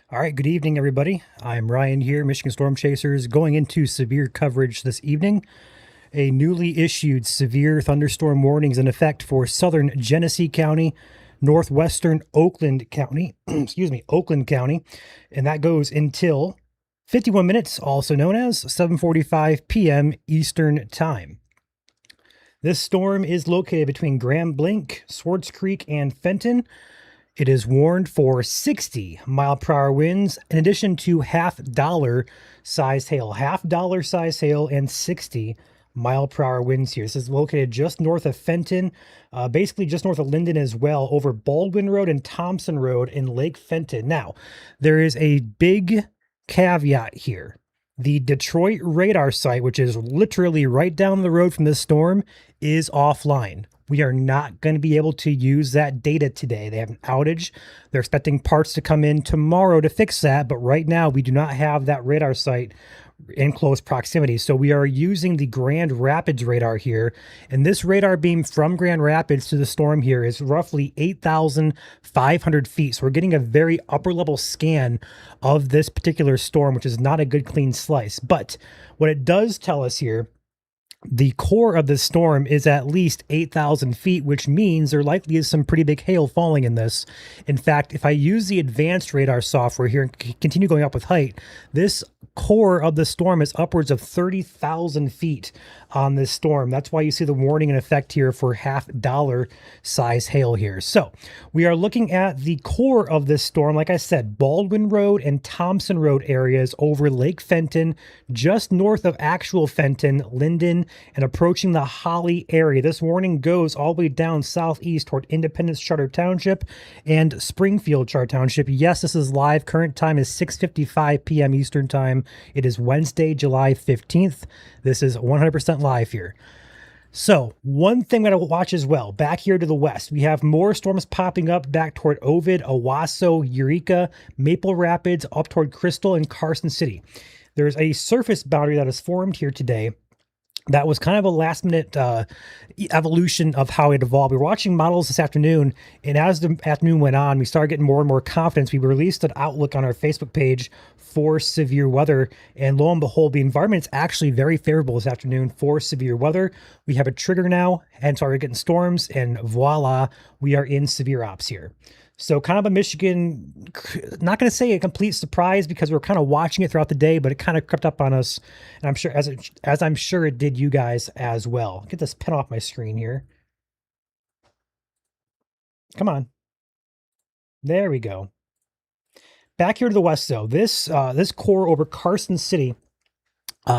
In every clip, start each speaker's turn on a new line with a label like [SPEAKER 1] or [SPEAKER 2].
[SPEAKER 1] All right, good evening, everybody. I'm Ryan here, Michigan Storm Chasers, going into severe coverage this evening. A newly issued severe thunderstorm warning is in effect for southern Genesee County, northwestern Oakland County, Oakland County, and that goes until 51 minutes, also known as 7:45 p.m. Eastern Time. This storm is located between Grand Blanc, Swartz Creek, and Fenton. It is warned for 60-mile-per-hour winds, in addition to half-dollar size hail, half-dollar size hail, and 60-mile-per-hour winds here. This is located just north of Fenton, basically just north of Linden as well, over Baldwin Road and Thompson Road in Lake Fenton. Now, there is a big caveat here. The Detroit radar site, which is literally right down the road from this storm, is offline. We are not going to be able to use that data today. They have an outage. They're expecting parts to come in tomorrow to fix that, but right now we do not have that radar site in close proximity. So we are using the Grand Rapids radar here, and this radar beam from Grand Rapids to the storm here is roughly 8,500 feet. So we're getting a very upper level scan of this particular storm, which is not a good clean slice. But what it does tell us here, the core of the storm is at least 8,000 feet, which means there likely is some pretty big hail falling in this. In fact, if I use the advanced radar software here and continue going up with height, this core of the storm is upwards of 30,000 feet on this storm. That's why you see the warning in effect here for half-dollar size hail here. So we are looking at the core of this storm. Like I said, Baldwin Road and Thompson Road areas over Lake Fenton, just north of actual Fenton, Linden, and approaching the Holly area. This warning goes all the way down southeast toward Independence Charter Township and Springfield Charter Township. Yes, this is live. Current time is 6:55 p.m. Eastern Time. It is Wednesday, July 15th. This is 100% live here. So one thing that I will watch as well, back here to the west, we have more storms popping up back toward Ovid, Owasso, Eureka, Maple Rapids, up toward Crystal and Carson City. There's a surface boundary that is formed here today. That was kind of a last minute evolution of how it evolved. We were watching models this afternoon, and as the afternoon went on, we started getting more and more confidence. We released an outlook on our Facebook page for severe weather, and lo and behold, the environment is actually very favorable this afternoon for severe weather. We have a trigger now, and so we're getting storms, and voila, we are in severe ops here. So kind of a Michigan, not going to say a complete surprise because we're kind of watching it throughout the day, but it kind of crept up on us. And I'm sure as I'm sure it did you guys as well. Get this pen off my screen here. Come on. There we go. Back here to the west though, this core over Carson City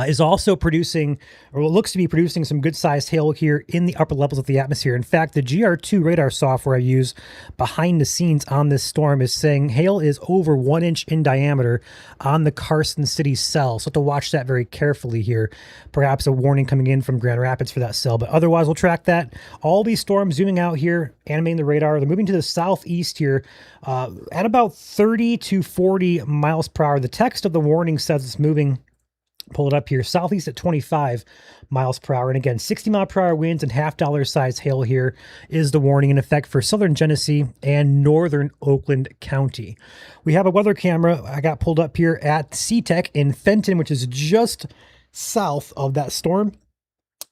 [SPEAKER 1] is also producing, or looks to be producing, some good-sized hail here in the upper levels of the atmosphere. In fact, the GR2 radar software I use behind the scenes on this storm is saying hail is over 1 inch in diameter on the Carson City cell. So have to watch that very carefully here. Perhaps a warning coming in from Grand Rapids for that cell, but otherwise we'll track that. All these storms zooming out here, animating the radar. They're moving to the southeast here at about 30 to 40 miles per hour. The text of the warning says it's moving, pull it up here, southeast at 25 miles per hour. And again, 60-mile-per-hour winds and half-dollar size hail here is the warning in effect for southern Genesee and northern Oakland County. We have a weather camera I got pulled up here at SeaTech in Fenton, which is just south of that storm.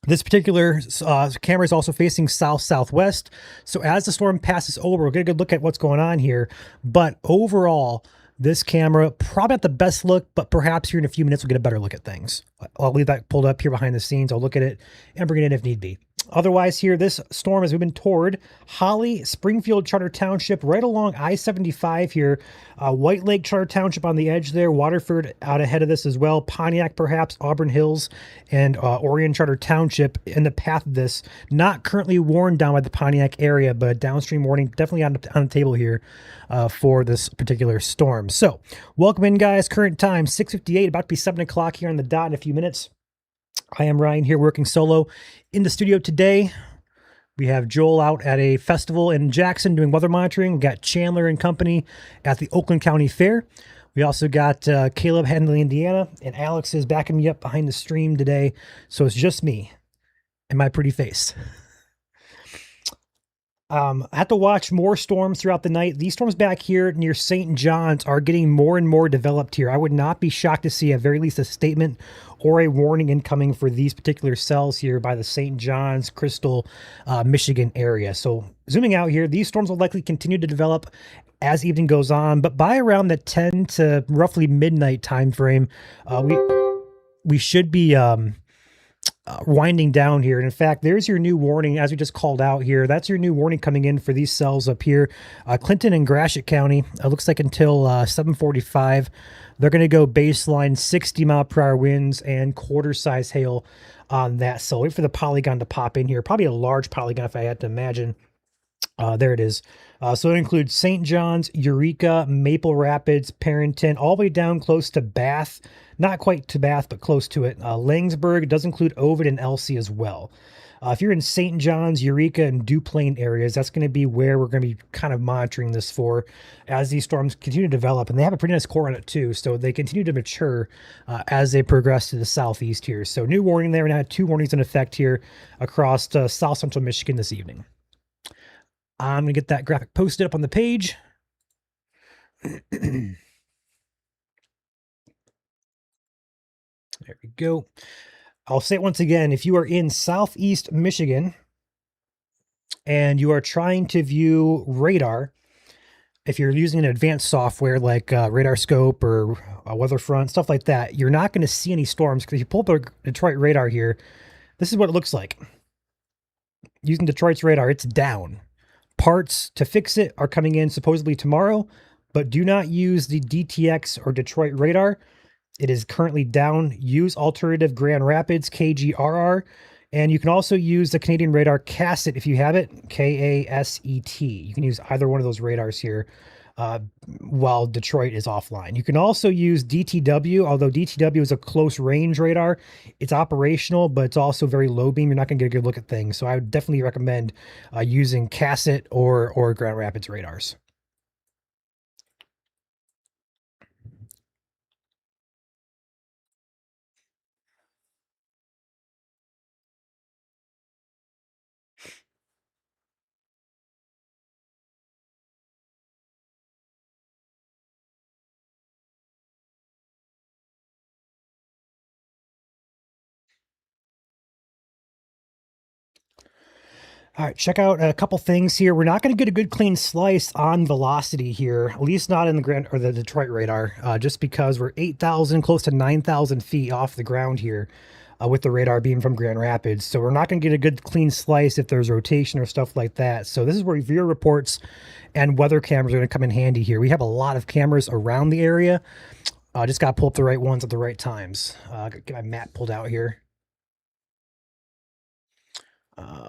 [SPEAKER 1] This particular camera is also facing south-southwest. So as the storm passes over, we'll get a good look at what's going on here. But overall, this camera, probably not the best look, but perhaps here in a few minutes we'll get a better look at things. I'll leave that pulled up here behind the scenes. I'll look at it and bring it in if need be. Otherwise here, this storm has moving toward Holly, Springfield Charter Township, right along I-75 here. White Lake Charter Township on the edge there. Waterford out ahead of this as well. Pontiac perhaps, Auburn Hills, and Orion Charter Township in the path of this. Not currently worn down by the Pontiac area, but a downstream warning definitely on the table here for this particular storm. So welcome in, guys. Current time 6:58, about to be 7 o'clock here on the dot in a few minutes. I am Ryan here working solo in the studio today. We have Joel out at a festival in Jackson doing weather monitoring. We got Chandler and company at the Oakland County Fair. We also got Caleb handling Indiana, and Alex is backing me up behind the stream today. So it's just me and my pretty face. I have to watch more storms throughout the night. These storms back here near St. John's are getting more and more developed here. I would not be shocked to see at very least a statement or a warning incoming for these particular cells here by the St. John's, Crystal, Michigan area. So zooming out here, these storms will likely continue to develop as evening goes on, but by around the 10 to roughly midnight time frame, we should be winding down here. And in fact, there's your new warning, as we just called out here. That's your new warning coming in for these cells up here. Clinton and Gratiot County, it looks like until 7:45, they're going to go baseline 60-mile-per-hour winds and quarter-size hail on that. So wait for the polygon to pop in here. Probably a large polygon if I had to imagine. There it is. So it includes St. John's, Eureka, Maple Rapids, Perrington, all the way down close to Bath. Not quite to Bath, but close to it. Langsburg does include Ovid and Elsie as well. If you're in St. John's, Eureka, and Duplain areas, that's going to be where we're going to be kind of monitoring this for as these storms continue to develop. And they have a pretty nice core on it too, so they continue to mature as they progress to the southeast here. So new warning there. We now have 2 warnings in effect here across south central Michigan this evening. I'm going to get that graphic posted up on the page. There we go. I'll say it once again. If you are in southeast Michigan and you are trying to view radar, if you're using an advanced software like RadarScope or Weatherfront, stuff like that, you're not going to see any storms because if you pull up a Detroit radar here, this is what it looks like. Using Detroit's radar, it's down. Parts to fix it are coming in supposedly tomorrow, but do not use the DTX or Detroit radar. It is currently down. Use alternative Grand Rapids, KGRR, and you can also use the Canadian radar KASET if you have it, KASET. You can use either one of those radars here while Detroit is offline. You can also use DTW, although DTW is a close range radar. It's operational, but it's also very low beam. You're not going to get a good look at things. So I would definitely recommend using KASET or Grand Rapids radars. All right, check out a couple things here. We're not going to get a good clean slice on velocity here, at least not in the Detroit radar, just because we're 8,000, close to 9,000 feet off the ground here with the radar beam from Grand Rapids. So we're not going to get a good clean slice if there's rotation or stuff like that. So this is where viewer reports and weather cameras are going to come in handy here. We have a lot of cameras around the area. Just got to pull up the right ones at the right times. Get my map pulled out here.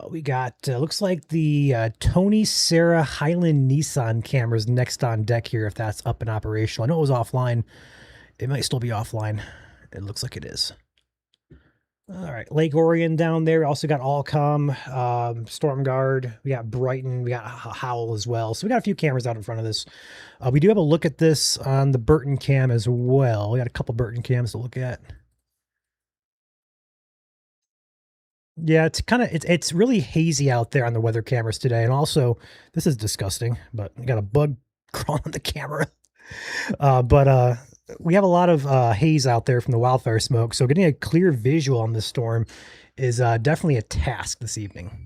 [SPEAKER 1] We got, looks like the Tony Sarah Highland Nissan cameras next on deck here, if that's up and operational. I know it was offline. It might still be offline. It looks like it is. All right, Lake Orion down there. Also got Allcom, Storm Guard. We got Brighton. We got Howell as well. So we got a few cameras out in front of this. We do have a look at this on the Burton cam as well. We got a couple Burton cams to look at. Yeah, it's really hazy out there on the weather cameras today, and also this is disgusting. But we got a bug crawling on the camera. But we have a lot of haze out there from the wildfire smoke, so getting a clear visual on this storm is definitely a task this evening.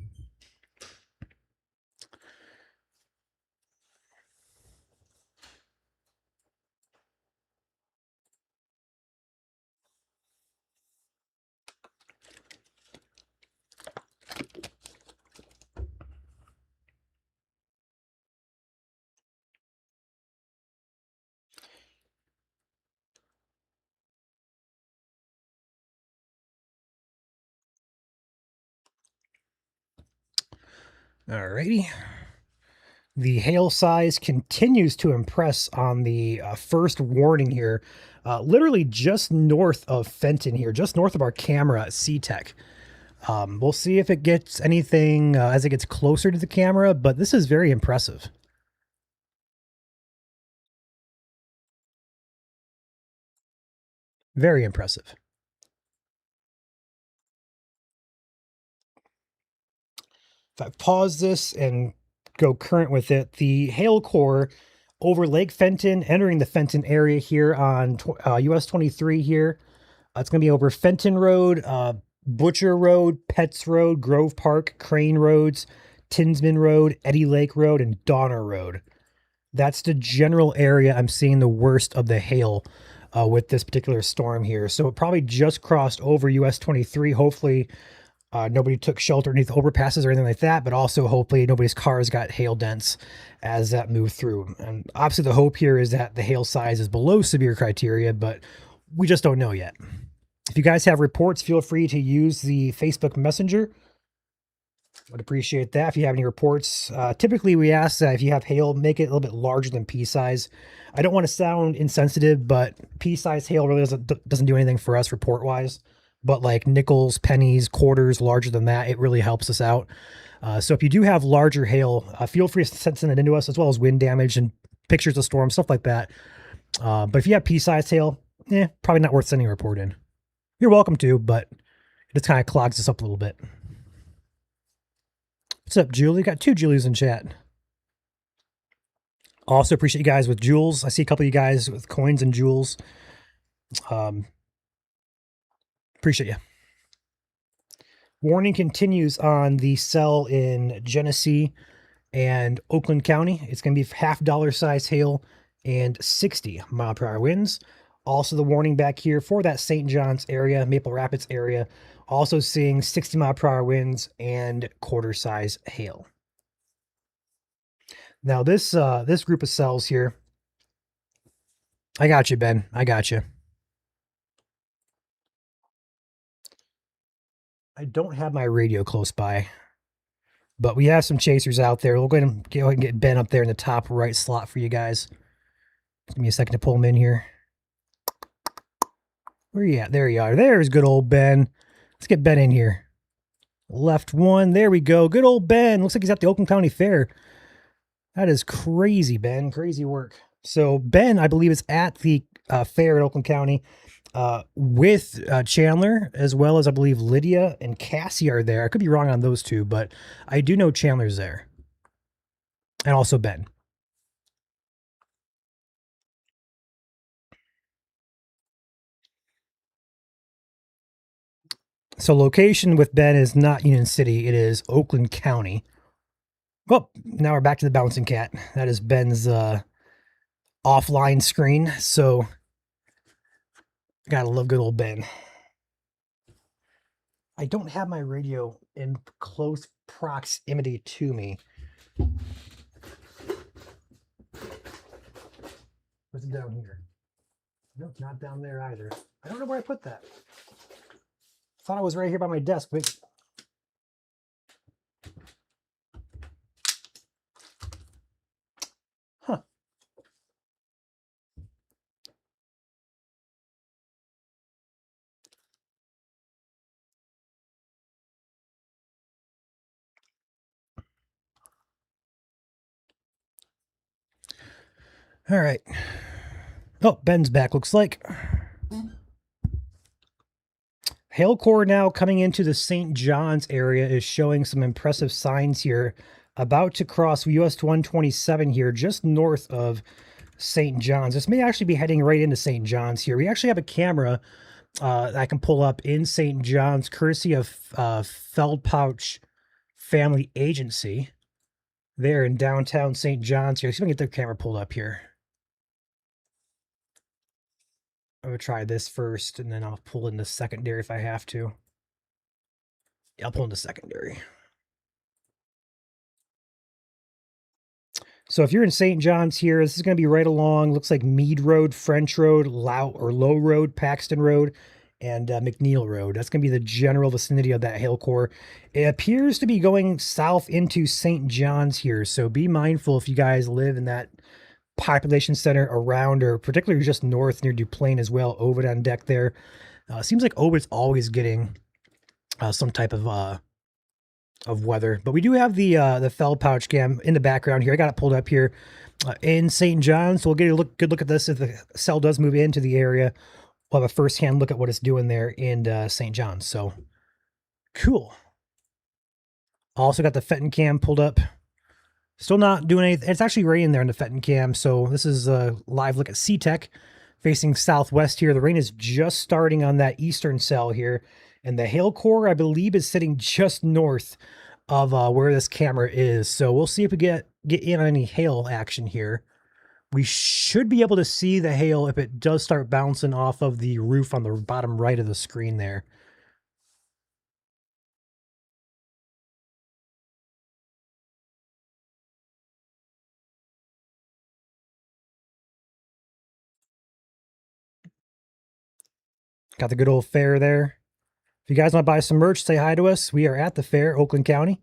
[SPEAKER 1] Alrighty. The hail size continues to impress on the first warning here, literally just north of Fenton here, just north of our camera at SeaTech. We'll see if it gets anything as it gets closer to the camera, but this is very impressive. Very impressive. If I pause this and go current with it. The hail core over Lake Fenton, entering the Fenton area here on US 23 here. It's going to be over Fenton Road, Butcher Road, Petts Road, Grove Park, Crane Roads, Tinsman Road, Eddy Lake Road, and Donner Road. That's the general area I'm seeing the worst of the hail with this particular storm here. So it probably just crossed over US 23. Hopefully nobody took shelter underneath overpasses or anything like that, but also hopefully nobody's cars got hail dents as that moved through. And obviously the hope here is that the hail size is below severe criteria, but we just don't know yet. If you guys have reports, feel free to use the Facebook Messenger. Would appreciate that. If you have any reports, typically we ask that if you have hail, make it a little bit larger than pea size. I don't want to sound insensitive, but pea size hail really doesn't do anything for us report wise. But like nickels, pennies, quarters, larger than that, it really helps us out. So if you do have larger hail, feel free to send it into us, as well as wind damage and pictures of storms, stuff like that. But if you have pea size hail, probably not worth sending a report in. You're welcome to, but it just kind of clogs us up a little bit. What's up, Julie? Got 2 Julies in chat. Also appreciate you guys with jewels. I see a couple of you guys with coins and jewels. Appreciate you. Warning continues on the cell in Genesee and Oakland County. It's going to be $0.5 size hail and 60 mile per hour winds. Also the warning back here for that St. John's area, Maple Rapids area, also seeing 60 mile per hour winds and quarter size hail. Now this group of cells here, I got you, Ben. I got you. I don't have my radio close by, but we have some chasers out there. We'll go ahead and get Ben up there in the top right slot for you guys. Give me a second to pull him in here. Where are you at? There you are. There's good old Ben. Let's get Ben in here. Left one. There we go. Good old Ben. Looks like he's at the Oakland County Fair. That is crazy, Ben. Crazy work. So Ben, I believe, is at the fair in Oakland County with Chandler, as well as I believe Lydia and Cassie are there. I could be wrong on those two, but I do know Chandler's there. And also Ben. So location with Ben is not Union City. It is Oakland County. Well, now we're back to the bouncing cat. That is Ben's offline screen. So gotta love good old Ben. I don't have my radio in close proximity to me. What's it down here? No, it's not down there either. I don't know where I put that. Thought it was right here by my desk, but huh. All right. Oh, Ben's back, looks like. Hail core now coming into the St. John's area is showing some impressive signs here. About to cross US 127 here, just north of St. John's. This may actually be heading right into St. John's here. We actually have a camera I can pull up in St. John's, courtesy of Feldpouch Family Agency. There in downtown St. John's here. Let's see if I can get their camera pulled up here. I'm going to try this first, and then I'll pull in the secondary if I have to. Yeah, I'll pull in the secondary. So if you're in St. John's here, this is going to be right along, looks like Mead Road, French Road, Low Road, Paxton Road, and McNeil Road. That's going to be the general vicinity of that hail core. It appears to be going south into St. John's here, so be mindful if you guys live in that population center around, or particularly just north near Duplain as well. Ovid on deck there. Seems like Ovid's always getting some type of weather, but we do have the Feldpouch cam in the background here. I got it pulled up here in St. John's, so we'll get a good look at this. If the cell does move into the area, we'll have a first-hand look at what it's doing there in St. John's. So cool. Also got the Fenton cam pulled up. Still not doing anything. It's actually raining there in the Fenton cam. So this is a live look at SeaTech facing southwest here. The rain is just starting on that eastern cell here. And the hail core, I believe, is sitting just north of where this camera is. So we'll see if we get in on any hail action here. We should be able to see the hail if it does start bouncing off of the roof on the bottom right of the screen there. Got the good old fair there. If you guys want to buy some merch, say hi to us. We are at the fair, Oakland County.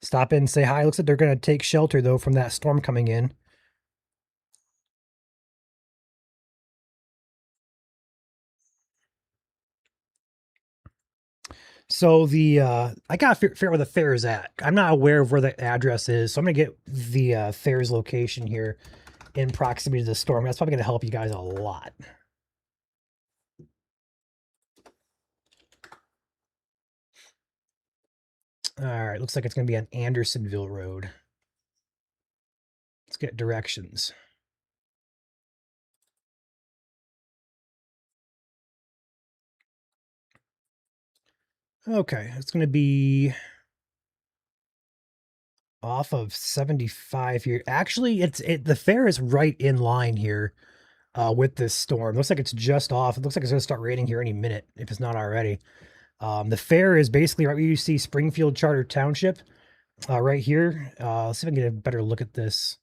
[SPEAKER 1] Stop in and say hi. Looks like they're going to take shelter, though, from that storm coming in. So I got to figure out where the fair is at. I'm not aware of where the address is, so I'm going to get the fair's location here in proximity to the storm. That's probably going to help you guys a lot. All right, looks like it's going to be on Andersonville Road. Let's get directions. Okay, it's going to be off of 75 here. Actually, the fair is right in line here with this storm. Looks like it's just off. It looks like it's going to start raining here any minute if it's not already. The fair is basically right where you see Springfield Charter Township right here. Let's see if I can get a better look at this.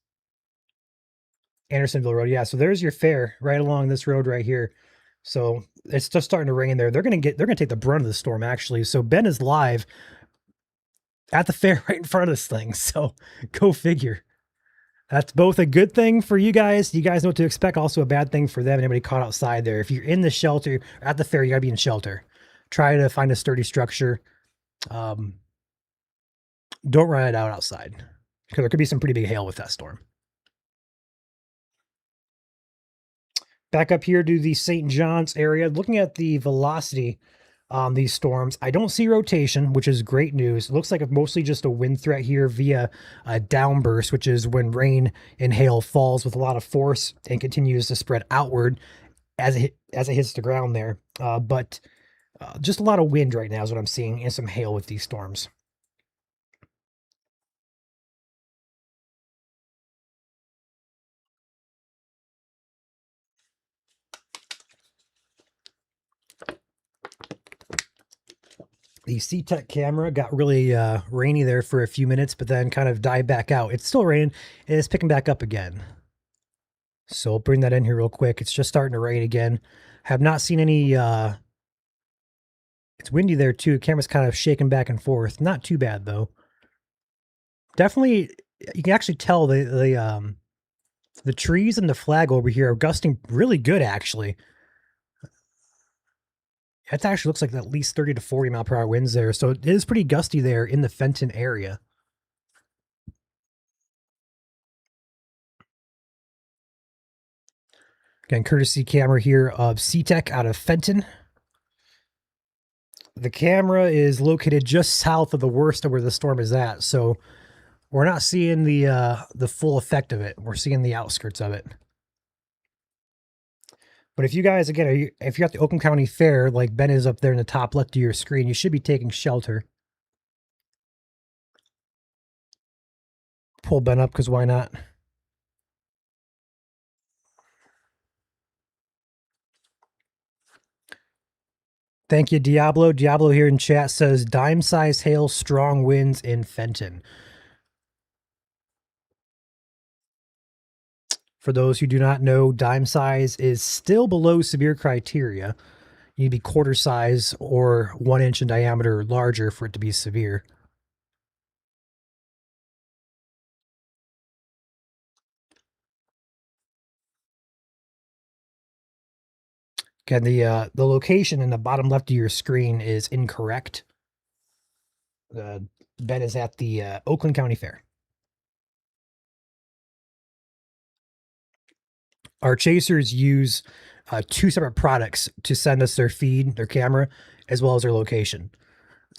[SPEAKER 1] Andersonville Road. Yeah, so there's your fair right along this road right here. So it's just starting to rain there. They're gonna take the brunt of the storm actually. So Ben is live at the fair right in front of this thing. So go figure. That's both a good thing for you guys. You guys know what to expect. Also a bad thing for them. Anybody caught outside there. If you're in the shelter at the fair, you gotta be in shelter. Try to find a sturdy structure. Don't run it out outside because there could be some pretty big hail with that storm. Back up here to the St. John's area, looking at the velocity on these storms, I don't see rotation, which is great news. It looks like mostly just a wind threat here via a downburst, which is when rain and hail falls with a lot of force and continues to spread outward as it hits the ground there. But just a lot of wind right now is what I'm seeing, and some hail with these storms. The SeaTech camera got really rainy there for a few minutes, but then kind of died back out. It's still raining, and it's picking back up again. So I'll bring that in here real quick. It's just starting to rain again. Have not seen any, it's windy there too. The camera's kind of shaking back and forth. Not too bad though. Definitely, you can actually tell the trees and the flag over here are gusting really good actually. It actually looks like at least 30 to 40 mile per hour winds there. So it is pretty gusty there in the Fenton area. Again, courtesy camera here of SeaTech out of Fenton. The camera is located just south of the worst of where the storm is at. So we're not seeing the full effect of it. We're seeing the outskirts of it. But if you guys, again, if you're at the Oakland County Fair, like Ben is up there in the top left of your screen, you should be taking shelter. Pull Ben up, because why not? Thank you, Diablo. Diablo here in chat says, dime-sized hail, strong winds in Fenton. For those who do not know, dime size is still below severe criteria. You need to be quarter size or 1 inch in diameter or larger for it to be severe. Again, the location in the bottom left of your screen is incorrect. Ben is at the Oakland County Fair. Our chasers use 2 separate products to send us their feed, their camera, as well as their location.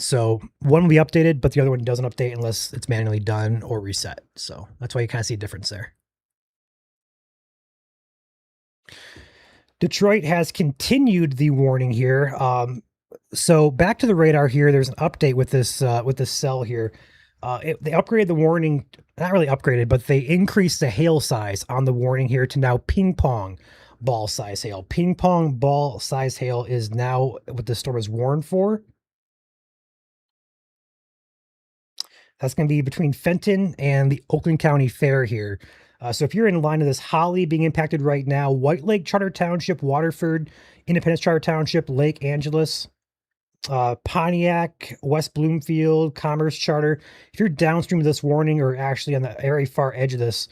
[SPEAKER 1] So one will be updated, but the other one doesn't update unless it's manually done or reset. So that's why you kind of see a difference there. Detroit has continued the warning here. So back to the radar here. There's an update with this cell here. They upgraded the warning, not really upgraded, but they increased the hail size on the warning here to now ping pong ball size hail. Ping pong ball size hail is now what the storm is warned for. That's going to be between Fenton and the Oakland County Fair here. So if you're in line of this, Holly being impacted right now, White Lake Charter Township, Waterford, Independence Charter Township, Lake Angeles, Pontiac, West Bloomfield, Commerce Charter. If you're downstream of this warning or actually on the very far edge of this,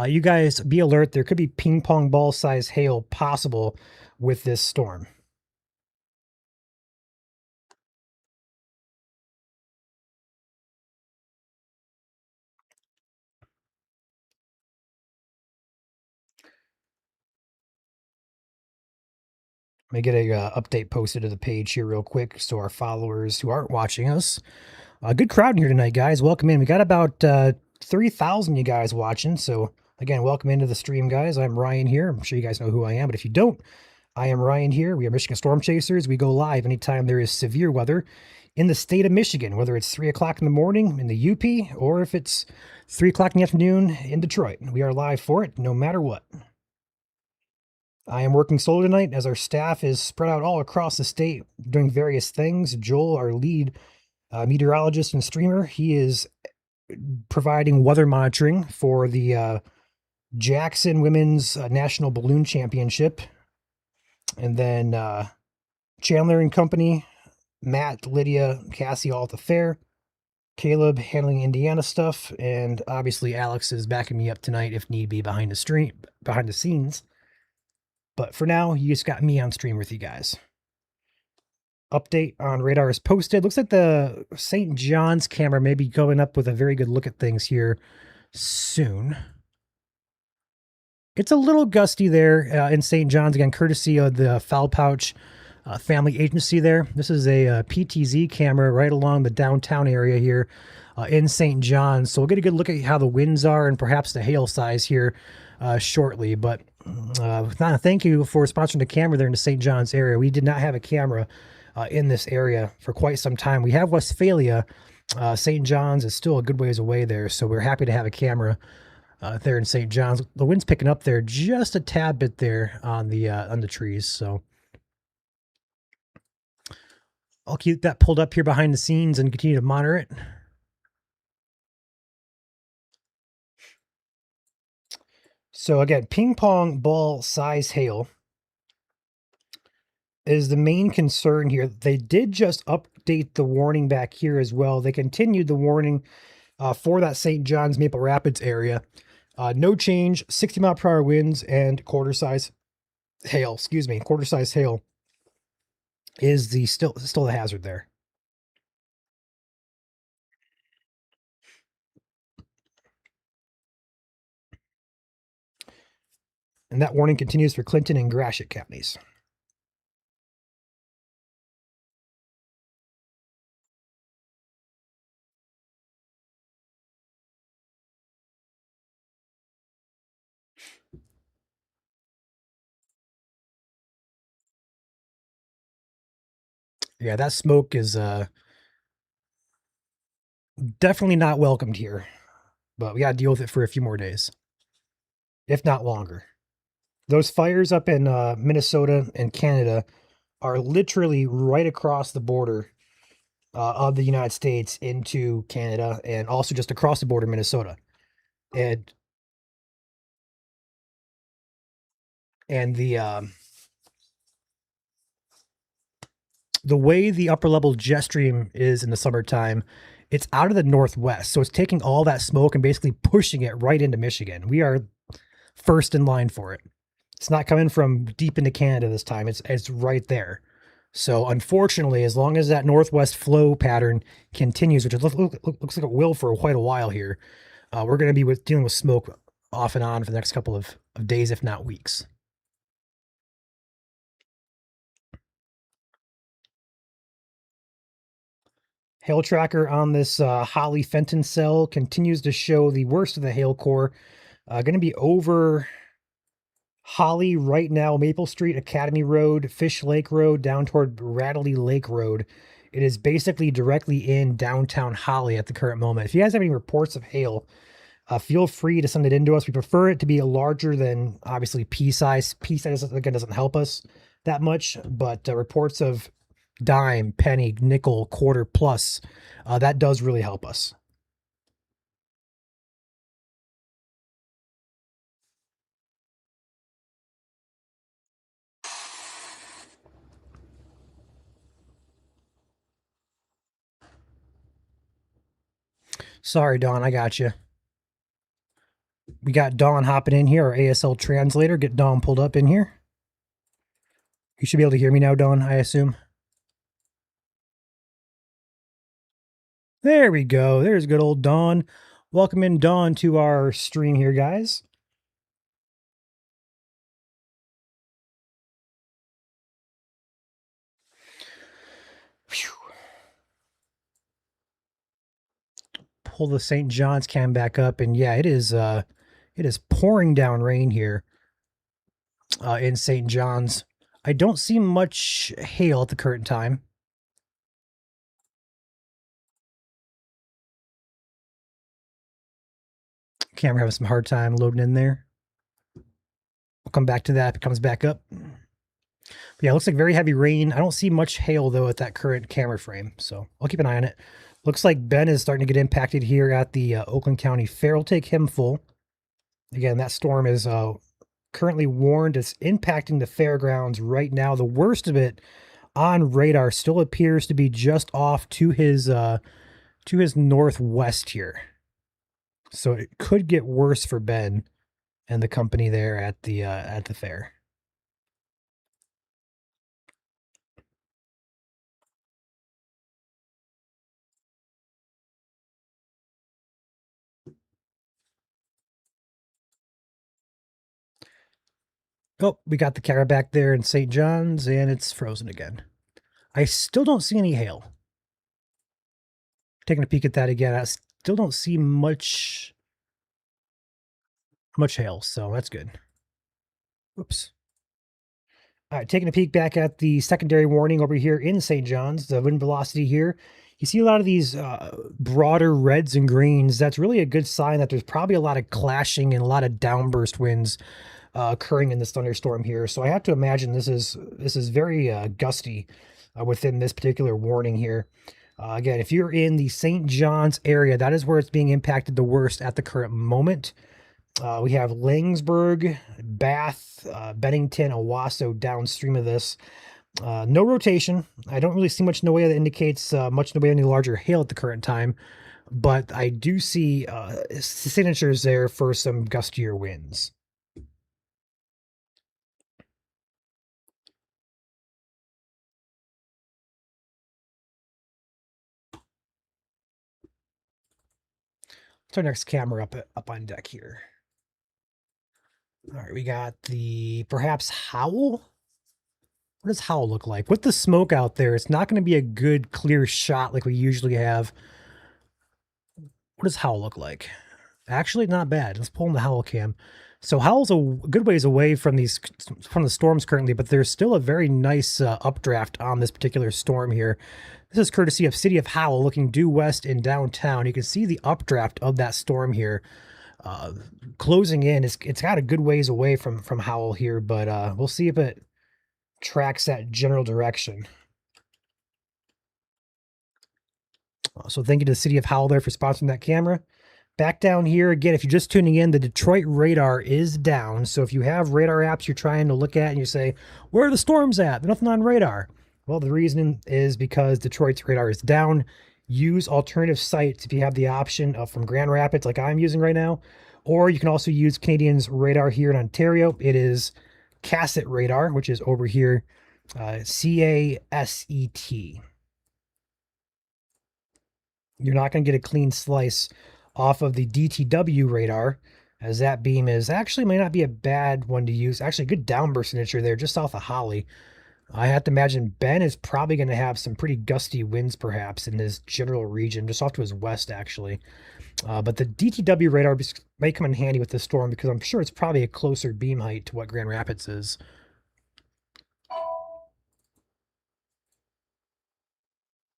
[SPEAKER 1] you guys be alert. There could be ping pong ball size hail possible with this storm. Let me get a update posted to the page here real quick so our followers who aren't watching us. A good crowd in here tonight, guys. Welcome in. We got about 3,000 you guys watching. So again, welcome into the stream, guys. I'm Ryan here. I'm sure you guys know who I am, but if you don't, I am Ryan here. We are Michigan Storm Chasers. We go live anytime there is severe weather in the state of Michigan, whether it's 3 o'clock in the morning in the UP or if it's 3 o'clock in the afternoon in Detroit. We are live for it no matter what. I am working solo tonight as our staff is spread out all across the state doing various things. Joel, our lead meteorologist and streamer, he is providing weather monitoring for the Jackson Women's National Balloon Championship. And then Chandler and company, Matt, Lydia, Cassie all at the fair. Caleb handling Indiana stuff. And obviously Alex is backing me up tonight if need be behind the scenes. But for now, you just got me on stream with you guys. Update on radar is posted. Looks like the St. John's camera may be going up with a very good look at things here soon. It's a little gusty there in St. John's, again, courtesy of the Foul Pouch family agency there. This is a PTZ camera right along the downtown area here in St. John's. So we'll get a good look at how the winds are and perhaps the hail size here shortly. But thank you for sponsoring the camera there in the St. John's area. We did not have a camera in this area for quite some time. We have Westphalia. St. John's is still a good ways away there, so we're happy to have a camera there in St. John's. The wind's picking up there just a tad bit there on the trees, so I'll keep that pulled up here behind the scenes and continue to monitor it. So again, ping pong ball size hail is the main concern here. They did just update the warning back here as well. They continued the warning for that St. John's Maple Rapids area. No change, 60 mile per hour winds and quarter size hail. Quarter size hail is still the hazard there. And that warning continues for Clinton and Gratiot counties. Yeah, that smoke is definitely not welcomed here, but we got to deal with it for a few more days, if not longer. Those fires up in Minnesota and Canada are literally right across the border of the United States into Canada and also just across the border Minnesota. And the way the upper level jet stream is in the summertime, it's out of the northwest. So it's taking all that smoke and basically pushing it right into Michigan. We are first in line for it. It's not coming from deep into Canada this time. It's right there. So unfortunately, as long as that northwest flow pattern continues, which it looks like it will for quite a while here, we're going to be dealing with smoke off and on for the next couple of days, if not weeks. Hail tracker on this Holly Fenton cell continues to show the worst of the hail core. Going to be over Holly right now, Maple Street, Academy Road, Fish Lake Road, down toward Radley Lake Road. It is basically directly in downtown Holly at the current moment. If you guys have any reports of hail, feel free to send it in to us. We prefer it to be larger than, obviously, pea size. Pea size, again, doesn't help us that much, but reports of dime, penny, nickel, quarter plus, that does really help us. Sorry, Don, I got you. We got Dawn hopping in here, our ASL translator. Get Dawn pulled up in here. You should be able to hear me now, Dawn, I assume. There we go. There's good old Dawn. Welcome in, Dawn, to our stream here, guys. Whew. Pull the St. John's cam back up, and yeah, it is pouring down rain here in St. John's. I don't see much hail at the current time. Camera having some hard time loading in there. We'll come back to that if it comes back up. But yeah, it looks like very heavy rain. I don't see much hail, though, at that current camera frame, so I'll keep an eye on it. Looks like Ben is starting to get impacted here at the Oakland County Fair. We'll take him full. Again, that storm is currently warned. It's impacting the fairgrounds right now. The worst of it on radar still appears to be just off to his northwest here. So it could get worse for Ben and the company there at the fair. Oh, we got the camera back there in St. John's, and it's frozen again. I still don't see any hail. Taking a peek at that again, I still don't see much hail, so that's good. Oops. All right, taking a peek back at the secondary warning over here in St. John's, the wind velocity here. You see a lot of these broader reds and greens. That's really a good sign that there's probably a lot of clashing and a lot of downburst winds occurring in this thunderstorm here. So I have to imagine this is very gusty within this particular warning here. Again, if you're in the St. John's area, that is where it's being impacted the worst at the current moment. We have Langsburg, Bath, Bennington, Owasso downstream of this. No rotation. I don't really see much in the way that indicates much in the way of any larger hail at the current time, but I do see signatures there for some gustier winds. Let's our next camera up on deck here. All right, we got the perhaps Howell. What does Howell look like? With the smoke out there, it's not going to be a good clear shot like we usually have. What does Howell look like? Actually, not bad. Let's pull in the Howell cam. So Howell's a good ways away from the storms currently, but there's still a very nice updraft on this particular storm here. This is courtesy of City of Howell, looking due west in downtown. You can see the updraft of that storm here closing in. It's got a good ways away from Howell here, but we'll see if it tracks that general direction. So thank you to the City of Howell there for sponsoring that camera. Back down here, again, if you're just tuning in, the Detroit radar is down. So if you have radar apps you're trying to look at and you say, where are the storms at? There's nothing on radar. Well, the reason is because Detroit's radar is down. Use alternative sites if you have the option from Grand Rapids like I'm using right now. Or you can also use Canadian's radar here in Ontario. It is Caset radar, which is over here, CASET. You're not going to get a clean slice off of the DTW radar, as that beam is actually might not be a bad one to use. Actually, a good downburst signature there just south of Holly. I have to imagine Ben is probably going to have some pretty gusty winds, perhaps, in this general region, just off to his west, actually. But the DTW radar might come in handy with this storm because I'm sure it's probably a closer beam height to what Grand Rapids is.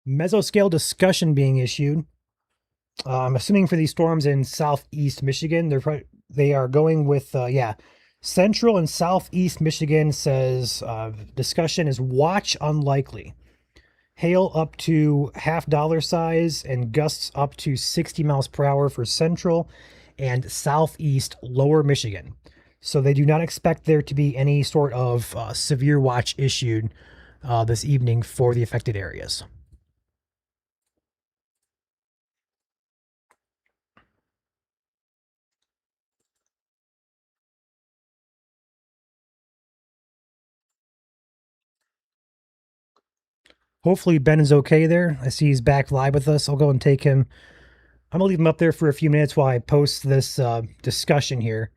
[SPEAKER 1] Mesoscale discussion being issued. I'm assuming for these storms in southeast Michigan, they are going with central and southeast Michigan says discussion is watch unlikely. Hail up to $half size and gusts up to 60 miles per hour for central and southeast lower Michigan. So they do not expect there to be any sort of severe watch issued this evening for the affected areas. Hopefully Ben is okay there. I see he's back live with us. I'll go and take him. I'm gonna leave him up there for a few minutes while I post this discussion here.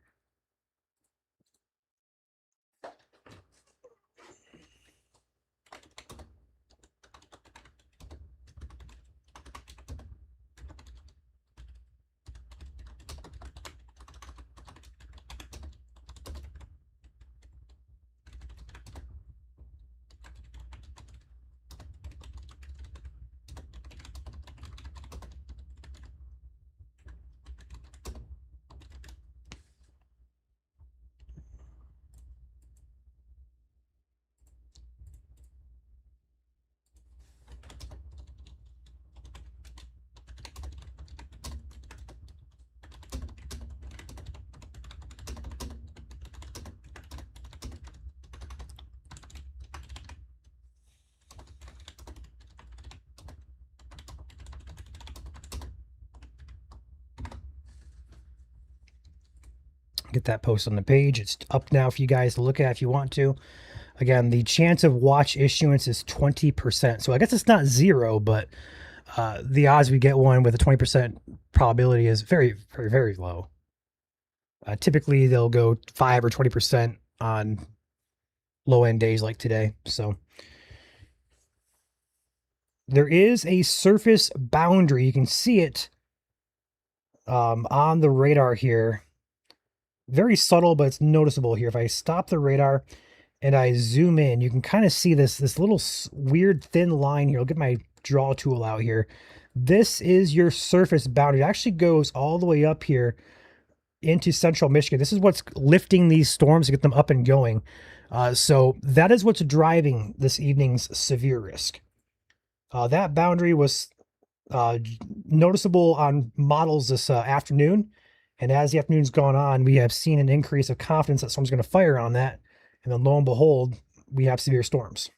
[SPEAKER 1] Get that post on the page. It's up now for you guys to look at if you want to. Again, the chance of watch issuance is 20%. So I guess it's not zero, but the odds we get one with a 20% probability is very, very, very low. Typically, they'll go 5 or 20% on low-end days like today. So there is a surface boundary. You can see it on the radar here. Very subtle, but it's noticeable here. If I stop the radar and I zoom in, you can kind of see this little weird thin line here. I'll get my draw tool out here. This is your surface boundary. It actually goes all the way up here into central Michigan. This is what's lifting these storms to get them up and going. So that is what's driving this evening's severe risk. That boundary was noticeable on models this afternoon. And as the afternoon's gone on, we have seen an increase of confidence that storm's going to fire on that. And then lo and behold, we have severe storms.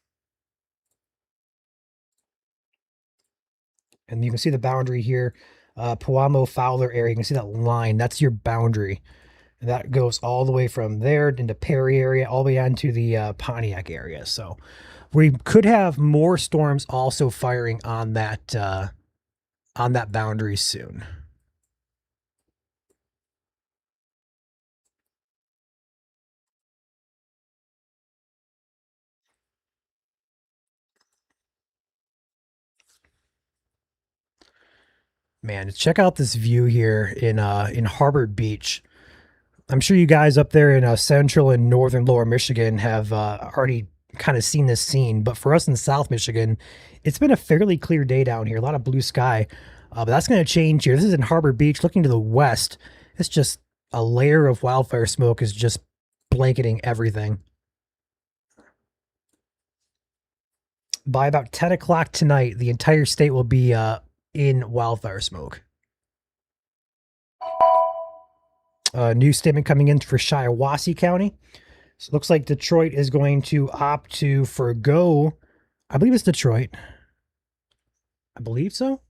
[SPEAKER 1] And you can see the boundary here, Pewamo Fowler area. You can see that line. That's your boundary. And that goes all the way from there into Perry area, all the way onto the Pontiac area. So we could have more storms also firing on that boundary soon. Man, check out this view here in Harbor Beach. I'm sure you guys up there in central and northern lower Michigan have already kind of seen this scene, but for us in South Michigan, it's been a fairly clear day down here, a lot of blue sky, but that's going to change here. This is in Harbor Beach. Looking to the west, it's just a layer of wildfire smoke is just blanketing everything. By about 10 o'clock tonight, the entire state will be in wildfire smoke. New statement coming in for Shiawassee County. So it looks like Detroit is going to opt to forgo, I believe it's Detroit. I believe so.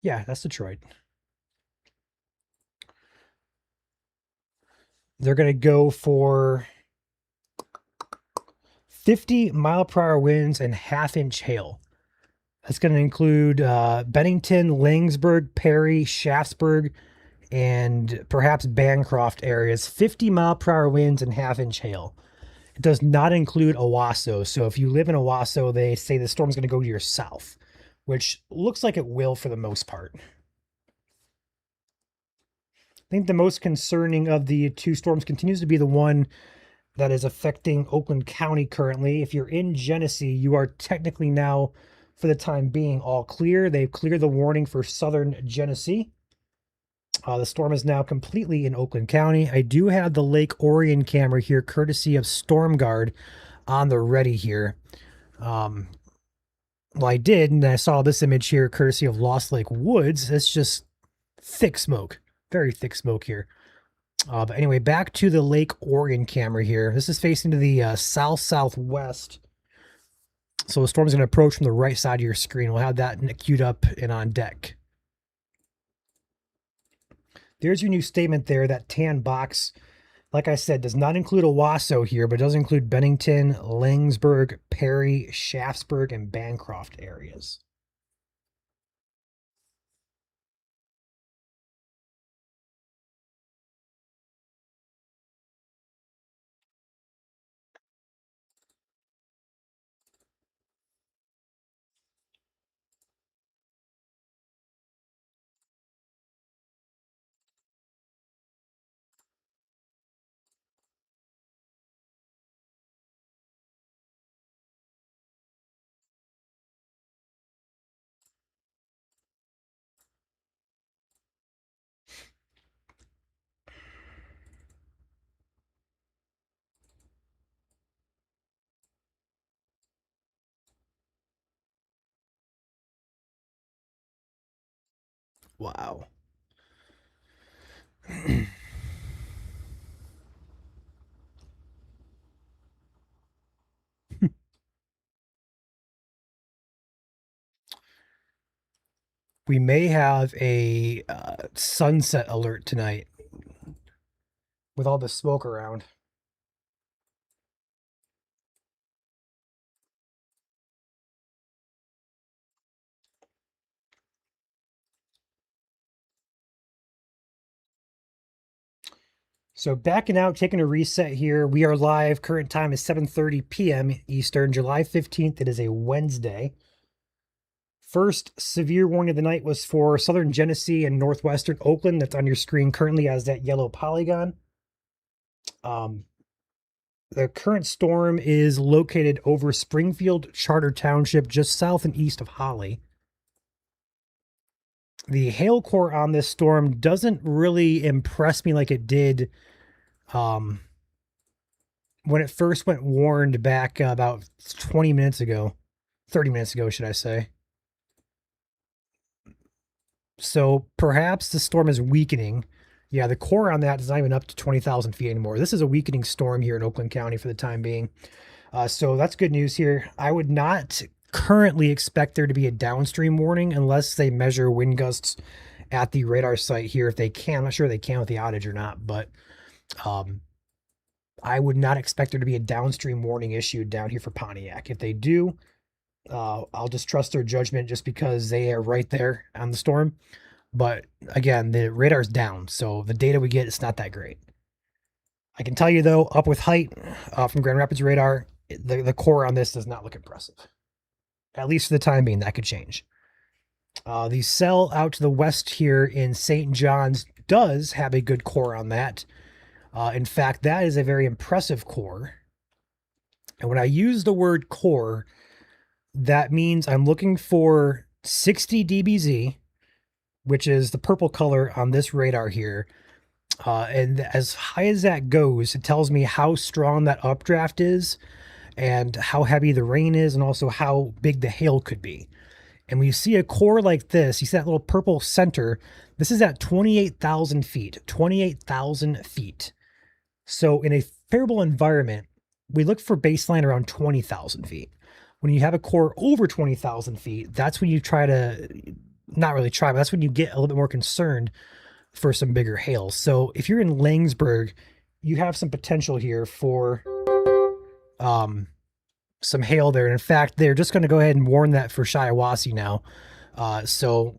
[SPEAKER 1] Yeah, that's Detroit. They're going to go for 50-mile-per-hour winds and half-inch hail. That's going to include Bennington, Laingsburg, Perry, Shaftesburg, and perhaps Bancroft areas. 50-mile-per-hour winds and half-inch hail. It does not include Owasso. So if you live in Owasso, they say the storm's going to go to your south, which looks like it will for the most part. I think the most concerning of the two storms continues to be the one that is affecting Oakland County currently. If you're in Genesee, you are technically now, for the time being, all clear. They've cleared the warning for southern Genesee. The storm is now completely in Oakland County. I do have the Lake Orion camera here, courtesy of StormGuard, on the ready here. Well, I did, and I saw this image here, courtesy of Lost Lake Woods. It's just thick smoke, very thick smoke here. But anyway, back to the Lake Orion camera here. This is facing to the south-southwest. So the storm is going to approach from the right side of your screen. We'll have that queued up and on deck. There's your new statement there, that tan box. Like I said, does not include Owasso here, but does include Bennington, Langsburg, Perry, Shaftesburg, and Bancroft areas. Wow. We may have a sunset alert tonight with all the smoke around. So backing out, taking a reset here. We are live. Current time is 7:30 p.m. Eastern, July 15th. It is a Wednesday. First severe warning of the night was for southern Genesee and northwestern Oakland. That's on your screen currently as that yellow polygon. The current storm is located over Springfield Charter Township, just south and east of Holly. The hail core on this storm doesn't really impress me like it did when it first went warned back about 20 minutes ago. 30 minutes ago, should I say. So perhaps the storm is weakening. Yeah, the core on that is not even up to 20,000 feet anymore. This is a weakening storm here in Oakland County for the time being. So that's good news here. I would not currently expect there to be a downstream warning unless they measure wind gusts at the radar site here. If they can, I'm not sure they can with the outage or not, but I would not expect there to be a downstream warning issued down here for Pontiac. If they do, I'll just trust their judgment just because they are right there on the storm. But again, the radar's down, so the data we get is not that great. I can tell you though, up with height from Grand Rapids radar, the core on this does not look impressive. At least for the time being, that could change. The cell out to the west here in St. John's does have a good core on that. In fact, that is a very impressive core. And when I use the word core, that means I'm looking for 60 dBz, which is the purple color on this radar here. And as high as that goes, it tells me how strong that updraft is and how heavy the rain is and also how big the hail could be. And when you see a core like this, you see that little purple center, this is at 28,000 feet, 28,000 feet. So in a favorable environment, we look for baseline around 20,000 feet. When you have a core over 20,000 feet, that's when you try to, not really try, but that's when you get a little bit more concerned for some bigger hail. So if you're in Langsburg, you have some potential here for some hail there. And in fact, they're just going to go ahead and warn that for Shiawassee now. So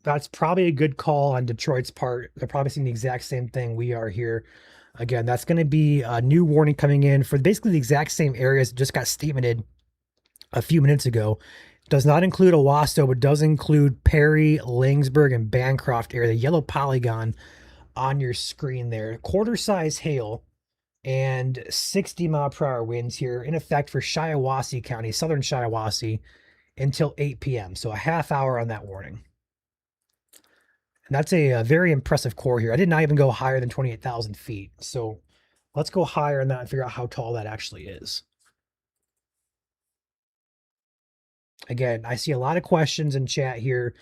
[SPEAKER 1] that's probably a good call on Detroit's part. They're probably seeing the exact same thing we are here. Again, that's going to be a new warning coming in for basically the exact same areas that just got statemented a few minutes ago. Does not include Owasso, but does include Perry, Langsburg, and Bancroft area. The yellow polygon on your screen there. Quarter size hail and 60-mile-per-hour winds here in effect for Shiawassee County, southern Shiawassee, until 8 p.m. So a half hour on that warning. And that's a very impressive core here. I did not even go higher than 28,000 feet. So let's go higher on that and figure out how tall that actually is. Again, I see a lot of questions in chat here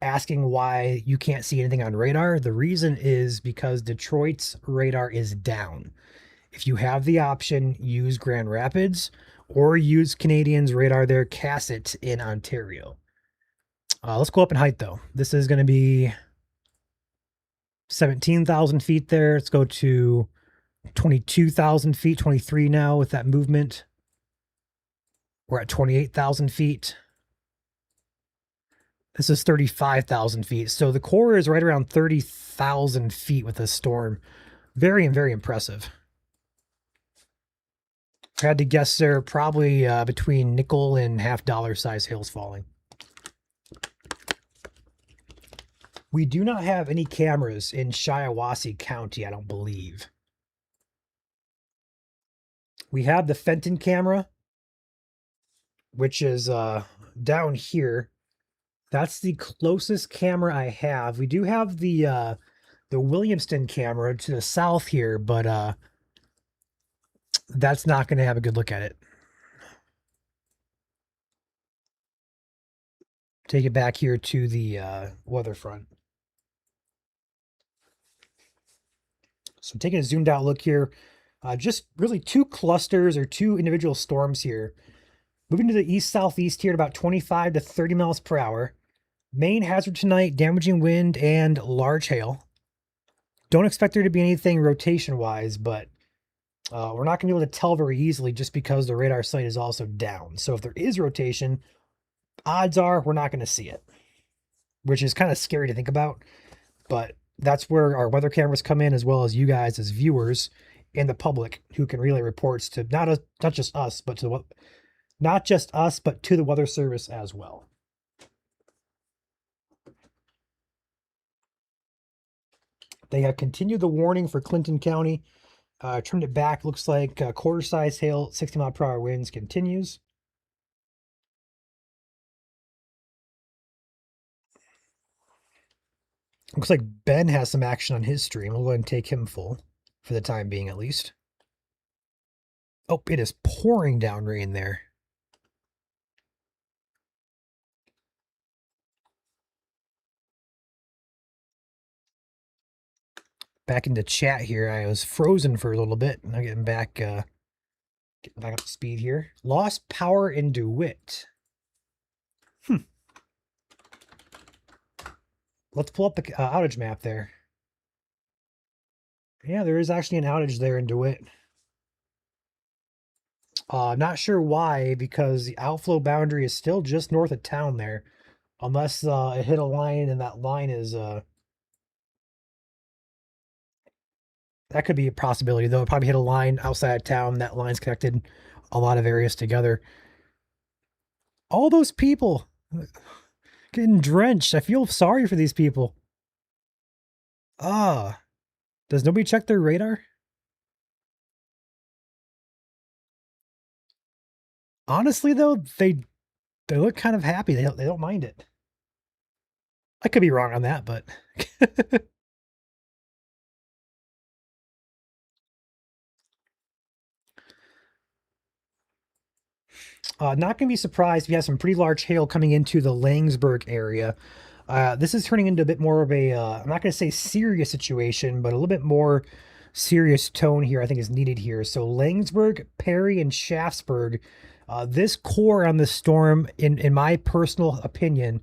[SPEAKER 1] asking why you can't see anything on radar. The reason is because Detroit's radar is down. If you have the option, use Grand Rapids or use Canadian's radar there, Cassett in Ontario. Let's go up in height though. This is going to be 17,000 feet there. Let's go to 22,000 feet, 23 now with that movement. We're at 28,000 feet. This is 35,000 feet. So the core is right around 30,000 feet with this storm. Very, very impressive. I had to guess there probably between nickel and $half size hails falling. We do not have any cameras in Shiawassee County, I don't believe. We have the Fenton camera, which is down here. That's the closest camera I have. We do have the Williamston camera to the south here, but that's not going to have a good look at it. Take it back here to the weather front. So I'm taking a zoomed out look here. Just really two clusters or two individual storms here. Moving to the east-southeast here at about 25 to 30 miles per hour. Main hazard tonight, damaging wind and large hail. Don't expect there to be anything rotation-wise, but we're not going to be able to tell very easily just because the radar site is also down. So if there is rotation, odds are we're not going to see it, which is kind of scary to think about. But that's where our weather cameras come in, as well as you guys as viewers and the public who can relay reports to not just us, but to the Weather Service as well. They have continued the warning for Clinton County. Trimmed it back. Looks like quarter size hail, 60-mile-per-hour winds continues. Looks like Ben has some action on his stream. We'll go ahead and take him full for the time being, at least. Oh, it is pouring down rain there. Back into chat here. I was frozen for a little bit. Now getting back up to speed here. Lost power in DeWitt. Let's pull up the outage map there. Yeah, there is actually an outage there in DeWitt. Not sure why, because the outflow boundary is still just north of town there. Unless it hit a line and that line is... that could be a possibility, though. It probably hit a line outside of town. That line's connected a lot of areas together. All those people getting drenched. I feel sorry for these people. Does nobody check their radar? Honestly, though, they look kind of happy. They don't mind it. I could be wrong on that, but not going to be surprised if you have some pretty large hail coming into the Langsburg area. This is turning into a bit more of a, I'm not going to say serious situation, but a little bit more serious tone here I think is needed here. So Langsburg, Perry, and Shaftesbury, this core on the storm, in my personal opinion,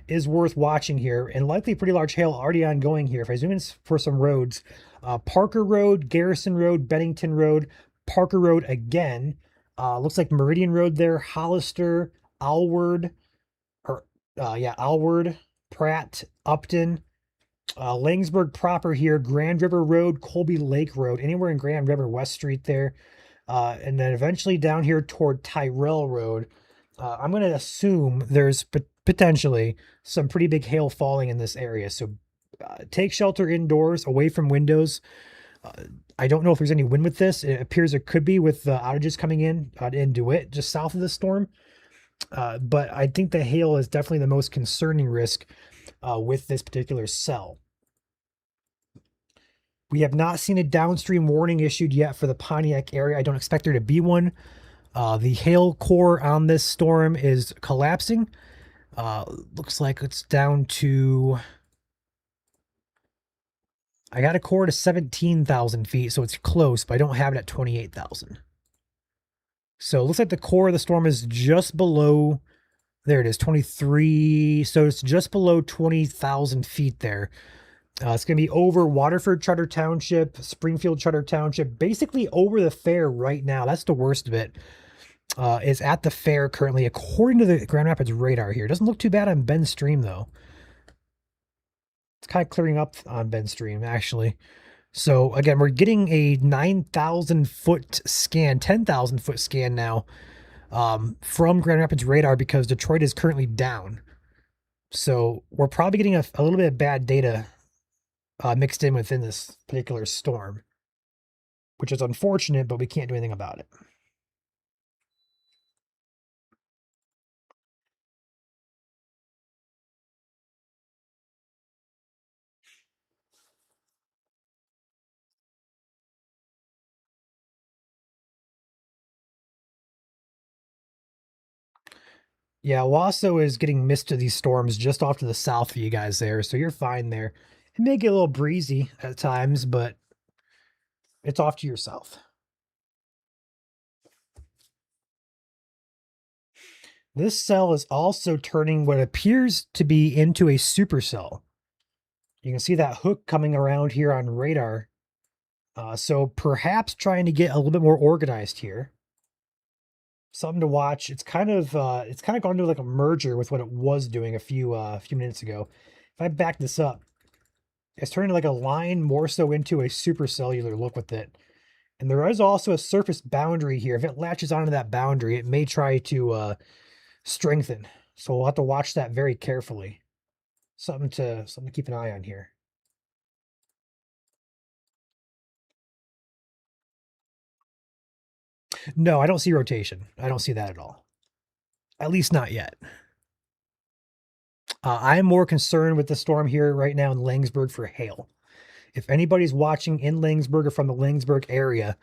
[SPEAKER 1] is worth watching here, and likely pretty large hail already ongoing here. If I zoom in for some roads, Parker Road, Garrison Road, Bennington Road, Parker Road again, looks like Meridian Road there, Hollister, Alward, Alward, Pratt, Upton, Langsburg proper here, Grand River Road, Colby Lake Road, anywhere in Grand River, West Street there. And then eventually down here toward Tyrell Road. I'm going to assume there's potentially some pretty big hail falling in this area. So take shelter indoors, away from windows. I don't know if there's any wind with this. It appears there could be with outages coming in DeWitt, just south of the storm. But I think the hail is definitely the most concerning risk with this particular cell. We have not seen a downstream warning issued yet for the Pontiac area. I don't expect there to be one. The hail core on this storm is collapsing. Looks like it's down to... I got a core to 17,000 feet, so it's close, but I don't have it at 28,000. So it looks like the core of the storm is just below... There it is, 23. So it's just below 20,000 feet there. It's going to be over Waterford Charter Township, Springfield Charter Township, basically over the fair right now. That's the worst of it. Is at the fair currently, according to the Grand Rapids radar here. It doesn't look too bad on Bend Stream, though. It's kind of clearing up on Bend Stream, actually. So, again, we're getting a 9,000-foot scan, 10,000-foot scan now from Grand Rapids radar because Detroit is currently down. So, we're probably getting a little bit of bad data mixed in within this particular storm, which is unfortunate, but we can't do anything about it. Yeah, Wasso is getting missed to these storms just off to the south of you guys there, so you're fine there. It may get a little breezy at times, but it's off to your south. This cell is also turning what appears to be into a supercell. You can see that hook coming around here on radar. So perhaps trying to get a little bit more organized here. Something to watch. It's kind of gone to like a merger with what it was doing a few minutes ago. If I back this up, it's turning like a line more so into a supercellular look with it. And there is also a surface boundary here. If it latches onto that boundary, it may try to strengthen. So we'll have to watch that very carefully. Something to keep an eye on here. No, I don't see rotation. I don't see that at all. At least not yet. I'm more concerned with the storm here right now in Langsburg for hail. If anybody's watching in Langsburg or from the Langsburg area,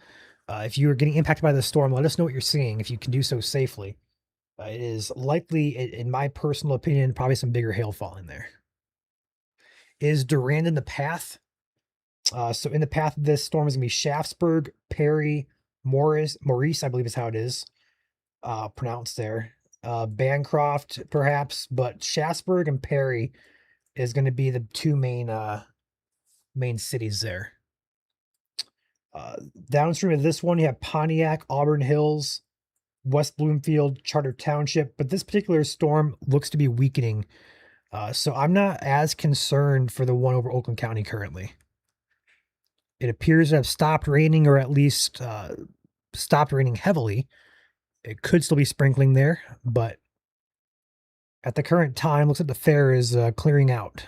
[SPEAKER 1] if you are getting impacted by the storm, let us know what you're seeing if you can do so safely. It is likely, in my personal opinion, probably some bigger hail falling there. Is Durand in the path? So in the path of this storm is going to be Shaftesbury, Perry, Maurice, I believe is how it is pronounced there. Bancroft, perhaps, but Shaftesbury and Perry is going to be the two main cities there. Downstream of this one, you have Pontiac, Auburn Hills, West Bloomfield, Charter Township, but this particular storm looks to be weakening. So I'm not as concerned for the one over Oakland County currently. It appears to have stopped raining, or at least stopped raining heavily. It could still be sprinkling there, but at the current time, looks like the fair is clearing out.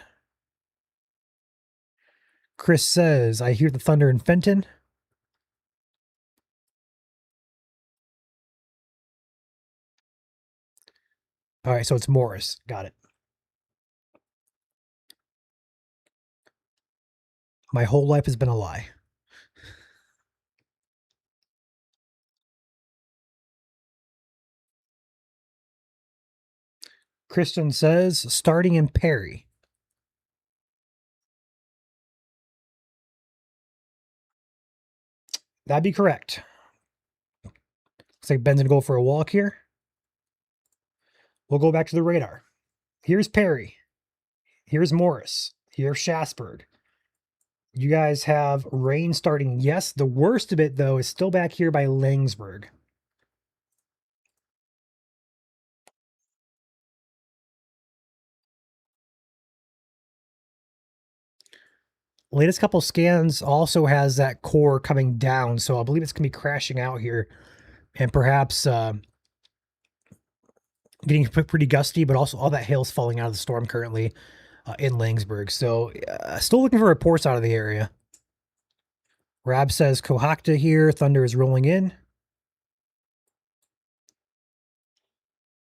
[SPEAKER 1] Chris says, I hear the thunder in Fenton. All right, so it's Morris. Got it. My whole life has been a lie. Kristen says, starting in Perry. That'd be correct. Looks like Ben's going to go for a walk here. We'll go back to the radar. Here's Perry. Here's Morris. Here's Shasberg. You guys have rain starting. Yes, the worst of it, though, is still back here by Langsburg. Latest couple scans also has that core coming down, so I believe it's going to be crashing out here and perhaps getting pretty gusty, but also all that hail's falling out of the storm currently in Langsberg. So still looking for reports out of the area. Rab says Cohocton here. Thunder is rolling in.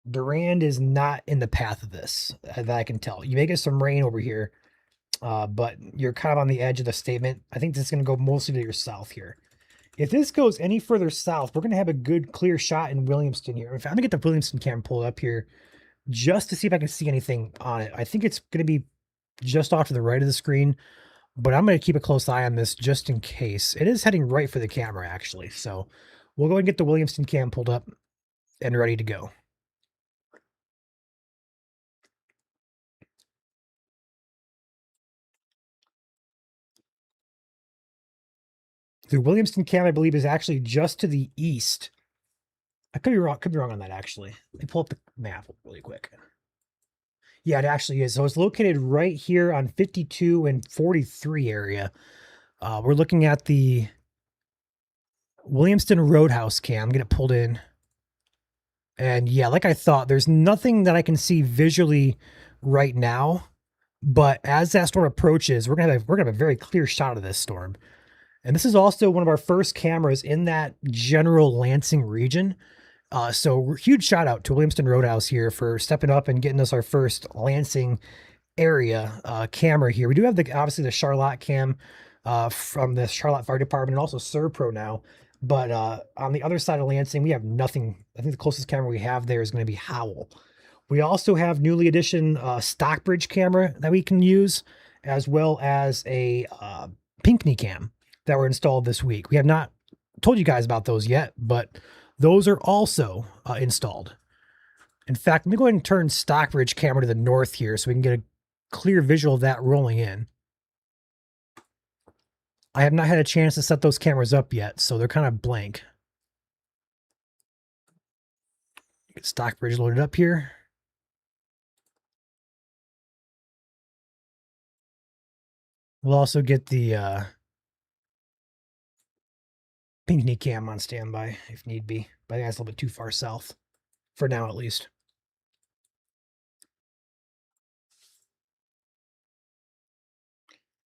[SPEAKER 1] Durand is not in the path of this, that I can tell. You may get some rain over here, but you're kind of on the edge of the statement. I think this is going to go mostly to your south here. If this goes any further south, we're going to have a good clear shot in Williamston here. In fact, I'm going to get the Williamston camera pulled up here just to see if I can see anything on it. I think it's going to be just off to the right of the screen, but I'm going to keep a close eye on this just in case. It is heading right for the camera, actually. So we'll go and get the Williamston cam pulled up and ready to go. The Williamston cam, I believe, is actually just to the east. I could be wrong. Could be wrong on that, actually. Let me pull up the map really quick. Yeah, it actually is. So it's located right here on 52 and 43 area. We're looking at the Williamston Roadhouse cam. Get it pulled in. And yeah, like I thought, there's nothing that I can see visually right now. But as that storm approaches, we're gonna have a very clear shot of this storm. And this is also one of our first cameras in that general Lansing region. So huge shout out to Williamston Roadhouse here for stepping up and getting us our first Lansing area camera here. We do have obviously the Charlotte cam from the Charlotte Fire Department and also Serpro now. But on the other side of Lansing, we have nothing. I think the closest camera we have there is going to be Howell. We also have newly edition Stockbridge camera that we can use, as well as a Pinckney cam that were installed this week. We have not told you guys about those yet, but those are also installed. In fact, let me go ahead and turn Stockbridge camera to the north here so we can get a clear visual of that rolling in. I have not had a chance to set those cameras up yet, so they're kind of blank. Get Stockbridge loaded up here. We'll also get the Pinckney cam on standby if need be, but I think that's a little bit too far south, for now at least.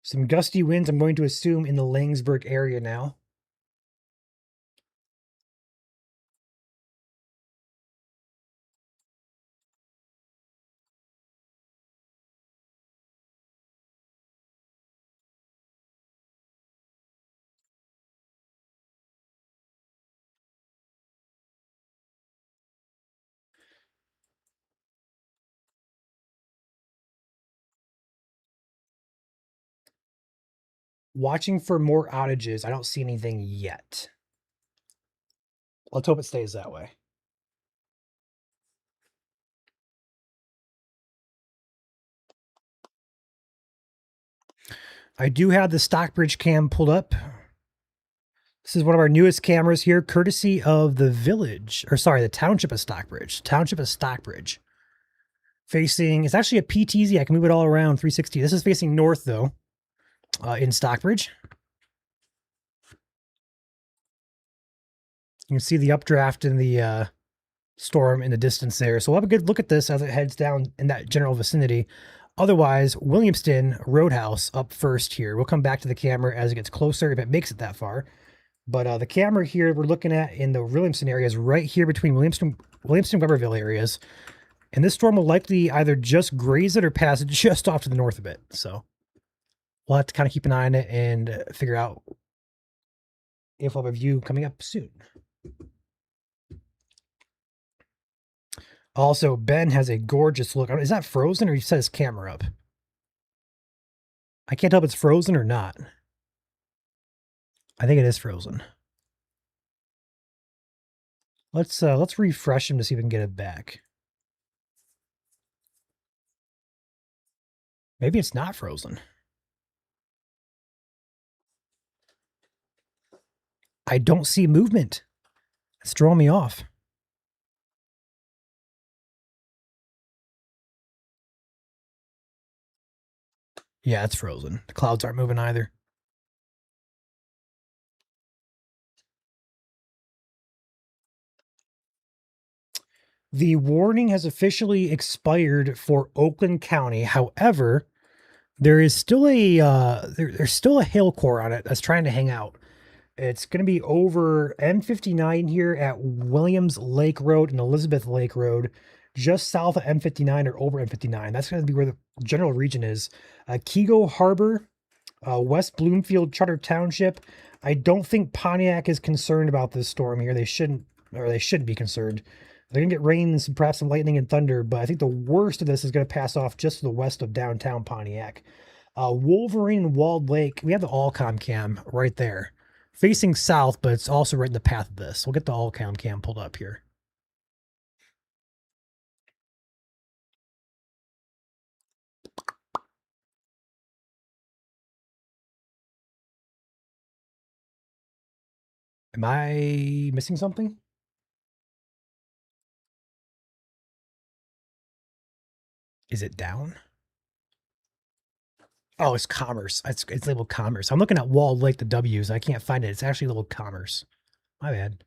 [SPEAKER 1] Some gusty winds, I'm going to assume, in the Langsberg area now. Watching for more outages. I don't see anything yet. Let's hope it stays that way. I do have the Stockbridge cam pulled up. This is one of our newest cameras here, courtesy of the village, or sorry, the township of Stockbridge. Township of Stockbridge. Facing, it's actually a PTZ. I can move it all around 360. This is facing north, though, in Stockbridge. You can see the updraft in the storm in the distance there. So we'll have a good look at this as it heads down in that general vicinity. Otherwise, Williamston Roadhouse up first here. We'll come back to the camera as it gets closer, if it makes it that far. But the camera here we're looking at in the Williamston area is right here between Williamston Weberville areas. And this storm will likely either just graze it or pass it just off to the north of it. So we'll have to kind of keep an eye on it and figure out if we'll have a view coming up soon. Also, Ben has a gorgeous look. Is that frozen or you set his camera up? I can't tell if it's frozen or not. I think it is frozen. Let's refresh him to see if we can get it back. Maybe it's not frozen. I don't see movement. It's throwing me off. Yeah, it's frozen. The clouds aren't moving either. The warning has officially expired for Oakland County. However, there is still there's still a hail core on it that's trying to hang out. It's going to be over M59 here at Williams Lake Road and Elizabeth Lake Road, just south of M59 or over M59. That's going to be where the general region is. Kego Harbor, West Bloomfield Charter Township. I don't think Pontiac is concerned about this storm here. They shouldn't be concerned. They're going to get rain and perhaps some lightning and thunder, but I think the worst of this is going to pass off just to the west of downtown Pontiac. Wolverine and Walled Lake, we have the Allcom cam right there. Facing south, but it's also right in the path of this. We'll get the Allcom cam pulled up here. Am I missing something? Is it down? Oh, it's Commerce. It's labeled Commerce. I'm looking at Walled Lake, the W's. I can't find it. It's actually labeled Commerce. My bad.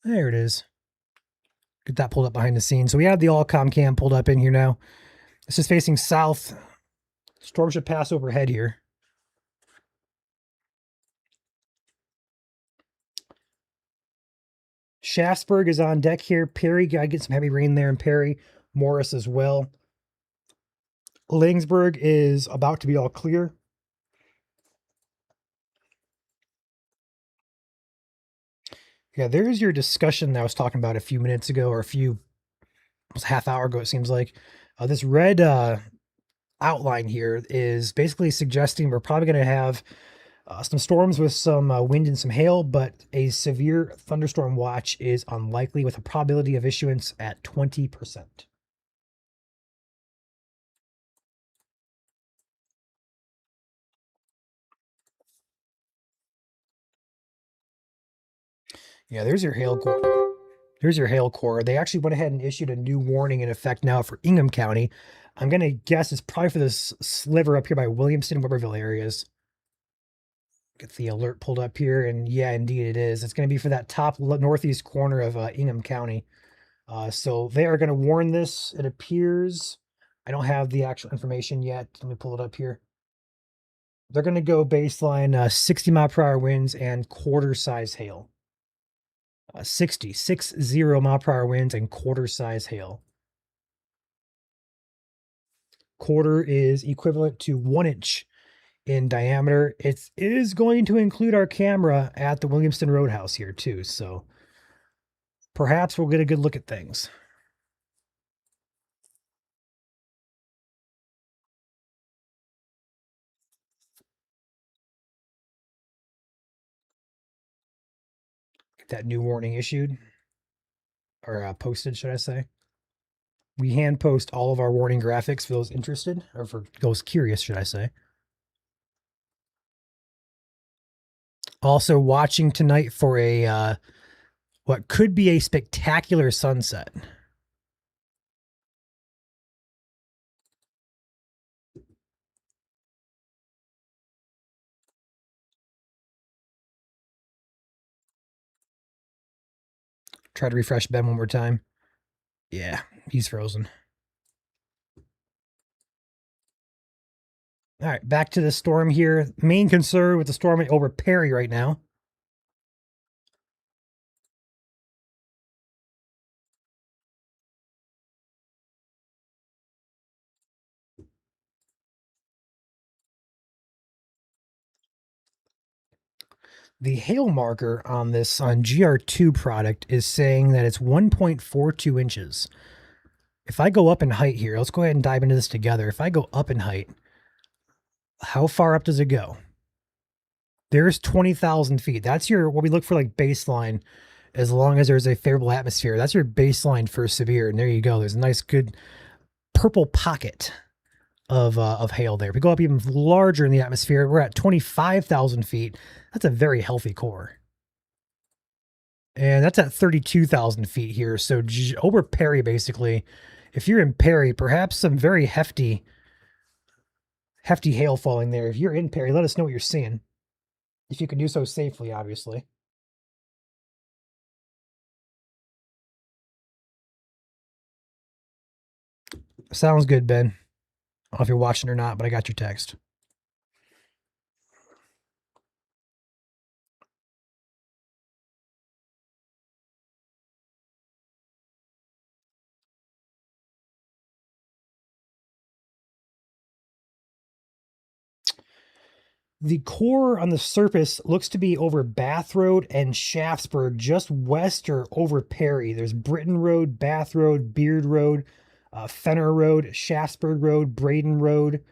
[SPEAKER 1] There it is. Get that pulled up behind the scenes. So we have the Allcom cam pulled up in here now. This is facing south. Storm should pass overhead here. Shaftsburg is on deck here. Perry, I get some heavy rain there in Perry. Morris as well. Langsburg is about to be all clear. Yeah, there's your discussion that I was talking about a few minutes ago, or almost a half hour ago, it seems like. This red outline here is basically suggesting we're probably going to have some storms with some wind and some hail, but a severe thunderstorm watch is unlikely with a probability of issuance at 20%. Yeah, there's your hail core. Here's your hail core. They actually went ahead and issued a new warning in effect now for Ingham County. I'm going to guess it's probably for this sliver up here by Williamston, Weberville areas. Get the alert pulled up here, and yeah, indeed it is. It's going to be for that top northeast corner of Ingham County. So they are going to warn this, it appears. I don't have the actual information yet. Let me pull it up here. They're going to go baseline 60 mile per hour winds and quarter size hail. 60 mile per hour winds and quarter size hail. Quarter is equivalent to 1 inch in diameter. It is going to include our camera at the Williamston Roadhouse here too, so perhaps we'll get a good look at things. Get that new warning issued, or posted, should I say. We hand post all of our warning graphics for those interested, or for those curious, should I say. Also watching tonight for a what could be a spectacular sunset. Try to refresh Ben one more time. Yeah, he's frozen. All right, back to the storm here. Main concern with the storm over Perry right now. The hail marker on this on GR2 product is saying that it's 1.42 inches. If I go up in height here, let's go ahead and dive into this together. If I go up in height, how far up does it go? There's 20,000 feet. That's your, what we look for, like baseline, as long as there's a favorable atmosphere. That's your baseline for severe. And there you go. There's a nice, good purple pocket of hail there. If we go up even larger in the atmosphere, we're at 25,000 feet. That's a very healthy core. And that's at 32,000 feet here. So over Perry, basically, if you're in Perry, perhaps some very hefty hefty hail falling there. If you're in Perry, let us know what you're seeing. If you can do so safely, obviously. Sounds good, Ben. I don't know if you're watching or not, but I got your text. The core on the surface looks to be over Bath Road and Shaftesbury, just west or over Perry. There's Britton Road, Bath Road, Beard Road, Fenner Road, Shaftesbury Road, Braden Road,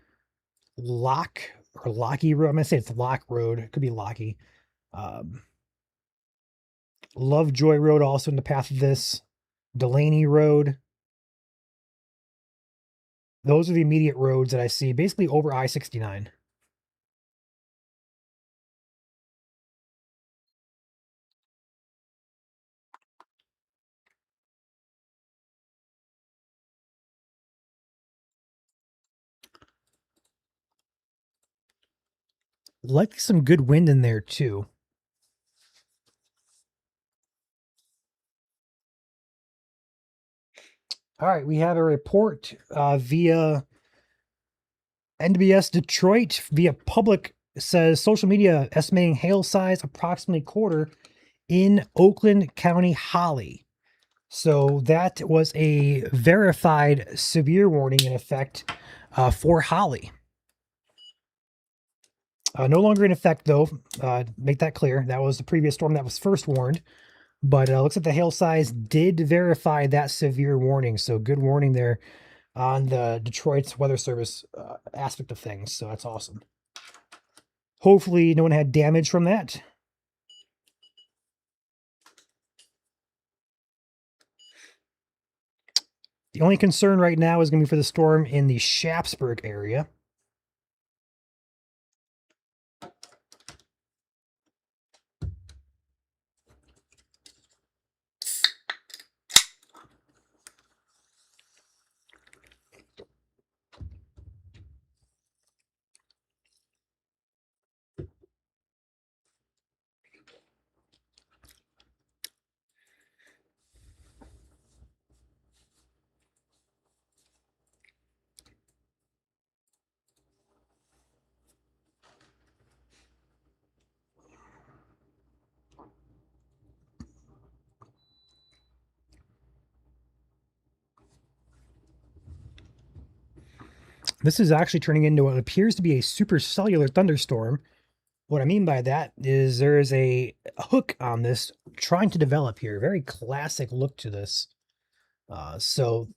[SPEAKER 1] Lock or Locky Road. I'm gonna say it's Lock Road. It could be Locky. Um, Lovejoy Road also in the path of this. Delaney Road. Those are the immediate roads that I see, basically over I-69. Likely some good wind in there too. All right, we have a report via NWS Detroit via public. Says social media estimating hail size approximately quarter in Oakland County, Holly. So that was a verified severe warning in effect for Holly. No longer in effect, though. Make that clear. That was the previous storm that was first warned. But looks like the hail size did verify that severe warning. So good warning there on the Detroit's Weather Service aspect of things. So that's awesome. Hopefully no one had damage from that. The only concern right now is going to be for the storm in the Shaftesbury area. This is actually turning into what appears to be a supercellular thunderstorm. What I mean by that is there is a hook on this trying to develop here. Very classic look to this. So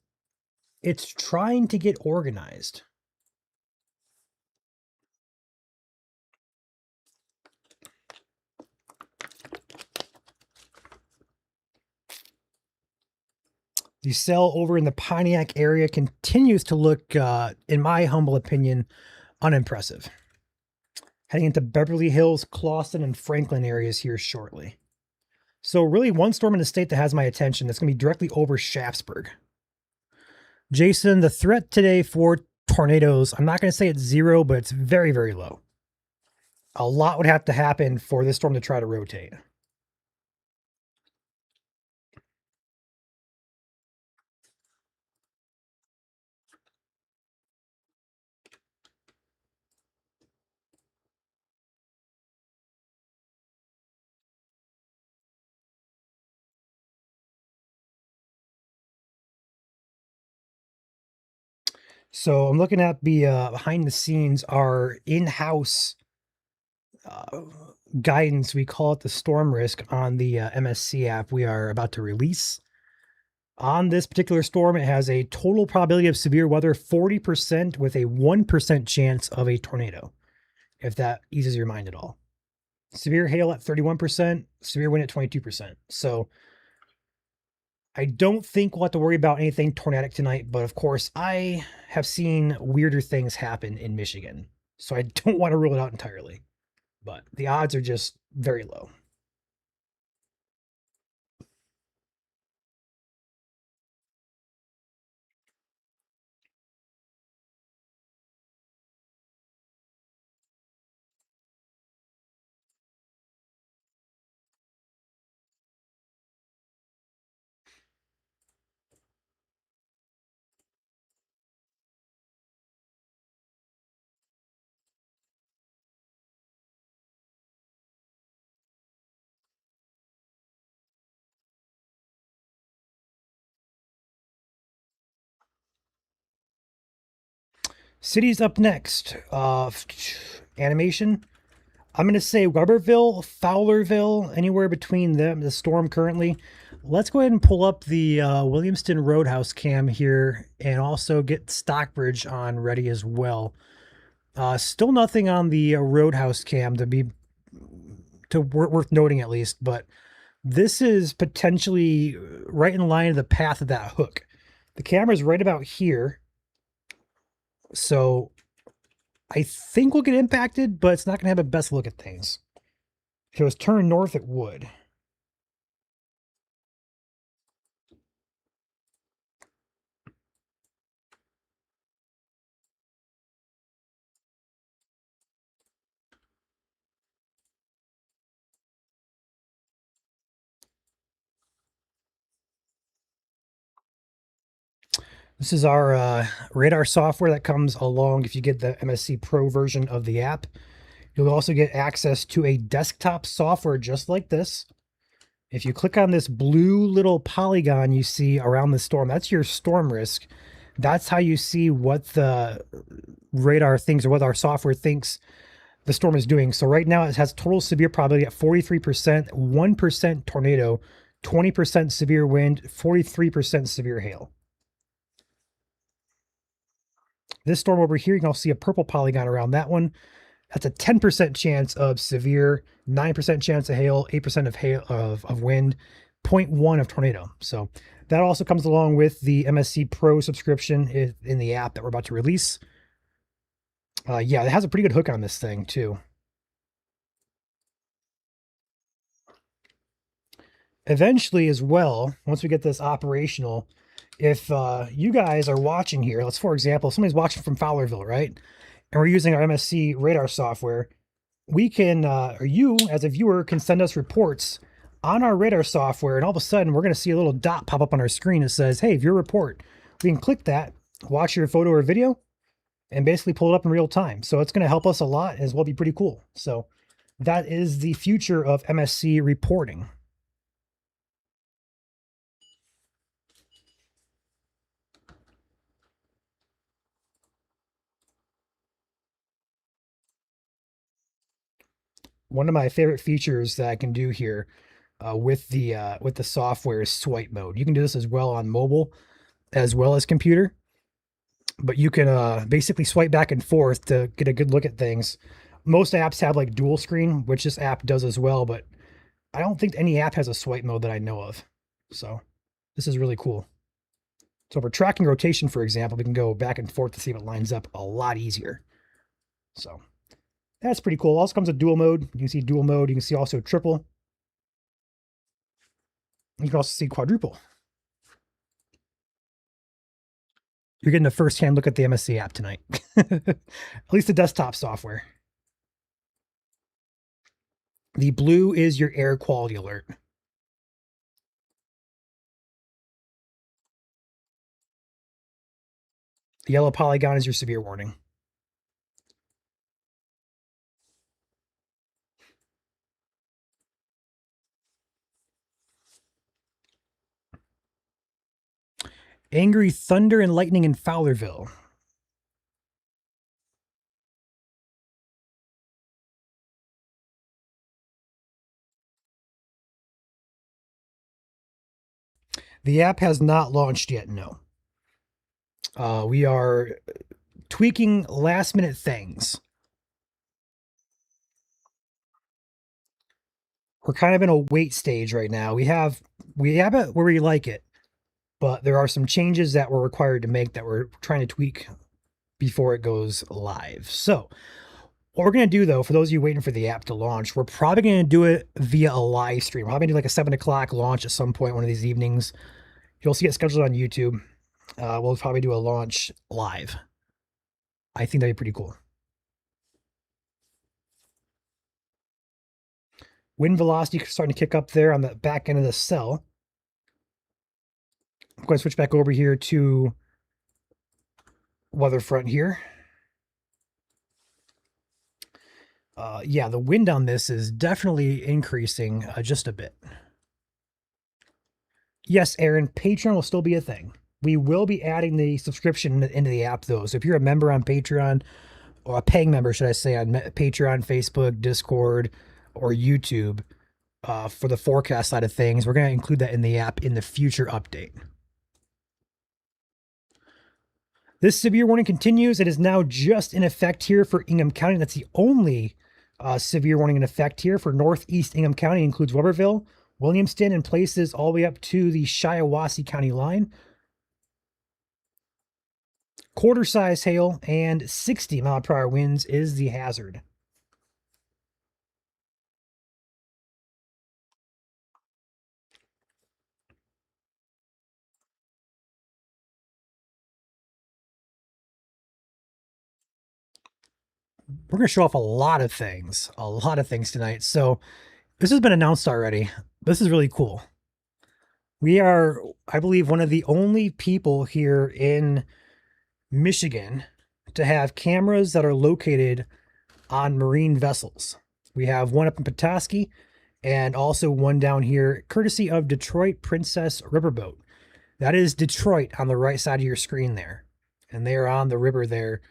[SPEAKER 1] it's trying to get organized. The cell over in the Pontiac area continues to look, in my humble opinion, unimpressive. Heading into Beverly Hills, Clawson, and Franklin areas here shortly. So really one storm in the state that has my attention that's going to be directly over Shaftesbury. Jason, the threat today for tornadoes, I'm not going to say it's zero, but it's very, very low. A lot would have to happen for this storm to try to rotate. So I'm looking at the behind the scenes, our in-house guidance. We call it the storm risk on the MSC app we are about to release. On this particular storm, it has a total probability of severe weather 40% with a 1% chance of a tornado, if that eases your mind at all. Severe hail at 31%, severe wind at 22%. So I don't think we'll have to worry about anything tornadic tonight, but of course, I have seen weirder things happen in Michigan. So I don't want to rule it out entirely, but the odds are just very low. Cities up next. Animation. I'm going to say Weberville, Fowlerville, anywhere between them, the storm currently. Let's go ahead and pull up the Williamston Roadhouse cam here and also get Stockbridge on ready as well. Still nothing on the Roadhouse cam worth noting at least, but this is potentially right in line of the path of that hook. The camera's right about here, so I think we'll get impacted, but it's not going to have the best look at things. If it was turned north, it would. This is our radar software that comes along if you get the MSC Pro version of the app. You'll also get access to a desktop software just like this. If you click on this blue little polygon you see around the storm, that's your storm risk. That's how you see what the radar thinks or what our software thinks the storm is doing. So right now it has total severe probability at 43%, 1% tornado, 20% severe wind, 43% severe hail. This storm over here, you can also see a purple polygon around that one. That's a 10% chance of severe, 9% chance of hail, 8% of hail of wind, 0.1 of tornado. So that also comes along with the MSC Pro subscription in the app that we're about to release. Yeah, it has a pretty good hook on this thing too. Eventually as well, once we get this operational, if you guys are watching here, let's, for example, somebody's watching from Fowlerville, right? And we're using our MSC radar software, we can, or you as a viewer can send us reports on our radar software, and all of a sudden we're going to see a little dot pop up on our screen that says, hey, view report. We can click that, watch your photo or video, and basically pull it up in real time. So it's going to help us a lot as well, be pretty cool. So that is the future of MSC reporting. One of my favorite features that I can do here with the software is swipe mode. You can do this as well on mobile as well as computer, but you can basically swipe back and forth to get a good look at things. Most apps have like dual screen, which this app does as well, but I don't think any app has a swipe mode that I know of. So this is really cool. So for tracking rotation, for example, we can go back and forth to see if it lines up a lot easier. So that's pretty cool. Also comes with dual mode. You can see dual mode. You can see also triple. You can also see quadruple. You're getting a first-hand look at the MSC app tonight. At least the desktop software. The blue is your air quality alert. The yellow polygon is your severe warning. Angry thunder and lightning in Fowlerville. The app has not launched yet, no. We are tweaking last minute things. We're kind of in a wait stage right now. We have it where we like it, but there are some changes that we're required to make that we're trying to tweak before it goes live. So what we're going to do, though, for those of you waiting for the app to launch, we're probably going to do it via a live stream. We're probably going to do like a 7 o'clock launch at some point one of these evenings. You'll see it scheduled on YouTube. We'll probably do a launch live. I think that'd be pretty cool. Wind velocity starting to kick up there on the back end of the cell. I'm going to switch back over here to weather front here. Yeah, the wind on this is definitely increasing just a bit. Yes, Aaron, Patreon will still be a thing. We will be adding the subscription into the app, though. So if you're a member on Patreon, or a paying member, should I say, on Patreon, Facebook, Discord, or YouTube, for the forecast side of things, we're going to include that in the app in the future update. This severe warning continues. It is now just in effect here for Ingham County. That's the only severe warning in effect here for Northeast Ingham County. It includes Weberville, Williamston, and places all the way up to the Shiawassee County line. Quarter size hail and 60-mile-per-hour winds is the hazard. We're going to show off a lot of things tonight. So this has been announced already. This is really cool. We are, I believe, one of the only people here in Michigan to have cameras that are located on marine vessels. We have one up in Petoskey and also one down here, courtesy of Detroit Princess Riverboat. That is Detroit on the right side of your screen there. And they are on the river there.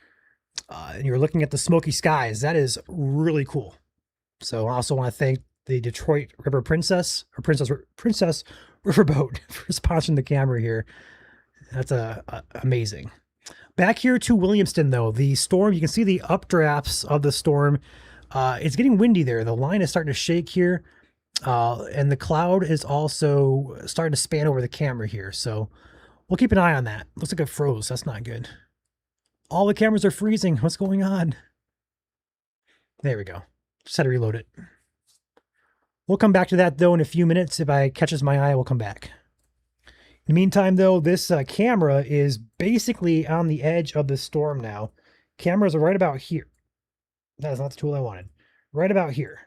[SPEAKER 1] And you're looking at the smoky skies. That is really cool. So I also want to thank the Detroit River Princess Riverboat for sponsoring the camera here. That's amazing. Back here to Williamston, though, the storm, you can see the updrafts of the storm. It's getting windy there. The line is starting to shake here. And the cloud is also starting to span over the camera here. So we'll keep an eye on that. Looks like it froze. That's not good. All the cameras are freezing. What's going on? There we go. Just had to reload it. We'll come back to that, though, in a few minutes. If I catches my eye, we'll come back. In the meantime, though, this camera is basically on the edge of the storm now. Cameras are right about here. That is not the tool I wanted. Right about here.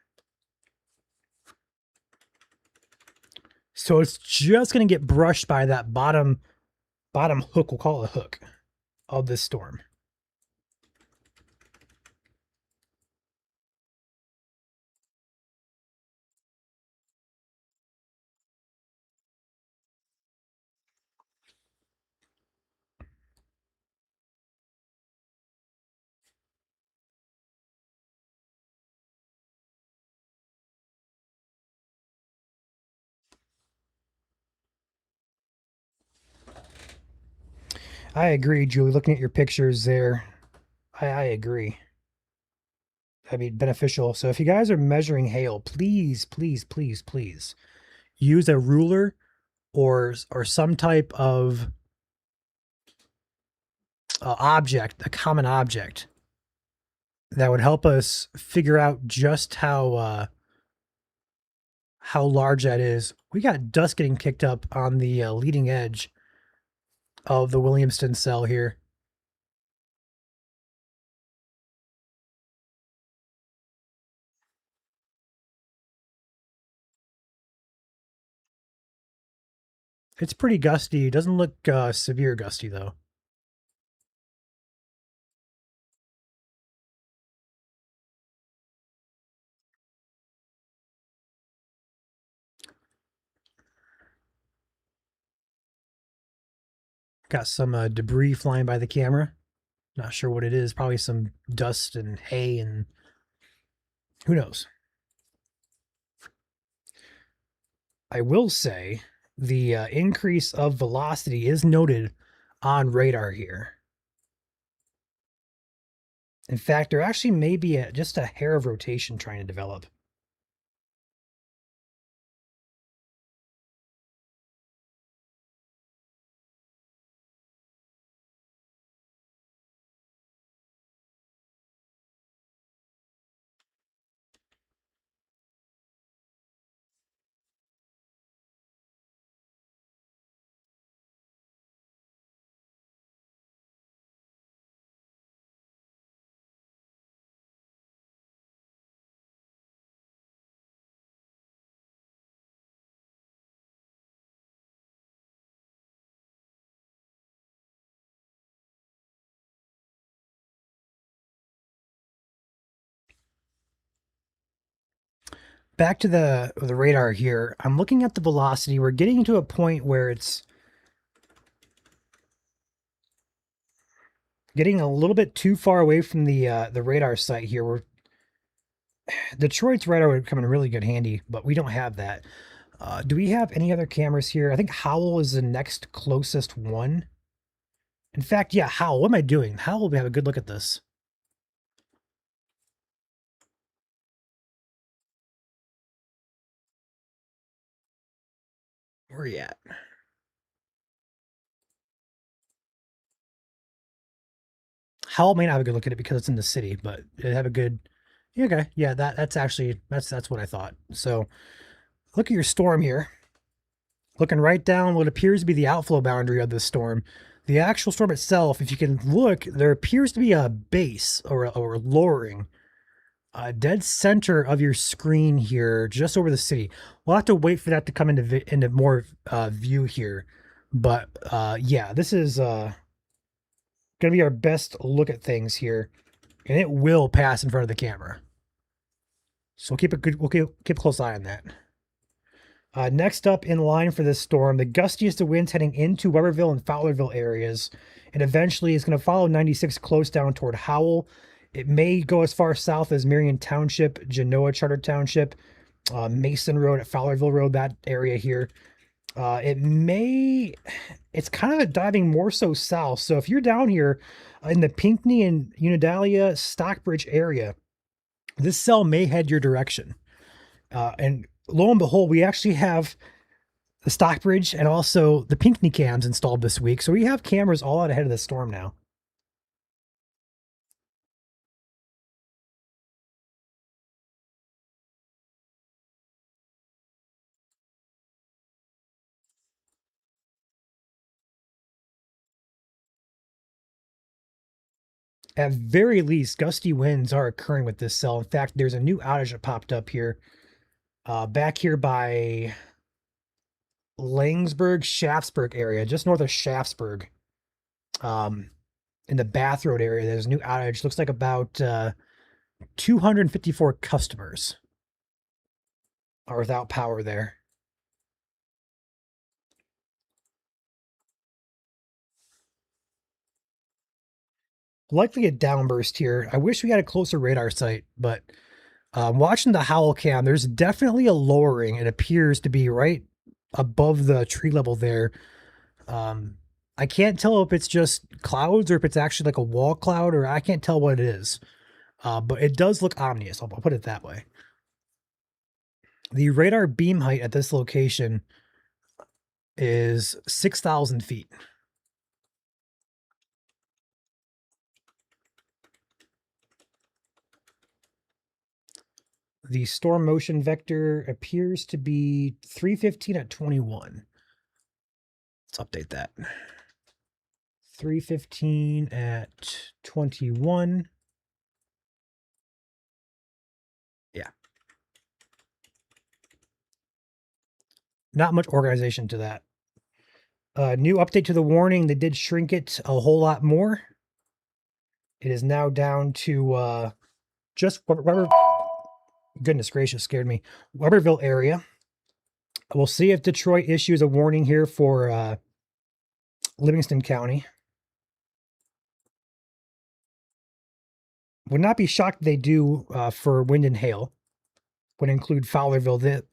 [SPEAKER 1] So it's just going to get brushed by that bottom hook, we'll call it a hook, of this storm. I agree, Julie. Looking at your pictures there, I agree. That'd be beneficial. So if you guys are measuring hail, please, please, please, please use a ruler or some type of object, a common object that would help us figure out just how large that is. We got dust getting kicked up on the leading edge of the Williamston cell here. It's pretty gusty. It doesn't look severe gusty, though. Got some debris flying by the camera. Not sure what it is. Probably some dust and hay and who knows. I will say the increase of velocity is noted on radar here. In fact, there actually may be just a hair of rotation trying to develop. Back to the radar here. I'm looking at the velocity. We're getting to a point where it's getting a little bit too far away from the radar site here. Detroit's radar would come in really good handy, but we don't have that. Do we have any other cameras here? I think Howell is the next closest one. In fact, yeah, Howell. What am I doing? Howell, we have a good look at this. Where are you at? Howell may not have a good look at it because it's in the city, but it have a good. Yeah, okay, yeah, that's actually that's what I thought. So, look at your storm here. Looking right down what appears to be the outflow boundary of this storm. The actual storm itself, if you can look, there appears to be a base or lowering dead center of your screen here, just over the city. We'll have to wait for that to come into more view here. But yeah, this is going to be our best look at things here, and it will pass in front of the camera. So we'll keep a close eye on that. Next up in line for this storm, the gustiest of winds heading into Weberville and Fowlerville areas, and eventually is going to follow 96 close down toward Howell. It may go as far south as Marion Township, Genoa Charter Township, Mason Road at Fowlerville Road, that area here. It's kind of diving more so south. So if you're down here in the Pinckney and Unidalia Stockbridge area, this cell may head your direction. And lo and behold, we actually have the Stockbridge and also the Pinckney cams installed this week. So we have cameras all out ahead of the storm now. At very least, gusty winds are occurring with this cell. In fact, there's a new outage that popped up here. Back here by Langsburg, Shaftesburg area, just north of Shaftesburg. In the Bath Road area, there's a new outage. Looks like about 254 customers are without power there. Likely a downburst here. I wish we had a closer radar site, but watching the Howell cam, there's definitely a lowering. It appears to be right above the tree level there. I can't tell if it's just clouds or if it's actually like a wall cloud, or I can't tell what it is. But it does look ominous. I'll put it that way. The radar beam height at this location is 6,000 feet. The storm motion vector appears to be 315 at 21. Let's update that. 315 at 21. Yeah. Not much organization to that. New update to the warning. They did shrink it a whole lot more. It is now down to just Weber. Goodness gracious, scared me. Weberville area. We'll see if Detroit issues a warning here for Livingston County. Would not be shocked if they do for wind and hail. Would include Fowlerville.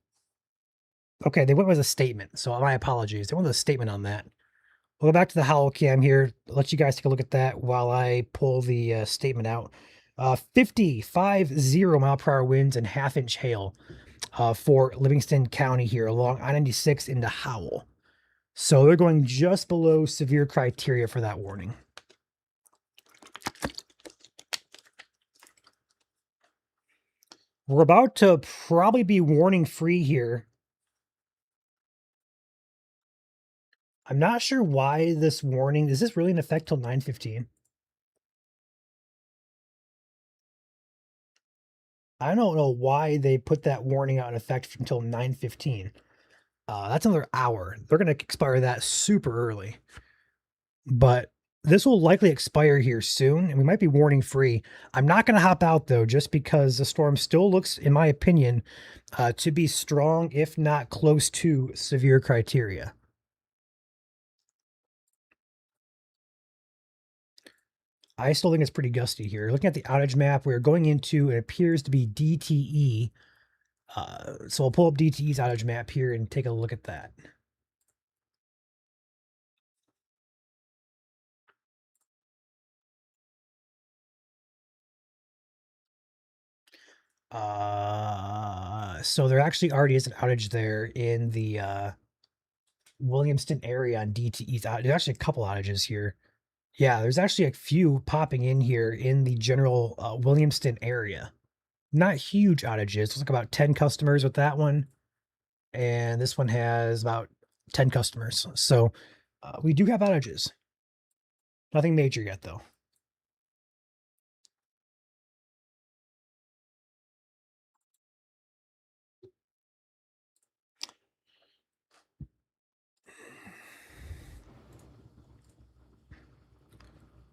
[SPEAKER 1] Okay, they went with a statement, so my apologies. They went with a statement on that. We'll go back to the Howell cam here. Let you guys take a look at that while I pull the statement out. 50 mile per hour winds and half-inch hail for Livingston County here along I-96 into Howell. So they're going just below severe criteria for that warning. We're about to probably be warning free here. I'm not sure why this warning, is this really in effect till 9:15? I don't know why they put that warning out in effect until 9:15. That's another hour. They're going to expire that super early. But this will likely expire here soon, and we might be warning free. I'm not going to hop out, though, just because the storm still looks, in my opinion, to be strong, if not close to severe criteria. I still think it's pretty gusty here. Looking at the outage map, we're going into, it appears to be DTE. So I'll pull up DTE's outage map here and take a look at that. So there actually already is an outage there in the Williamston area on DTE's outage. There's actually a couple outages here. Yeah, there's actually a few popping in here in the general Williamston area. Not huge outages. It's like about 10 customers with that one. And this one has about 10 customers. So we do have outages. Nothing major yet, though.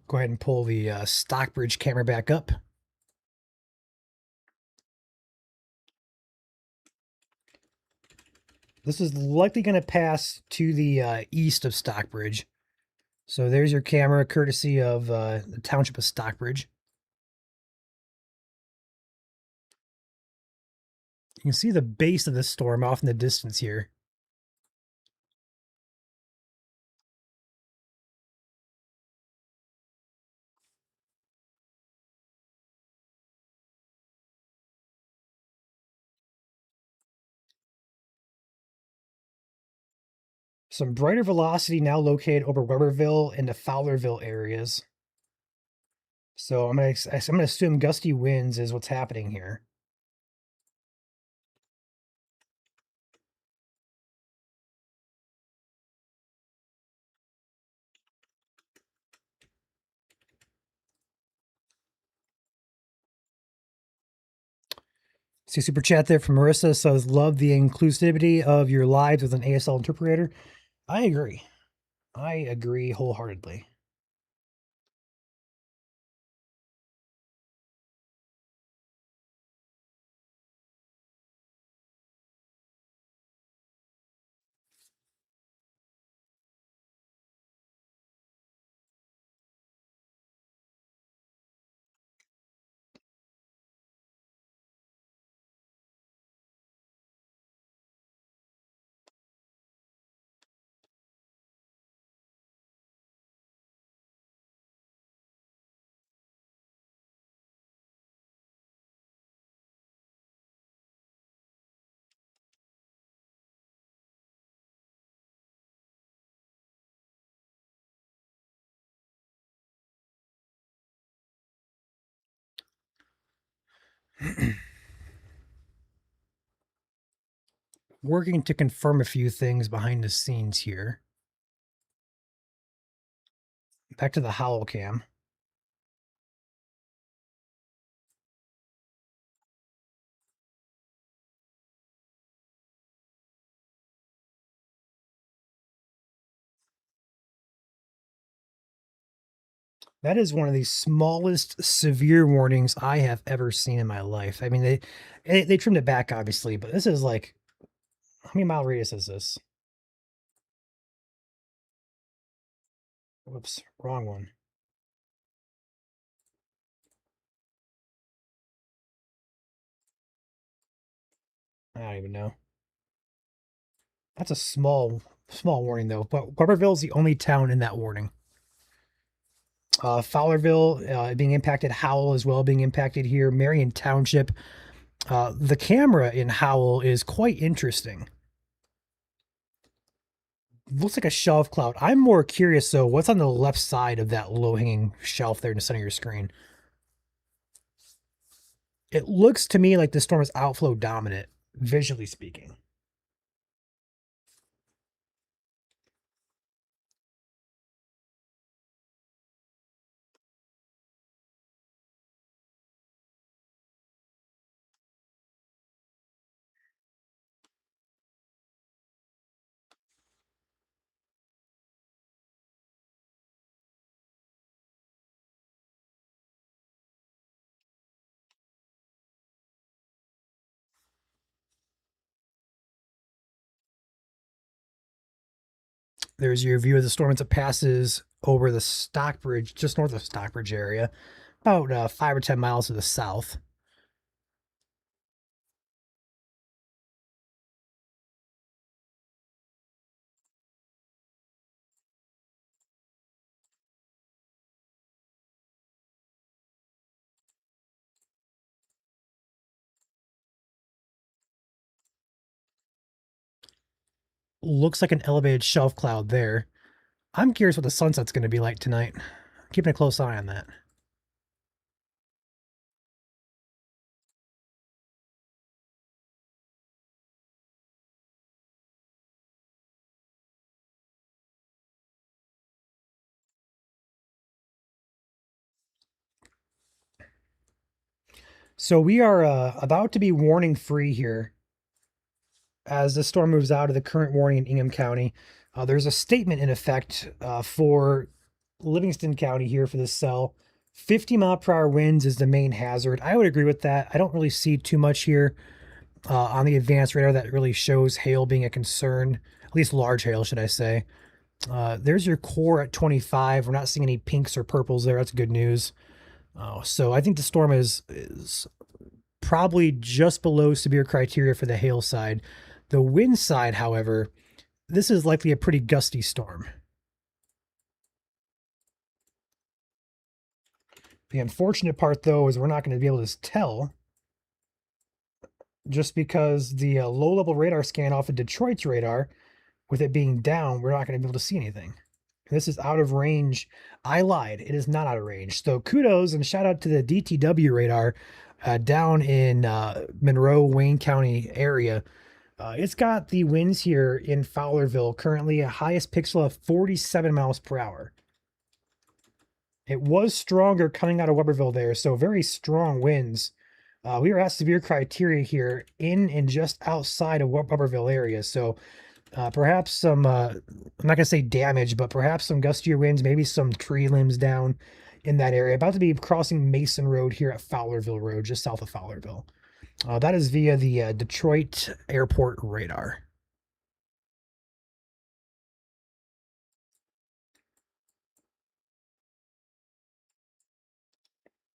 [SPEAKER 1] Go ahead and pull the Stockbridge camera back up. This is likely going to pass to the east of Stockbridge. So there's your camera, courtesy of the Township of Stockbridge. You can see the base of the storm off in the distance here. Some brighter velocity now located over Weberville and the Fowlerville areas. So I'm gonna assume gusty winds is what's happening here. See super chat there from Marissa says, love the inclusivity of your lives with an ASL interpreter. I agree. I agree wholeheartedly. Working to confirm a few things behind the scenes here. Back to the Howl Cam. That is one of the smallest severe warnings I have ever seen in my life. I mean, they trimmed it back obviously, but this is like, how many mile radius is this? Whoops, wrong one. I don't even know. That's a small warning though. But Weberville is the only town in that warning. Fowlerville being impacted, Howell as well being impacted here. Marion Township. The camera in Howell is quite interesting. Looks like a shelf cloud. I'm more curious though, what's on the left side of that low-hanging shelf there in the center of your screen? It looks to me like the storm is outflow dominant, visually speaking. There's your view of the storm as it passes over the Stockbridge, just north of Stockbridge area, about 5 or 10 miles to the south. Looks like an elevated shelf cloud there. I'm curious what the sunset's going to be like tonight. Keeping a close eye on that. So we are about to be warning free here as the storm moves out of the current warning in Ingham County. There's a statement in effect for Livingston County here for this cell. 50-mile-per-hour winds is the main hazard. I would agree with that. I don't really see too much here on the advanced radar that really shows hail being a concern, at least large hail, should I say. There's your core at 25. We're not seeing any pinks or purples there. That's good news. So I think the storm is probably just below severe criteria for the hail side. The wind side, however, this is likely a pretty gusty storm. The unfortunate part, though, is we're not going to be able to tell just because the low-level radar scan off of Detroit's radar, with it being down, we're not going to be able to see anything. This is out of range. I lied. It is not out of range. So kudos and shout out to the DTW radar down in Monroe, Wayne County area. It's got the winds here in Fowlerville, currently a highest pixel of 47 miles per hour. It was stronger coming out of Weberville there, so very strong winds. We are at severe criteria here in and just outside of Weberville area, so perhaps some, I'm not going to say damage, but perhaps some gustier winds, maybe some tree limbs down in that area. About to be crossing Mason Road here at Fowlerville Road, just south of Fowlerville. That is via the Detroit Airport radar.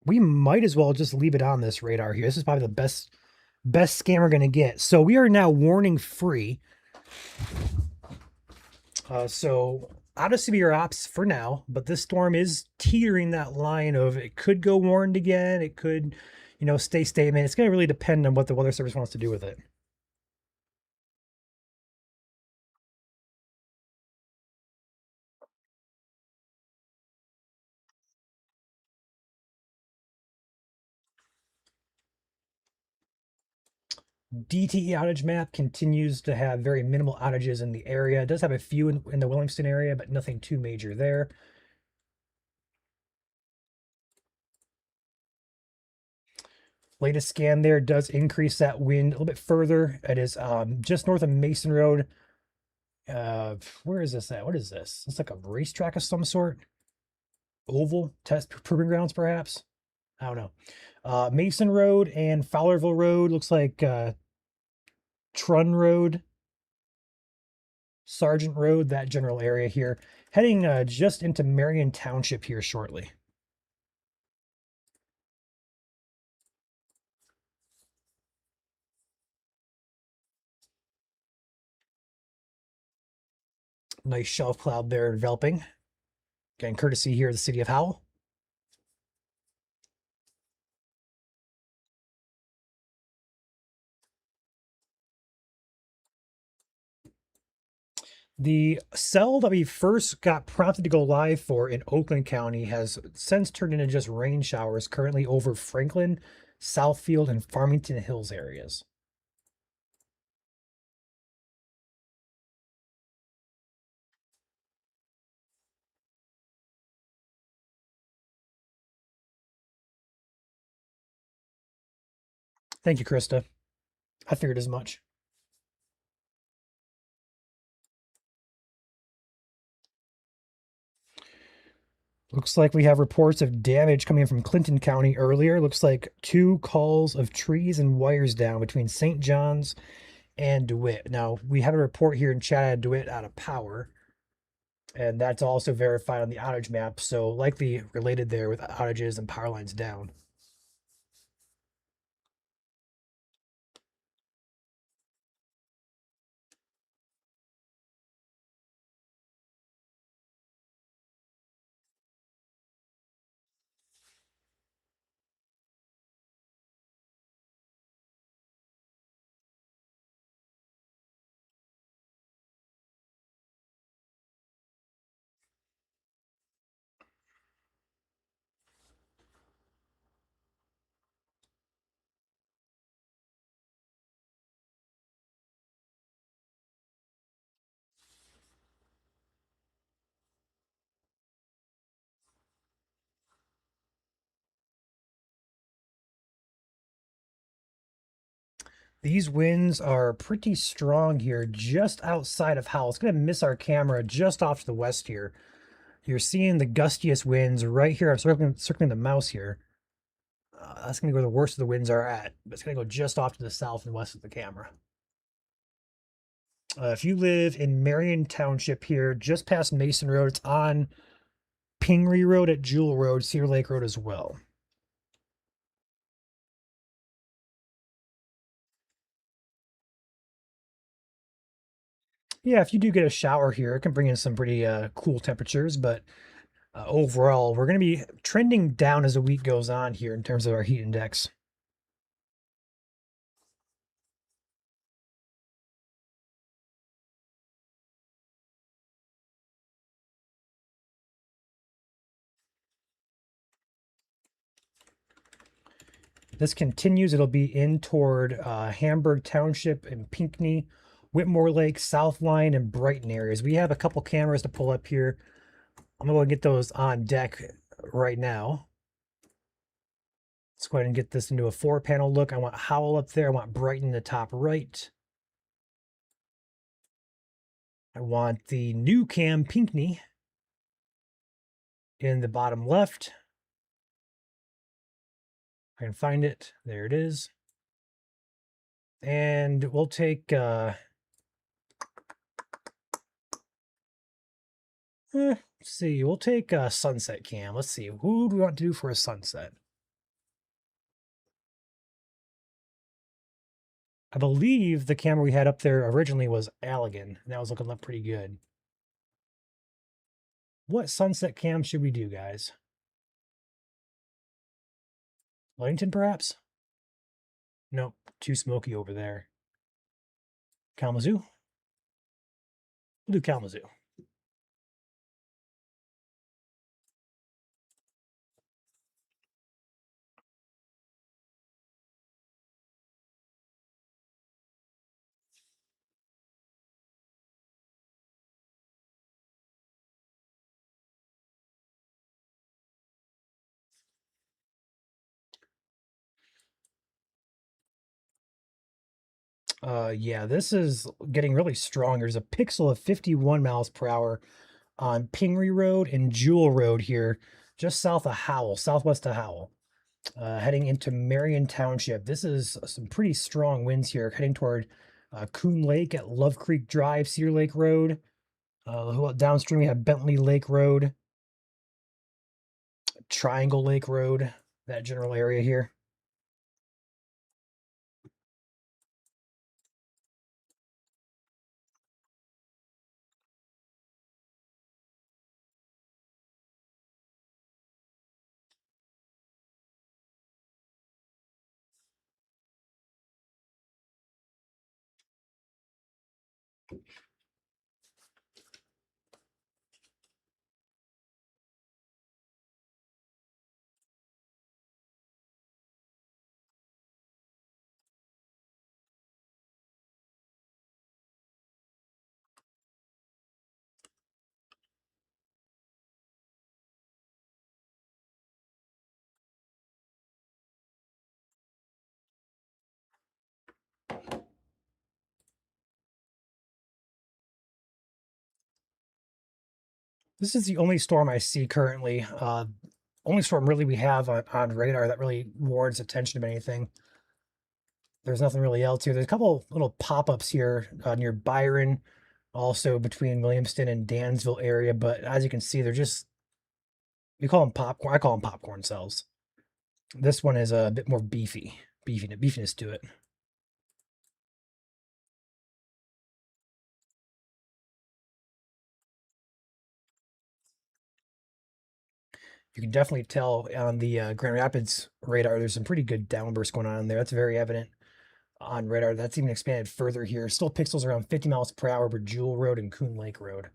[SPEAKER 1] We might as well just leave it on this radar here. This is probably the best scan we're going to get. So we are now warning free. So out of severe ops for now, but this storm is teetering that line of it could go warned again. It could, stay statement. It's going to really depend on what the Weather Service wants to do with it. DTE outage map continues to have very minimal outages in the area. It does have a few in the Williamston area, but nothing too major there. Latest scan there does increase that wind a little bit further. It is just north of Mason Road. Where is this at? What is this? It's like a racetrack of some sort. Oval test proving grounds, perhaps. I don't know. Mason Road and Fowlerville Road looks like Trun Road, Sargent Road, that general area here. Heading just into Marion Township here shortly. Nice shelf cloud there enveloping. Again, courtesy here of the city of Howell. The cell that we first got prompted to go live for in Oakland County has since turned into just rain showers currently over Franklin, Southfield, and Farmington Hills areas. Thank you, Krista. I figured as much. Looks like we have reports of damage coming in from Clinton County earlier. Looks like 2 calls of trees and wires down between St. John's and DeWitt. Now, we have a report here in Chad DeWitt out of power. And that's also verified on the outage map, so likely related there with outages and power lines down. These winds are pretty strong here, just outside of Howell. It's going to miss our camera just off to the west here. You're seeing the gustiest winds right here. I'm circling the mouse here. That's going to be where the worst of the winds are at. But it's going to go just off to the south and west of the camera. If you live in Marion Township here, just past Mason Road, it's on Pingree Road at Jewel Road, Cedar Lake Road as well. Yeah, if you do get a shower here, it can bring in some pretty cool temperatures, but overall, we're going to be trending down as the week goes on here in terms of our heat index. This continues, it'll be in toward Hamburg Township and Pinckney, Whitmore Lake, South Line, and Brighton areas. We have a couple cameras to pull up here. I'm going to go and get those on deck right now. Let's go ahead and get this into a 4-panel look. I want Howell up there. I want Brighton in the top right. I want the new cam Pinckney in the bottom left. I can find it. There it is. And we'll take let's see, we'll take a sunset cam. Let's see, who do we want to do for a sunset? I believe the camera we had up there originally was Allegan, and that was looking pretty good. What sunset cam should we do, guys? Ludington, perhaps? Nope, too smoky over there. Kalamazoo? We'll do Kalamazoo. Yeah, this is getting really strong. There's a pixel of 51 miles per hour on Pingree Road and Jewel Road here, just south of Howell, southwest of Howell. Heading into Marion Township. This is some pretty strong winds here, heading toward Coon Lake at Love Creek Drive, Cedar Lake Road. Downstream, we have Bentley Lake Road, Triangle Lake Road, that general area here. This is the only storm I see currently. Only storm really we have on radar that really warrants attention to anything. There's nothing really else here. There's a couple little pop-ups here near Byron, also between Williamston and Dansville area. But as you can see, they're just, we call them popcorn. I call them popcorn cells. This one is a bit more beefiness to it. You can definitely tell on the Grand Rapids radar, there's some pretty good downbursts going on there. That's very evident on radar. That's even expanded further here. Still pixels around 50 miles per hour for Jewel Road and Coon Lake Road.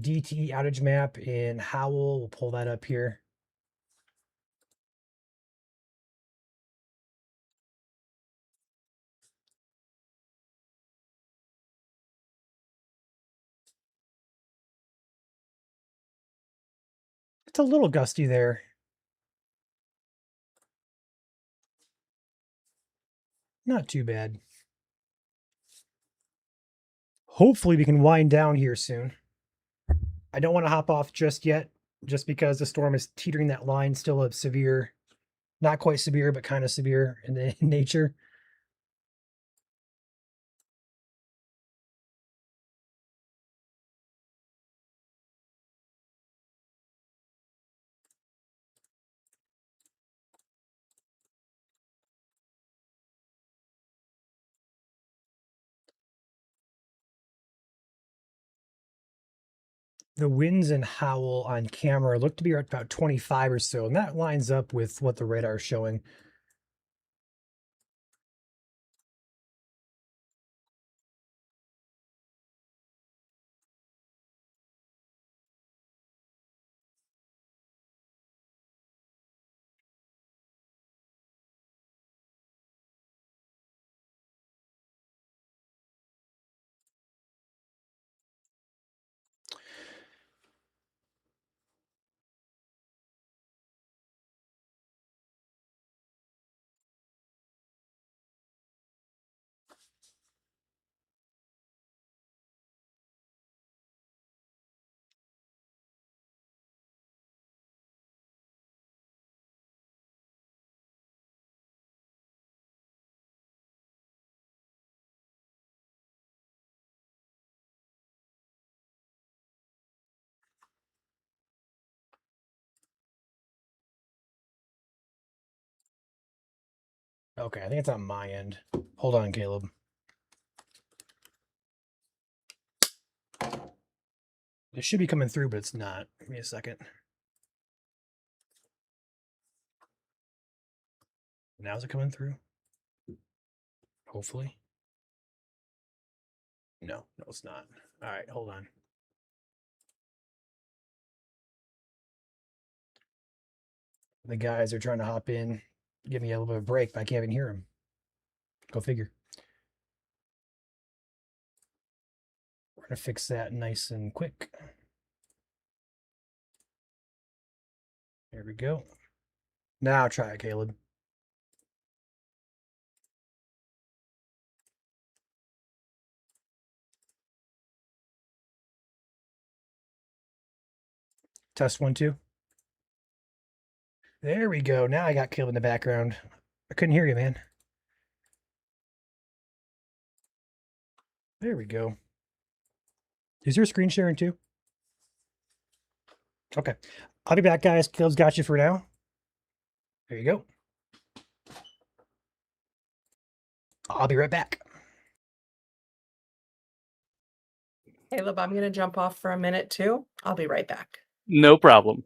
[SPEAKER 1] DTE outage map in Howell. We'll pull that up here. It's a little gusty there. Not too bad. Hopefully we can wind down here soon. I don't want to hop off just yet, just because the storm is teetering that line still of severe, not quite severe, but kind of severe in nature. The winds in Howell on camera look to be at about 25 or so, and that lines up with what the radar is showing. Okay, I think it's on my end. Hold on, Caleb. It should be coming through, but it's not. Give me a second. Now is it coming through? Hopefully. No, it's not. All right, hold on. The guys are trying to hop in, give me a little bit of a break, but I can't even hear them. Go figure. We're going to fix that nice and quick. There we go. Now try it, Caleb. Test 1, 2. There we go. Now I got Caleb in the background. I couldn't hear you, man. There we go. Is your screen sharing too? Okay. I'll be back, guys. Caleb's got you for now. There you go. I'll be right back.
[SPEAKER 2] Caleb, I'm going to jump off for a minute too. I'll be right back.
[SPEAKER 3] No problem.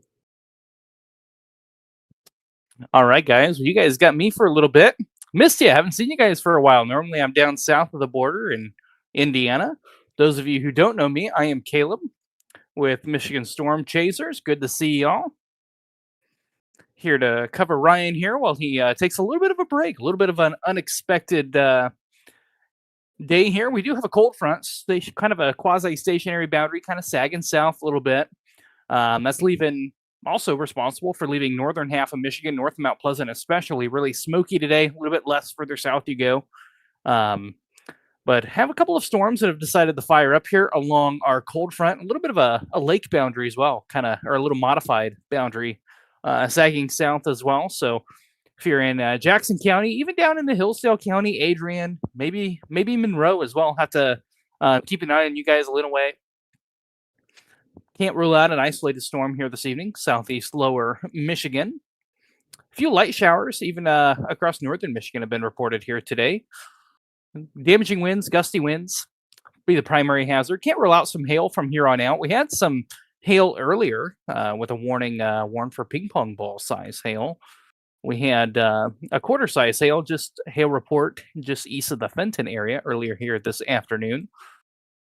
[SPEAKER 3] All right, guys. Well, you guys got me for a little bit. Missed you. Haven't seen you guys for a while. Normally, I'm down south of the border in Indiana. Those of you who don't know me, I am Caleb with Michigan Storm Chasers. Good to see y'all. Here to cover Ryan here while he takes a little bit of a break, a little bit of an unexpected day here. We do have a cold front, kind of a quasi-stationary boundary, kind of sagging south a little bit. That's also responsible for leaving northern half of Michigan, north of Mount Pleasant especially, really smoky today, a little bit less further south you go. But have a couple of storms that have decided to fire up here along our cold front, a little bit of a lake boundary as well, or a little modified boundary, sagging south as well. So if you're in Jackson County, even down into Hillsdale County, Adrian, maybe Monroe as well, have to Keep an eye on you guys a little way. Can't rule out an isolated storm here this evening, southeast lower Michigan. A few light showers, even across northern Michigan, have been reported here today. Damaging winds, gusty winds be the primary hazard. Can't rule out some hail from here on out. We had some hail earlier with a warning warned for ping pong ball size hail. We had a quarter size hail, just hail report just east of the Fenton area earlier here this afternoon.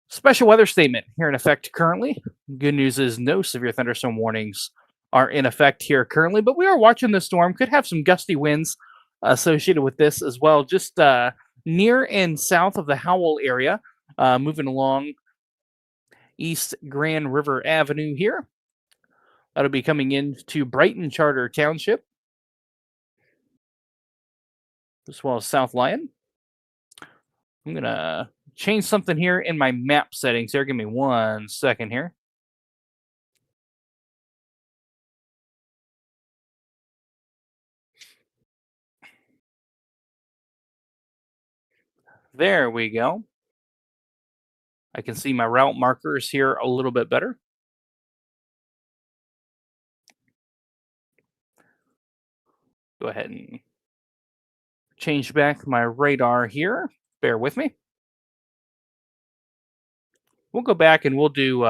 [SPEAKER 3] Special weather statement here in effect currently. Good news is no severe thunderstorm warnings are in effect here currently, but we are watching the storm. Could have some gusty winds associated with this as well, just near and south of the Howell area, moving along East Grand River Avenue here. That'll be coming into Brighton Charter Township, as well as South Lyon. I'm going to change something here in my map settings here. Give me 1 second here. There we go. I can see my route markers here a little bit better. Go ahead and change back my radar here. Bear with me. We'll go back and we'll do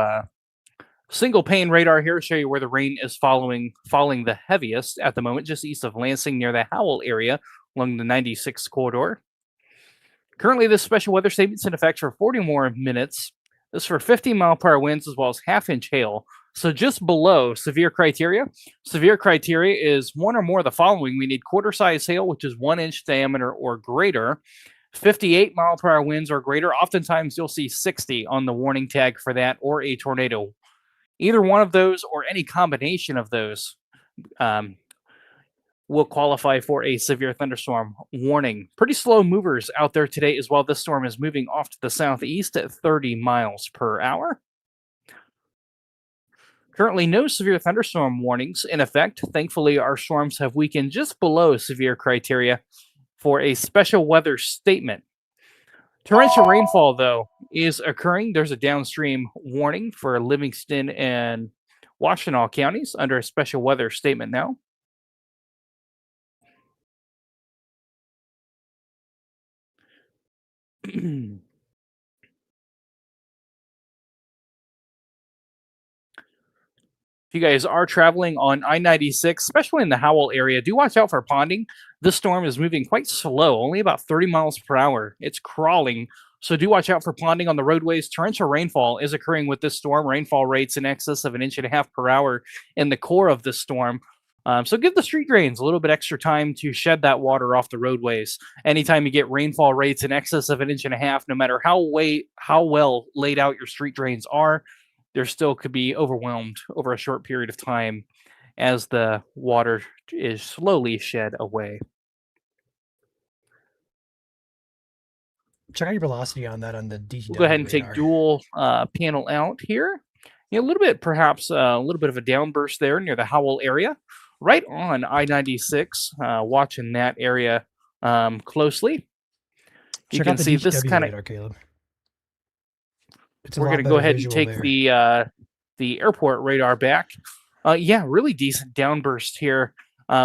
[SPEAKER 3] single pane radar here, show you where the rain is falling the heaviest at the moment, just east of Lansing near the Howell area along the 96 corridor. Currently, this special weather statement's in effect for 40 more minutes. This is for 15-mile-per-hour winds as well as half-inch hail. So just below severe criteria. Severe criteria is one or more of the following. We need quarter-size hail, which is 1 inch diameter or greater. 58-mile-per-hour winds or greater. Oftentimes, you'll see 60 on the warning tag for that, or a tornado. Either one of those or any combination of those will qualify for a severe thunderstorm warning. Pretty slow movers out there today as well. This storm is moving off to the southeast at 30 miles per hour. Currently, no severe thunderstorm warnings in effect. Thankfully, our storms have weakened just below severe criteria for a special weather statement. Torrential rainfall, though, is occurring. There's a downstream warning for Livingston and Washtenaw counties under a special weather statement now. If you guys are traveling on I-96, especially in the Howell area, do watch out for ponding. This storm is moving quite slow, only about 30 miles per hour. It's crawling, so do watch out for ponding on the roadways. Torrential rainfall is occurring with this storm. Rainfall rates in excess of 1.5 inches per hour in the core of this storm. So give the street drains a little bit extra time to shed that water off the roadways. Anytime you get rainfall rates in excess of 1.5 inches, no matter how well laid out your street drains are, there still could be overwhelmed over a short period of time as the water is slowly shed away.
[SPEAKER 1] Check out your velocity on that on the DTW
[SPEAKER 3] We'll go ahead and
[SPEAKER 1] radar.
[SPEAKER 3] take dual panel out here. A little bit, perhaps a little bit of a downburst there near the Howell area. Right on I-96, watching that area closely. You
[SPEAKER 1] Check
[SPEAKER 3] can
[SPEAKER 1] out the
[SPEAKER 3] see this
[SPEAKER 1] DTW
[SPEAKER 3] kind of.
[SPEAKER 1] radar, Caleb. It's a
[SPEAKER 3] We're
[SPEAKER 1] lot
[SPEAKER 3] going to go
[SPEAKER 1] better
[SPEAKER 3] ahead and
[SPEAKER 1] visual
[SPEAKER 3] take
[SPEAKER 1] there.
[SPEAKER 3] the airport radar back. Yeah, really decent downburst here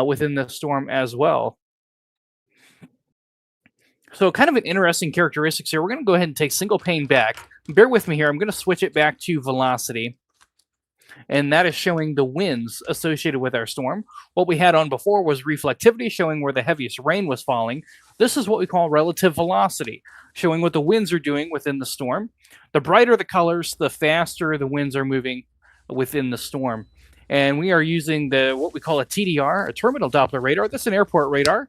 [SPEAKER 3] within the storm as well. So kind of an interesting characteristics here. We're going to go ahead and take single pane back. Bear with me here. I'm going to switch it back to velocity. And that is showing the winds associated with our storm. What we had on before was reflectivity, showing where the heaviest rain was falling. This is what we call relative velocity, showing what the winds are doing within the storm. The brighter the colors, the faster the winds are moving within the storm. And we are using what we call a TDR, a terminal Doppler radar. That's an airport radar.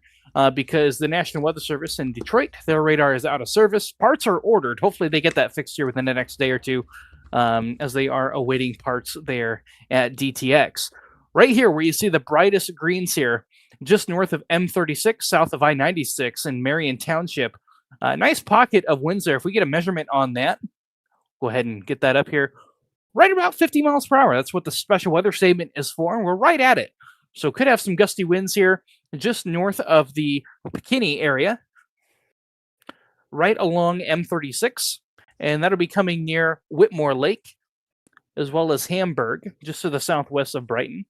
[SPEAKER 3] Because the National Weather Service in Detroit, their radar is out of service. Parts are ordered. Hopefully they get that fixed here within the next day or two, as they are awaiting parts there at DTX. Right here, where you see the brightest greens here, just north of M36, south of I-96 in Marion Township. Nice pocket of winds there. If we get a measurement on that, go ahead and get that up here. Right about 50 miles per hour. That's what the special weather statement is for, and we're right at it. So could have some gusty winds here just north of the McKinney area, right along M36. and that'll be coming near Whitmore Lake, as well as Hamburg, just to the southwest of Brighton.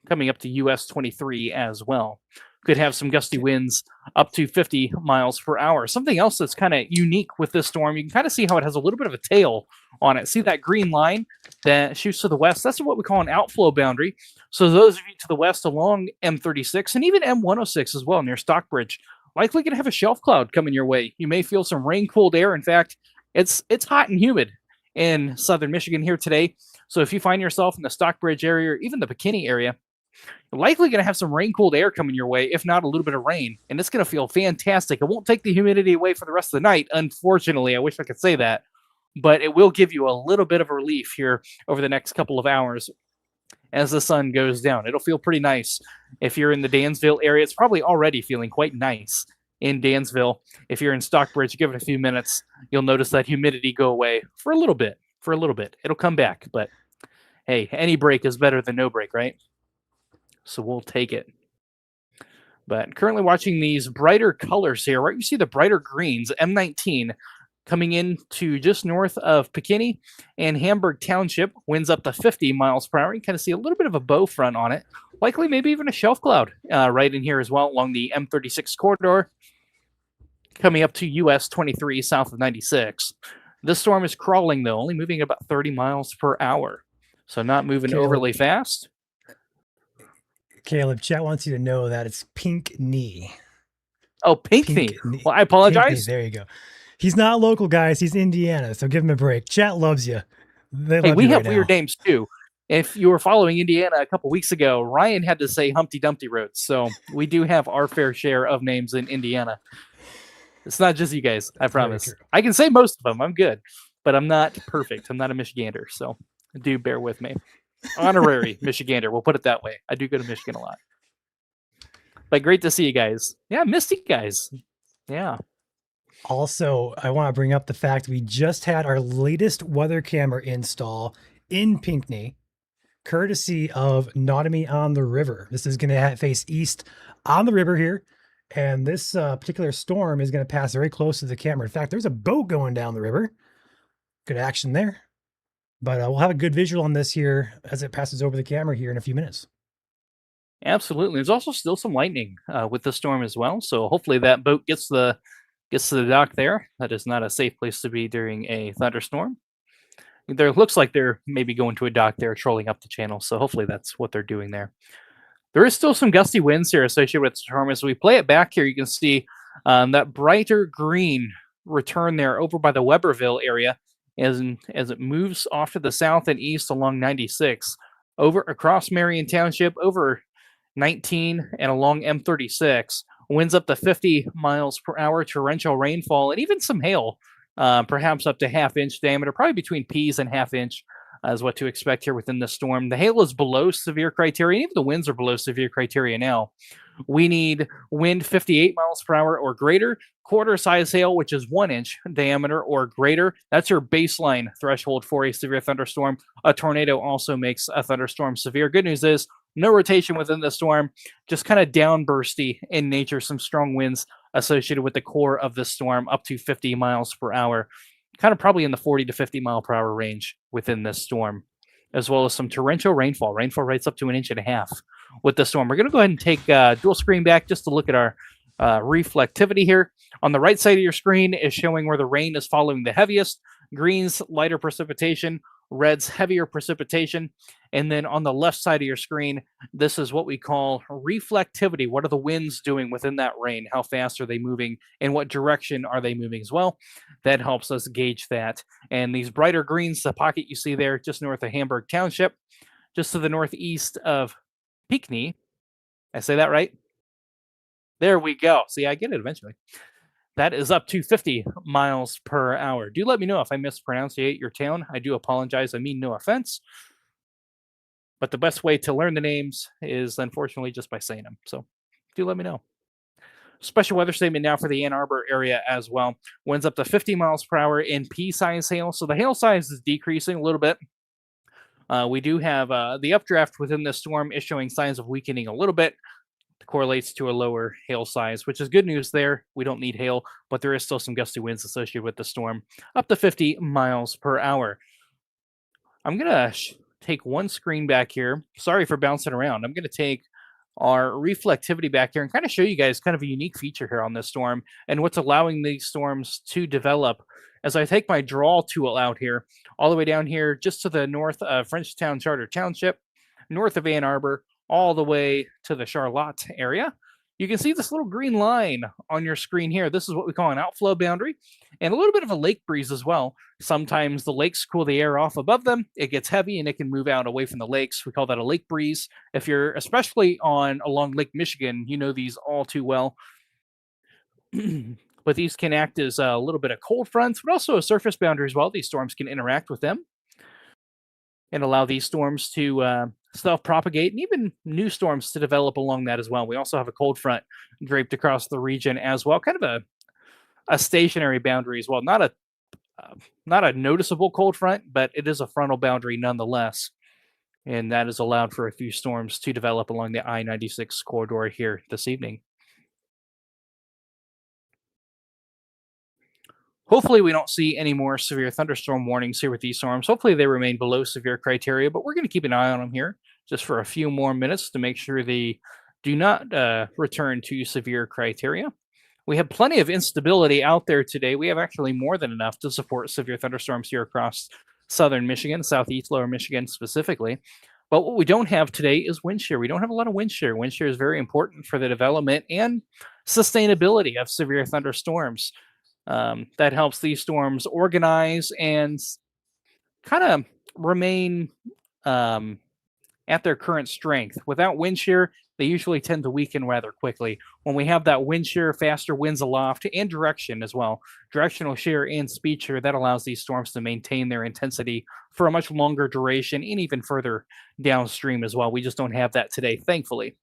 [SPEAKER 3] Coming up to US 23 as well. Could have some gusty winds up to 50 miles per hour. Something else that's kind of unique with this storm, you can kind of see how it has a little bit of a tail on it. See that green line that shoots to the west? That's what we call an outflow boundary. So those of you to the west along M36 and even M106 as well near Stockbridge, likely going to have a shelf cloud coming your way. You may feel some rain-cooled air. In fact, it's hot and humid in southern Michigan here today. So if you find yourself in the Stockbridge area or even the Bikini area, you're likely going to have some rain-cooled air coming your way, if not a little bit of rain, and it's going to feel fantastic. It won't take the humidity away for the rest of the night, unfortunately. I wish I could say that, but it will give you a little bit of a relief here over the next couple of hours as the sun goes down. It'll feel pretty nice. If you're in the Dansville area, it's probably already feeling quite nice in Dansville. If you're in Stockbridge, give it a few minutes. You'll notice that humidity go away for a little bit. It'll come back, but hey, any break is better than no break, right? So we'll take it. But currently watching these brighter colors here, right? You see the brighter greens, M19 coming in to just north of Bikini and Hamburg Township, winds up to 50 miles per hour. You kind of see a little bit of a bow front on it. Likely maybe even a shelf cloud right in here as well along the M36 corridor. Coming up to US 23 south of 96. This storm is crawling though, only moving about 30 miles per hour. So not moving overly fast.
[SPEAKER 1] Caleb, chat wants you to know that it's Pinckney.
[SPEAKER 3] Oh, Pinckney. Well, I apologize.
[SPEAKER 1] Pinckney, there you go. He's not local, guys. He's Indiana, so give him a break. Chat loves you.
[SPEAKER 3] Hey, we have weird names too. If you were following Indiana a couple weeks ago, Ryan had to say Humpty Dumpty Roads. So we do have our fair share of names in Indiana. It's not just you guys, I promise. I can say most of them. I'm good, but I'm not perfect. I'm not a Michigander, so do bear with me. Honorary Michigander, we'll put it that way. I do go to Michigan a lot. But great to see you guys. Yeah, missed you guys. Yeah.
[SPEAKER 1] Also, I want to bring up the fact we just had our latest weather camera install in Pinckney, courtesy of Nautamy on the River. This is going to face east on the river here, and this particular storm is going to pass very close to the camera. In fact, there's a boat going down the river. Good action there. But we'll have a good visual on this here as it passes over the camera here in a few minutes.
[SPEAKER 3] Absolutely. There's also still some lightning with the storm as well. So hopefully that boat gets to the dock there. That is not a safe place to be during a thunderstorm. There looks like they're maybe going to a dock there, trolling up the channel. So hopefully that's what they're doing there. There is still some gusty winds here associated with the storm. As we play it back here, you can see that brighter green return there over by the Weberville area. As it moves off to the south and east along 96, over across Marion Township, over 19 and along M36, winds up to 50 miles per hour, torrential rainfall, and even some hail, perhaps up to half-inch diameter, probably between Ps and half-inch is what to expect here within the storm. The hail is below severe criteria, even the winds are below severe criteria now. We need wind 58 miles per hour or greater, quarter size hail, which is 1 inch diameter or greater. That's your baseline threshold for a severe thunderstorm. A tornado also makes a thunderstorm severe. Good news is no rotation within the storm, just kind of downbursty in nature. Some strong winds associated with the core of the storm up to 50 miles per hour, kind of probably in the 40 to 50 mile per hour range within this storm, as well as some torrential rainfall. Rainfall rates up to 1.5 inches with the storm. We're going to go ahead and take dual screen back just to look at our reflectivity here. On the right side of your screen is showing where the rain is following the heaviest. Greens, lighter precipitation. Reds, heavier precipitation. And then on the left side of your screen, this is what we call reflectivity. What are the winds doing within that rain? How fast are they moving? In what direction are they moving as well? That helps us gauge that. And these brighter greens, the pocket you see there just north of Hamburg Township, just to the northeast of Pinckney. I say that right? There we go. See, I get it eventually. That is up to 50 miles per hour. Do let me know if I mispronunciate your town. I do apologize. I mean no offense. But the best way to learn the names is, unfortunately, just by saying them. So do let me know. Special weather statement now for the Ann Arbor area as well. Winds up to 50 miles per hour in pea-size hail. So the hail size is decreasing a little bit. We do have the updraft within the storm is showing signs of weakening a little bit. correlates to a lower hail size, which is good news there. We don't need hail, but there is still some gusty winds associated with the storm, up to 50 miles per hour. I'm going to take one screen back here. Sorry for bouncing around. I'm going to take our reflectivity back here and kind of show you guys kind of a unique feature here on this storm and what's allowing these storms to develop. As I take my draw tool out here, all the way down here, just to the north of Frenchtown Charter Township, north of Ann Arbor, all the way to the Charlotte area, you can see this little green line on your screen here. This is what we call an outflow boundary and a little bit of a lake breeze as well. Sometimes the lakes cool the air off above them. It gets heavy and it can move out away from the lakes. We call that a lake breeze. If you're especially along Lake Michigan, you know these all too well. But these can act as a little bit of cold fronts, but also a surface boundary as well. These storms can interact with them and allow these storms to self-propagate and even new storms to develop along that as well. We also have a cold front draped across the region as well, kind of a stationary boundary as well. Not a noticeable cold front, but it is a frontal boundary nonetheless. And that has allowed for a few storms to develop along the I-96 corridor here this evening. Hopefully we don't see any more severe thunderstorm warnings here with these storms. Hopefully they remain below severe criteria, but we're going to keep an eye on them here just for a few more minutes to make sure they do not return to severe criteria. We have plenty of instability out there today. We have actually more than enough to support severe thunderstorms here across southern Michigan, southeast lower Michigan specifically. But what we don't have today is wind shear. We don't have a lot of wind shear. Wind shear is very important for the development and sustainability of severe thunderstorms. That helps these storms organize and kind of remain at their current strength. Without wind shear, they usually tend to weaken rather quickly. When we have that wind shear, faster winds aloft, and direction as well, directional shear and speed shear, that allows these storms to maintain their intensity for a much longer duration and even further downstream as well. We just don't have that today, thankfully.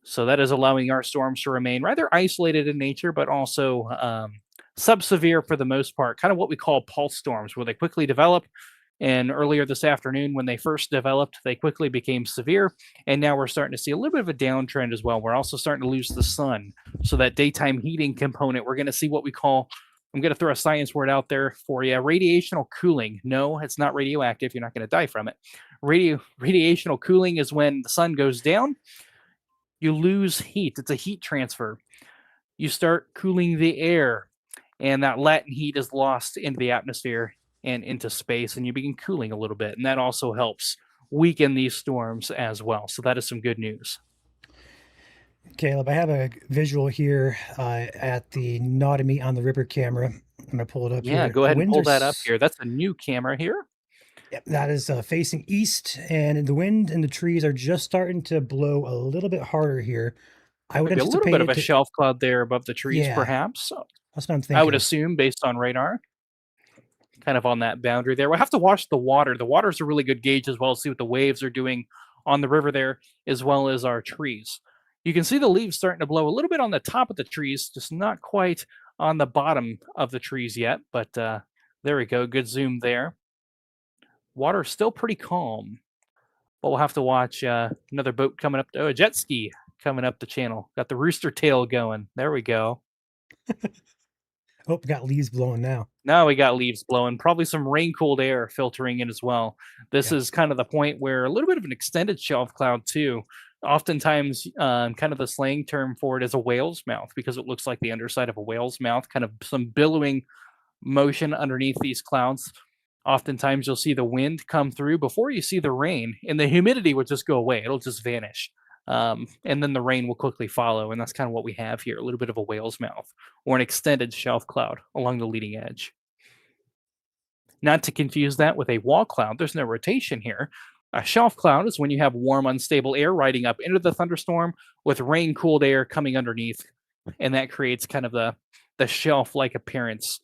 [SPEAKER 3] So that is allowing our storms to remain rather isolated in nature, but also sub-severe for the most part, kind of what we call pulse storms, where they quickly develop. And earlier this afternoon, when they first developed, they quickly became severe. And now we're starting to see a little bit of a downtrend as well. We're also starting to lose the sun. So that daytime heating component, we're going to see what we call, I'm going to throw a science word out there for you, radiational cooling. No, it's not radioactive. You're not going to die from it. Radiational cooling is when the sun goes down, you lose heat. It's a heat transfer. You start cooling the air, and that latent heat is lost into the atmosphere and into space, and you begin cooling a little bit. And that also helps weaken these storms as well. So that is some good news.
[SPEAKER 1] Caleb, I have a visual here at the Nautimi on the River camera. I'm going to pull it up here.
[SPEAKER 3] Yeah, go ahead and pull that up here. That's a new camera here.
[SPEAKER 1] Yep, that is facing east, and the wind and the trees are just starting to blow a little bit harder here. I would
[SPEAKER 3] Maybe a little
[SPEAKER 1] anticipate
[SPEAKER 3] bit of a shelf cloud there above the trees,
[SPEAKER 1] Yeah.
[SPEAKER 3] perhaps.
[SPEAKER 1] That's what I'm thinking.
[SPEAKER 3] I would assume based on radar, kind of on that boundary there. We'll have to watch the water. The water is a really good gauge as well to see what the waves are doing on the river there, as well as our trees. You can see the leaves starting to blow a little bit on the top of the trees, just not quite on the bottom of the trees yet, but there we go. Good zoom there. Water still pretty calm, but we'll have to watch another boat coming up. A jet ski coming up the channel. Got the rooster tail going. There we go.
[SPEAKER 1] Oh, we got leaves blowing now.
[SPEAKER 3] Now we got leaves blowing. Probably some rain-cooled air filtering in as well. This is kind of the point where a little bit of an extended shelf cloud too. Oftentimes, kind of the slang term for it is a whale's mouth because it looks like the underside of a whale's mouth, kind of some billowing motion underneath these clouds. Oftentimes you'll see the wind come through before you see the rain, and the humidity will just go away. It'll just vanish. And then the rain will quickly follow, and that's kind of what we have here, a little bit of a whale's mouth or an extended shelf cloud along the leading edge. Not to confuse that with a wall cloud. There's no rotation here. A shelf cloud is when you have warm, unstable air riding up into the thunderstorm with rain-cooled air coming underneath, and that creates kind of the shelf-like appearance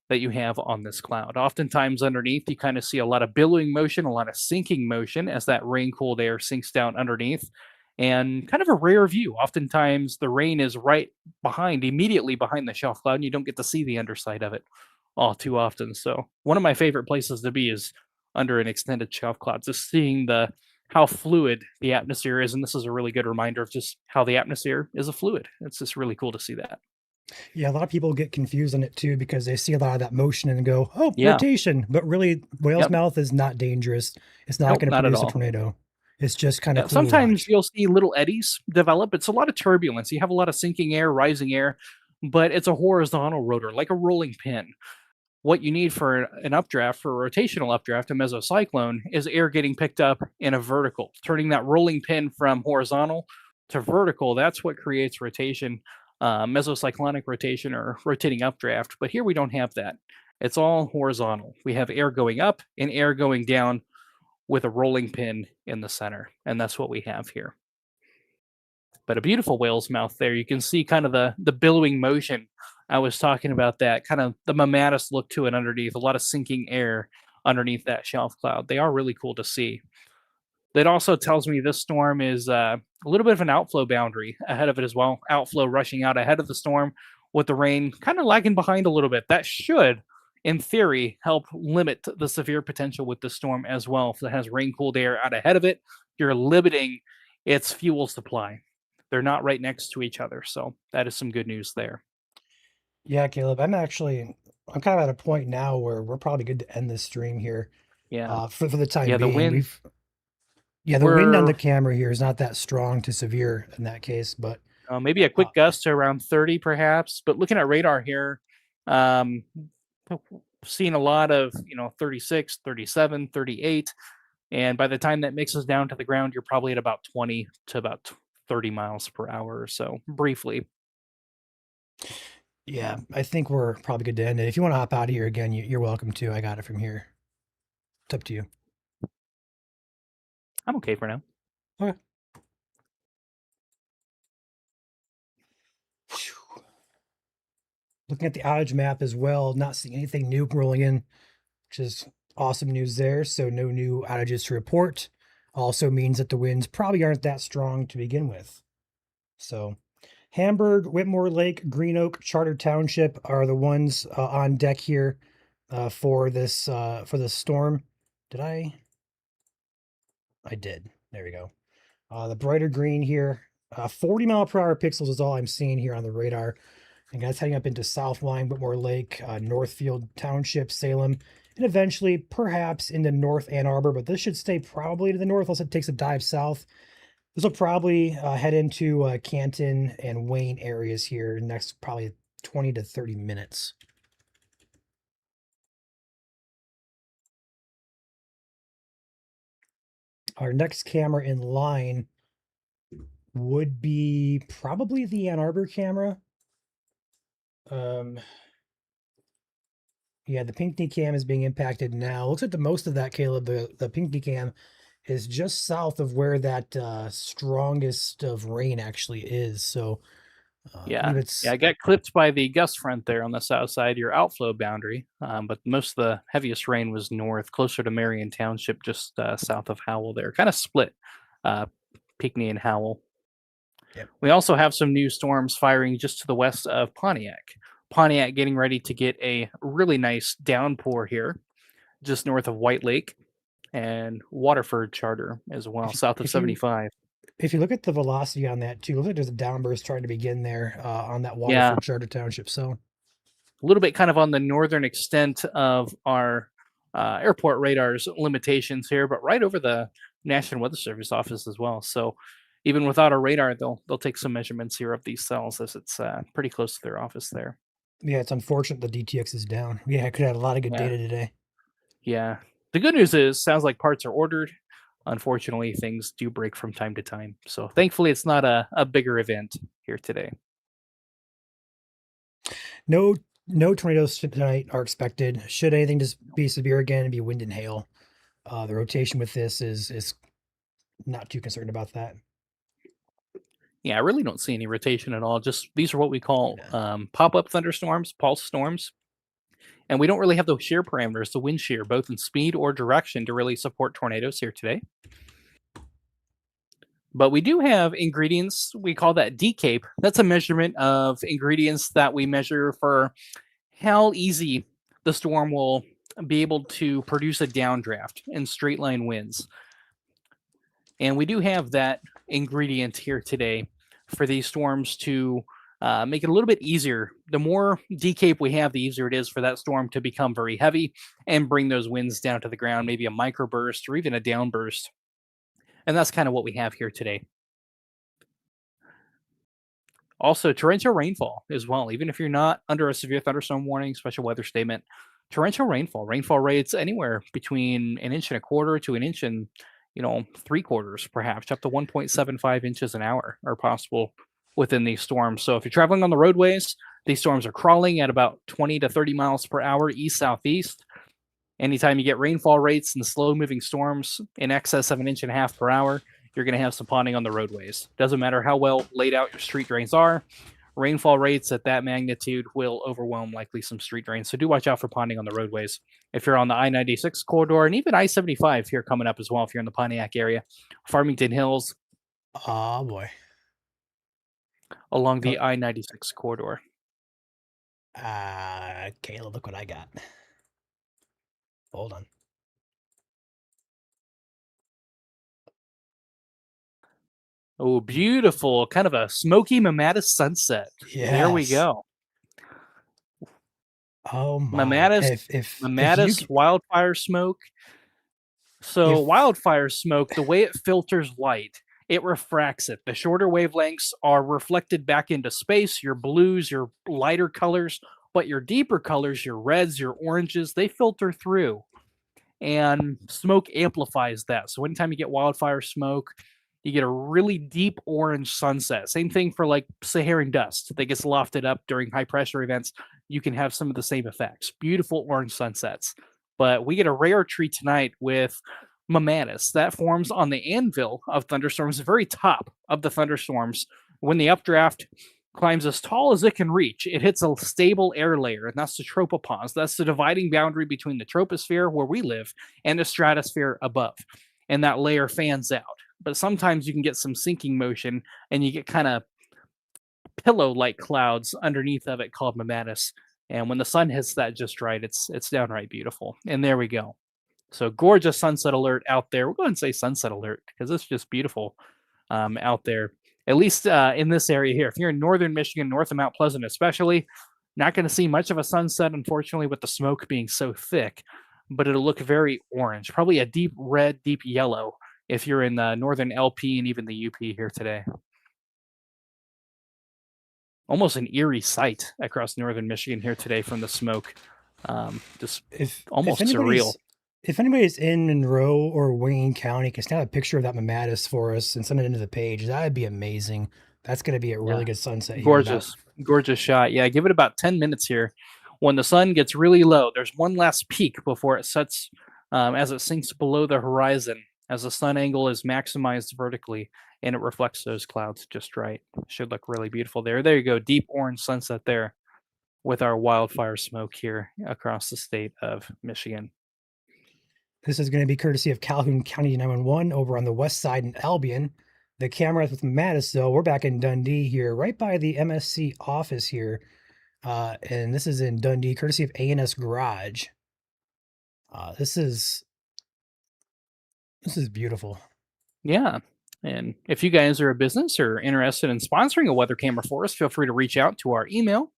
[SPEAKER 3] that you have on this cloud. Oftentimes underneath, you kind of see a lot of billowing motion, a lot of sinking motion as that rain-cooled air sinks down underneath, and kind of a rare view. Oftentimes the rain is right behind, immediately behind the shelf cloud, and you don't get to see the underside of it all too often. So one of my favorite places to be is under an extended shelf cloud, just seeing the how fluid the atmosphere is. And this is a really good reminder of just how the atmosphere is a fluid. It's just really cool to see that.
[SPEAKER 1] Yeah, a lot of people get confused on it too because they see a lot of that motion and go, "Oh,
[SPEAKER 3] Yeah.
[SPEAKER 1] rotation." But really, whale's
[SPEAKER 3] Yep.
[SPEAKER 1] mouth is not dangerous. It's not
[SPEAKER 3] Nope,
[SPEAKER 1] going to
[SPEAKER 3] not at
[SPEAKER 1] produce a
[SPEAKER 3] all.
[SPEAKER 1] tornado. It's just kind
[SPEAKER 3] Yeah,
[SPEAKER 1] of cool to
[SPEAKER 3] sometimes
[SPEAKER 1] watch.
[SPEAKER 3] you'll see little eddies develop. It's a lot of turbulence. You have a lot of sinking air, rising air, but it's a horizontal rotor, like a rolling pin. What you need for an updraft, for a rotational updraft, a mesocyclone, is air getting picked up in a vertical, turning that rolling pin from horizontal to vertical. That's what creates rotation, mesocyclonic rotation or rotating updraft. But here we don't have that. It's all horizontal. We have air going up and air going down with a rolling pin in the center. And that's what we have here. But a beautiful whale's mouth there. You can see kind of the billowing motion. I was talking about that, kind of the mammatus look to it underneath, a lot of sinking air underneath that shelf cloud. They are really cool to see. That also tells me this storm is a little bit of an outflow boundary ahead of it as well. Outflow rushing out ahead of the storm with the rain kind of lagging behind a little bit. That should, in theory, help limit the severe potential with the storm as well. If it has rain cooled air out ahead of it, you're limiting its fuel supply. They're not right next to each other. So that is some good news there.
[SPEAKER 1] Yeah, Caleb, I'm kind of at a point now where we're probably good to end this stream here.
[SPEAKER 3] Yeah.
[SPEAKER 1] For the time
[SPEAKER 3] Yeah, the
[SPEAKER 1] being,
[SPEAKER 3] wind.
[SPEAKER 1] the wind on
[SPEAKER 3] We're
[SPEAKER 1] the camera here is not that strong to severe in that case, but
[SPEAKER 3] maybe a quick gust to around 30 perhaps, but looking at radar here, um, seeing a lot of 36, 37, 38, and by the time that mixes down to the ground, you're probably at about 20 to about 30 miles per hour or so, briefly.
[SPEAKER 1] yeah, I think we're probably good to end it. If you want to hop out of here again, you're welcome to. I got it from here. It's up to you.
[SPEAKER 3] I'm okay for now.
[SPEAKER 1] Okay. Phew. Looking at the outage map as well, not seeing anything new rolling in, which is awesome news there. So no new outages to report. Also means that the winds probably aren't that strong to begin with. So Hamburg, Whitmore Lake, Green Oak, Charter Township are the ones on deck here for this storm. Did I? I did. There we go. The brighter green here, 40-mile-per-hour pixels is all I'm seeing here on the radar. And guys heading up into South Line, Whitmore Lake, Northfield Township, Salem, and eventually perhaps into North Ann Arbor. But this should stay probably to the north unless it takes a dive south. This will probably head into Canton and Wayne areas here next probably 20 to 30 minutes. Our next camera in line would be probably the Ann Arbor camera. Yeah, the Pinckney cam is being impacted now. Looks like the most of that, Caleb, the Pinckney cam is just south of where that strongest of rain actually is. So I
[SPEAKER 3] Yeah.
[SPEAKER 1] believe it's
[SPEAKER 3] Yeah, I got clipped by the gust front there on the south side, your outflow boundary. But most of the heaviest rain was north, closer to Marion Township, just south of Howell there. Kind of split Pinckney and Howell.
[SPEAKER 1] Yep.
[SPEAKER 3] We also have some new storms firing just to the west of Pontiac. Pontiac getting ready to get a really nice downpour here, just north of White Lake and Waterford Charter as well, south of 75.
[SPEAKER 1] If you look at the velocity on that too, it looks like there's a downburst trying to begin there on that Waterford
[SPEAKER 3] Yeah.
[SPEAKER 1] Charter Township. So
[SPEAKER 3] a little bit kind of on the northern extent of our airport radar's limitations here, but right over the National Weather Service office as well. So even without a radar, they'll take some measurements here of these cells as it's pretty close to their office there.
[SPEAKER 1] yeah, it's unfortunate the DTX is down. Yeah, I could have a lot of good
[SPEAKER 3] Yeah.
[SPEAKER 1] data today.
[SPEAKER 3] Yeah. The good news is, sounds like parts are ordered. Unfortunately, things do break from time to time. So thankfully, it's not a bigger event here today.
[SPEAKER 1] No tornadoes tonight are expected. Should anything just be severe again and be wind and hail, the rotation with this is not too concerned about that.
[SPEAKER 3] Yeah, I really don't see any rotation at all. Just these are what we call pop-up thunderstorms, pulse storms. And we don't really have the shear parameters, the wind shear, both in speed or direction, to really support tornadoes here today. But we do have ingredients. We call that DCAPE. That's a measurement of ingredients that we measure for how easy the storm will be able to produce a downdraft in straight line winds. And we do have that ingredient here today for these storms to make it a little bit easier. The more decape we have, the easier it is for that storm to become very heavy and bring those winds down to the ground, maybe a microburst or even a downburst. And that's kind of what we have here today. Also, torrential rainfall as well. Even if you're not under a severe thunderstorm warning, special weather statement, torrential rainfall rates anywhere between 1.25 inches to 1 inch and 3/4, perhaps up to 1.75 inches an hour are possible within these storms. So if you're traveling on the roadways, these storms are crawling at about 20 to 30 miles per hour east southeast. Anytime you get rainfall rates and slow moving storms in excess of 1.5 inches per hour, you're going to have some ponding on the roadways. Doesn't matter how well laid out your street drains are. Rainfall rates at that magnitude will overwhelm likely some street drains. So do watch out for ponding on the roadways. If you're on the I-96 corridor and even I-75 here coming up as well, if you're in the Pontiac area, Farmington Hills
[SPEAKER 1] Oh boy.
[SPEAKER 3] along the I-96 corridor.
[SPEAKER 1] Caleb, look what I got. Hold on.
[SPEAKER 3] Oh, beautiful. Kind of a smoky Mamatis sunset. There we
[SPEAKER 1] Yes.
[SPEAKER 3] go.
[SPEAKER 1] Oh my.
[SPEAKER 3] Mamatis wildfire smoke. So wildfire smoke, the way it filters light, it refracts it. The shorter wavelengths are reflected back into space, your blues, your lighter colors, but your deeper colors, your reds, your oranges, they filter through. And smoke amplifies that. So anytime you get wildfire smoke, you get a really deep orange sunset. Same thing for like Saharan dust that gets lofted up during high pressure events. You can have some of the same effects. Beautiful orange sunsets. But we get a rare treat tonight with Mamatis. That forms on the anvil of thunderstorms, the very top of the thunderstorms. When the updraft climbs as tall as it can reach, it hits a stable air layer, and that's the tropopause. That's the dividing boundary between the troposphere, where we live, and the stratosphere above. And that layer fans out. But sometimes you can get some sinking motion, and you get kind of pillow-like clouds underneath of it called Mamatis. And when the sun hits that just right, it's downright beautiful. And there we go. So gorgeous sunset alert out there. We'll go ahead and say sunset alert because it's just beautiful out there. At least in this area here. If you're in northern Michigan, north of Mount Pleasant especially, not going to see much of a sunset, unfortunately, with the smoke being so thick. But it'll look very orange, probably a deep red, deep yellow if you're in the northern LP and even the UP here today. Almost an eerie sight across northern Michigan here today from the smoke. Just almost surreal.
[SPEAKER 1] If anybody's in Monroe or Wayne County can snap a picture of that Mamatis for us and send it into the page, that'd be amazing. That's going to be a really good sunset.
[SPEAKER 3] Gorgeous shot. Yeah, give it about 10 minutes here. When the sun gets really low, there's one last peak before it sets as it sinks below the horizon, as the sun angle is maximized vertically and it reflects those clouds just right. Should look really beautiful there. There you go. Deep orange sunset there with our wildfire smoke here across the state of Michigan.
[SPEAKER 1] This is going to be courtesy of Calhoun County 911 over on the west side in Albion. The cameras with Mamatis, though, we're back in Dundee here, right by the MSC office here. And this is in Dundee, courtesy of A&S Garage. This is beautiful.
[SPEAKER 3] Yeah. And if you guys are a business or interested in sponsoring a weather camera for us, feel free to reach out to our email.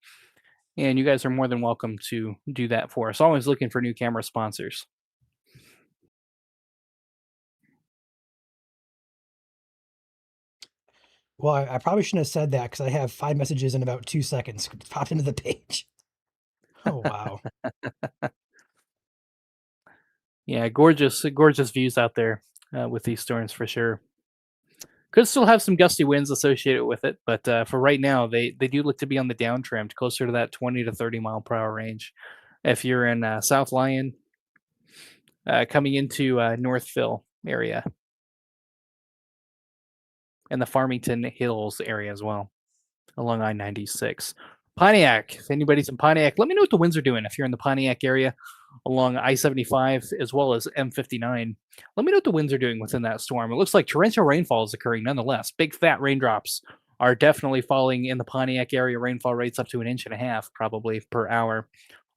[SPEAKER 3] And you guys are more than welcome to do that for us. Always looking for new camera sponsors.
[SPEAKER 1] Well, I probably shouldn't have said that because I have 5 messages in about 2 seconds. Popped into the page. Oh, wow.
[SPEAKER 3] Yeah, gorgeous views out there with these storms for sure. Could still have some gusty winds associated with it, but for right now, they do look to be on the downtrimmed, closer to that 20 to 30 mile per hour range. If you're in South Lyon, coming into Northville area, and the Farmington Hills area as well, along I-96. Pontiac, if anybody's in Pontiac, let me know what the winds are doing. If you're in the Pontiac area along I-75 as well as M59, let me know what the winds are doing within that storm. It looks like torrential rainfall is occurring nonetheless. Big fat raindrops are definitely falling in the Pontiac area. Rainfall rates up to 1.5 inches probably per hour.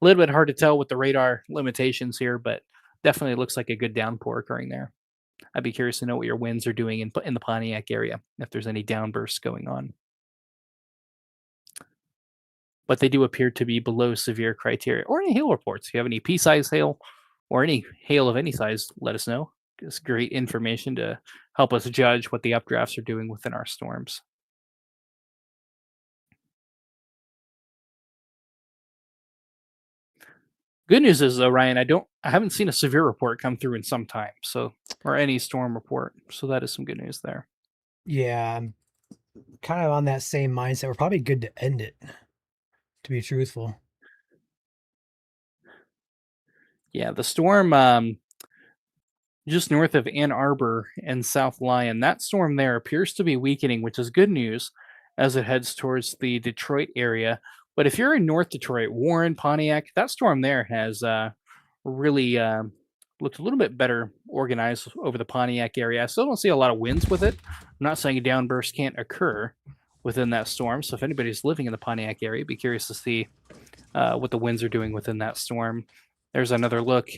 [SPEAKER 3] A little bit hard to tell with the radar limitations here, but definitely looks like a good downpour occurring there. I'd be curious to know what your winds are doing in the Pontiac area, if there's any downbursts going on. But they do appear to be below severe criteria. Or any hail reports. If you have any pea-size hail or any hail of any size, let us know. It's great information to help us judge what the updrafts are doing within our storms. Good news is though, Ryan, I haven't seen a severe report come through in some time, so or any storm report. So that is some good news there.
[SPEAKER 1] Yeah, I'm kind of on that same mindset. We're probably good to end it, to be truthful.
[SPEAKER 3] Yeah, the storm just north of Ann Arbor and South Lyon, that storm there appears to be weakening, which is good news as it heads towards the Detroit area. But if you're in North Detroit, Warren, Pontiac, that storm there has really looked a little bit better organized over the Pontiac area. I still don't see a lot of winds with it. I'm not saying a downburst can't occur within that storm. So if anybody's living in the Pontiac area, be curious to see what the winds are doing within that storm. There's another look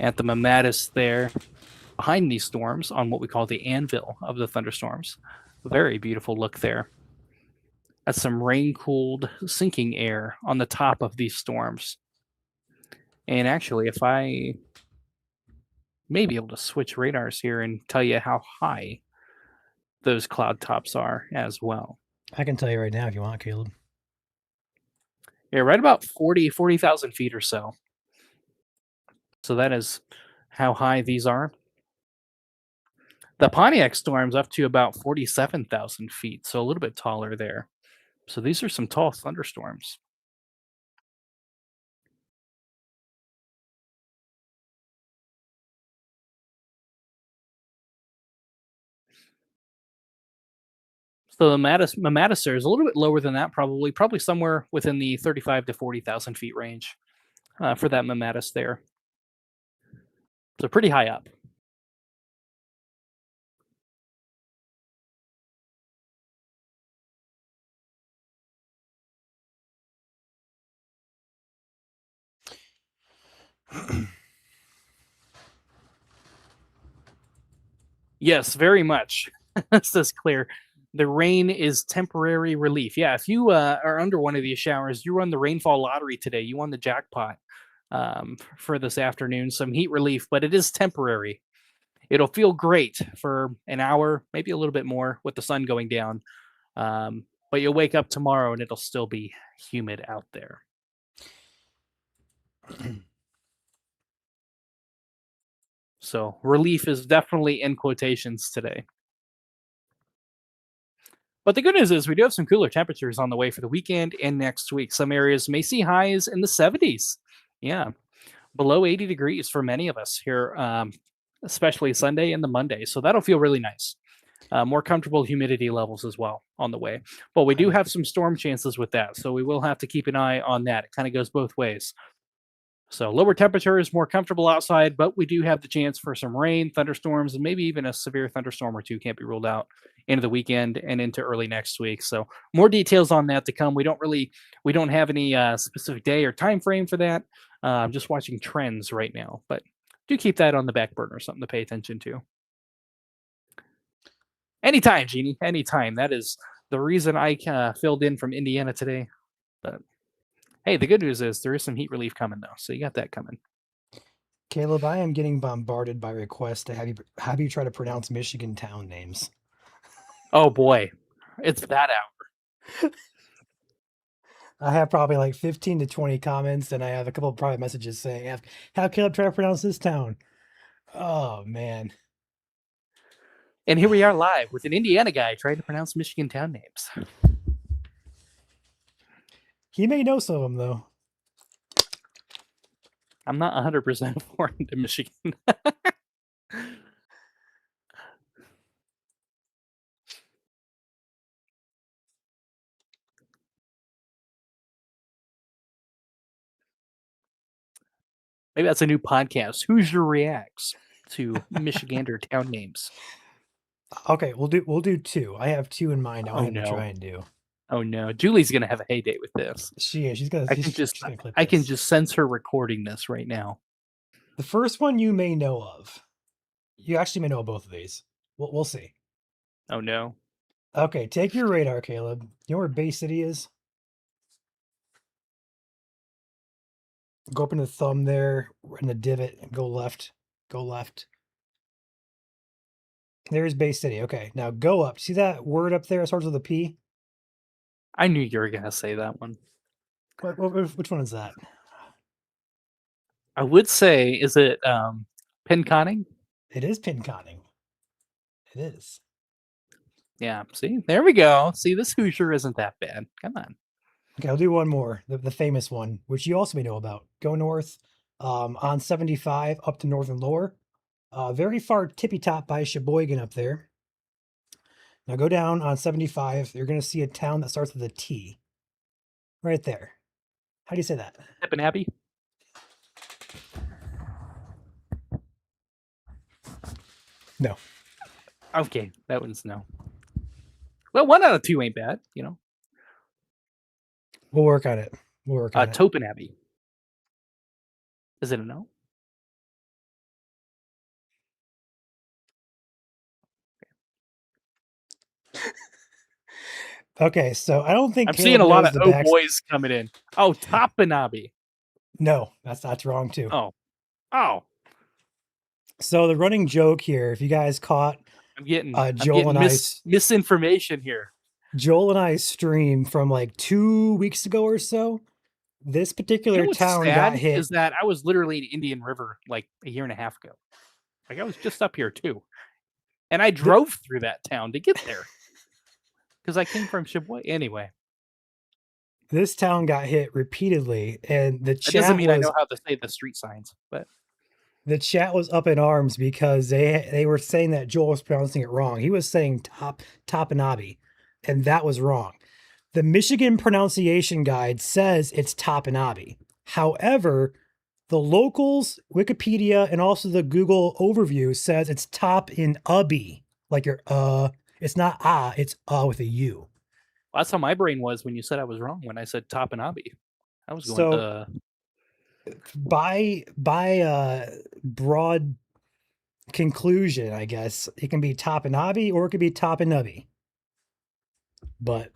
[SPEAKER 3] at the Mamatus there behind these storms on what we call the anvil of the thunderstorms. Very beautiful look there. That's some rain-cooled sinking air on the top of these storms. And actually, if I may be able to switch radars here and tell you how high those cloud tops are as well.
[SPEAKER 1] I can tell you right now if you want, Caleb.
[SPEAKER 3] Yeah, right about 40,000 feet or so. So that is how high these are. The Pontiac storm's up to about 47,000 feet, so a little bit taller there. So these are some tall thunderstorms. So the Mamatisser is a little bit lower than that, probably somewhere within the 35 to 40,000 feet range for that Mamatus there. So pretty high up. Yes, very much. This is clear. The rain is temporary relief. Yeah, if you are under one of these showers, you run the rainfall lottery today. You won the jackpot for this afternoon. Some heat relief, but it is temporary. It'll feel great for an hour, maybe a little bit more with the sun going down. But you'll wake up tomorrow and it'll still be humid out there. So relief is definitely in quotations today. But the good news is we do have some cooler temperatures on the way for the weekend and next week. Some areas may see highs in the 70s. Yeah, below 80 degrees for many of us here, especially Sunday and the Monday. So that'll feel really nice. More comfortable humidity levels as well on the way. But we do have some storm chances with that. So we will have to keep an eye on that. It kind of goes both ways. So lower temperatures, more comfortable outside, but we do have the chance for some rain, thunderstorms, and maybe even a severe thunderstorm or two can't be ruled out into the weekend and into early next week. So more details on that to come. We don't have any specific day or time frame for that. I'm just watching trends right now, but do keep that on the back burner, something to pay attention to. Anytime, Jeannie, anytime. That is the reason I filled in from Indiana today. But hey, the good news is there is some heat relief coming though, so you got that coming.
[SPEAKER 1] Caleb, I am getting bombarded by requests to have you try to pronounce Michigan town names.
[SPEAKER 3] Oh boy, it's that hour.
[SPEAKER 1] I have probably like 15 to 20 comments, and I have a couple of private messages saying, "Have Caleb try to pronounce this town." Oh man!
[SPEAKER 3] And here we are live with an Indiana guy trying to pronounce Michigan town names.
[SPEAKER 1] He may know some of them though.
[SPEAKER 3] I'm not 100% foreign to Michigan. Maybe that's a new podcast. Hoosier reacts to Michigander town names.
[SPEAKER 1] Okay, we'll do two. I have two in mind. I want to try and do.
[SPEAKER 3] Oh no, Julie's gonna have a heyday with this.
[SPEAKER 1] She is. She's gonna.
[SPEAKER 3] I can just sense her recording this right now.
[SPEAKER 1] The first one you may know of. You actually may know both of these. We'll see.
[SPEAKER 3] Oh no.
[SPEAKER 1] Okay, take your radar, Caleb. You know where Bay City is? Go up in the thumb there, in the divot, and go left. Go left. There's Bay City. Okay, now go up. See that word up there? It starts with a P.
[SPEAKER 3] I knew you were gonna say that one.
[SPEAKER 1] Which one is that?
[SPEAKER 3] I would say, is it Pinconning?
[SPEAKER 1] It is Pinconning. It is.
[SPEAKER 3] Yeah, see? There we go. See, this Hoosier isn't that bad. Come on.
[SPEAKER 1] Okay, I'll do one more. The famous one, which you also may know about. Go north on 75 up to Northern Lower. Very far tippy top by Sheboygan up there. Now go down on 75. You're going to see a town that starts with a T. Right there. How do you say that?
[SPEAKER 3] Tippin' Abbey?
[SPEAKER 1] No.
[SPEAKER 3] Okay, that one's no. Well, 1 out of 2 ain't bad, you know.
[SPEAKER 1] We'll work on it. We'll work on it.
[SPEAKER 3] Topin Abbey. Is it a no?
[SPEAKER 1] Okay, so I don't think
[SPEAKER 3] I'm
[SPEAKER 1] Caleb
[SPEAKER 3] seeing a lot
[SPEAKER 1] knows
[SPEAKER 3] of
[SPEAKER 1] the back-
[SPEAKER 3] boys coming in. Oh, Topinabe.
[SPEAKER 1] No, that's wrong too.
[SPEAKER 3] Oh.
[SPEAKER 1] So the running joke here, if you guys caught
[SPEAKER 3] I'm getting
[SPEAKER 1] Joel and I
[SPEAKER 3] misinformation here.
[SPEAKER 1] Joel and I stream from like 2 weeks ago or so. This particular
[SPEAKER 3] You know what's
[SPEAKER 1] town
[SPEAKER 3] sad
[SPEAKER 1] got hit.
[SPEAKER 3] is that I was literally in Indian River like a year and a half ago. Like I was just up here too. And I drove through that town to get there. Because I came from Sheboygan. Anyway.
[SPEAKER 1] This town got hit repeatedly, and the
[SPEAKER 3] That
[SPEAKER 1] chat
[SPEAKER 3] doesn't mean I
[SPEAKER 1] was
[SPEAKER 3] know how to say the street signs, but
[SPEAKER 1] the chat was up in arms because they were saying that Joel was pronouncing it wrong. He was saying Topinabe, and that was wrong. The Michigan pronunciation guide says it's Topinabe. However, the locals, Wikipedia, and also the Google overview says it's Top-in-Ubby. Like your it's not it's with a U.
[SPEAKER 3] well, that's how my brain was when you said I was wrong when I said Topinabe. I was going
[SPEAKER 1] So by broad conclusion, I guess it can be Topinabe or it could be Topinubby. But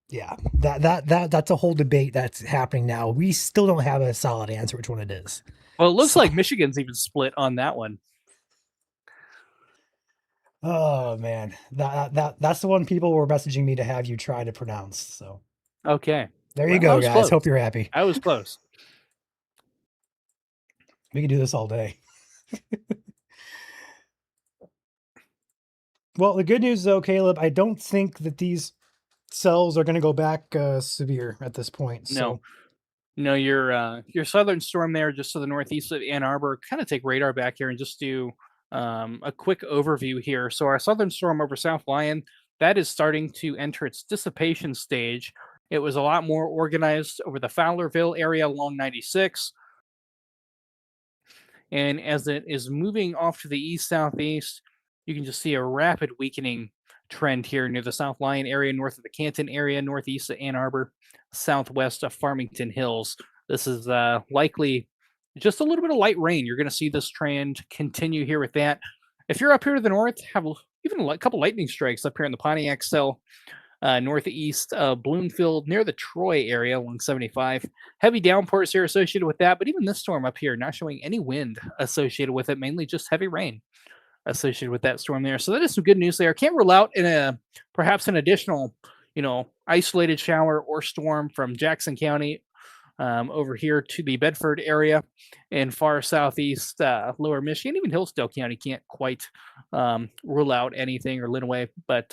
[SPEAKER 1] yeah, that's a whole debate that's happening now. We still don't have a solid answer which one it is.
[SPEAKER 3] well, it looks like Michigan's even split on that one.
[SPEAKER 1] Oh man, that's the one people were messaging me to have you try to pronounce. So
[SPEAKER 3] Okay.
[SPEAKER 1] there you
[SPEAKER 3] Well, I
[SPEAKER 1] go,
[SPEAKER 3] was
[SPEAKER 1] guys.
[SPEAKER 3] close.
[SPEAKER 1] Hope you're happy.
[SPEAKER 3] I was close.
[SPEAKER 1] We can do this all day. Well, the good news though, Caleb, I don't think that these cells are going to go back severe at this point. So
[SPEAKER 3] No, your southern storm there just to the northeast of Ann Arbor. Kind of take radar back here and just do a quick overview here. So our southern storm over South Lyon, that is starting to enter its dissipation stage. It was a lot more organized over the Fowlerville area along 96. And as it is moving off to the east-southeast, you can just see a rapid weakening trend here near the South Lyon area, north of the Canton area, northeast of Ann Arbor, southwest of Farmington Hills. This is likely just a little bit of light rain. You're going to see this trend continue here with that. If you're up here to the north, have even a couple lightning strikes up here in the Pontiac cell, northeast of Bloomfield, near the Troy area along 75. Heavy downpours here associated with that, but even this storm up here, not showing any wind associated with it, mainly just heavy rain associated with that storm there. So that is some good news there. Can't rule out perhaps an additional, isolated shower or storm from Jackson County over here to the Bedford area and far southeast lower Michigan. Even Hillsdale County can't quite rule out anything, or Lenawee, but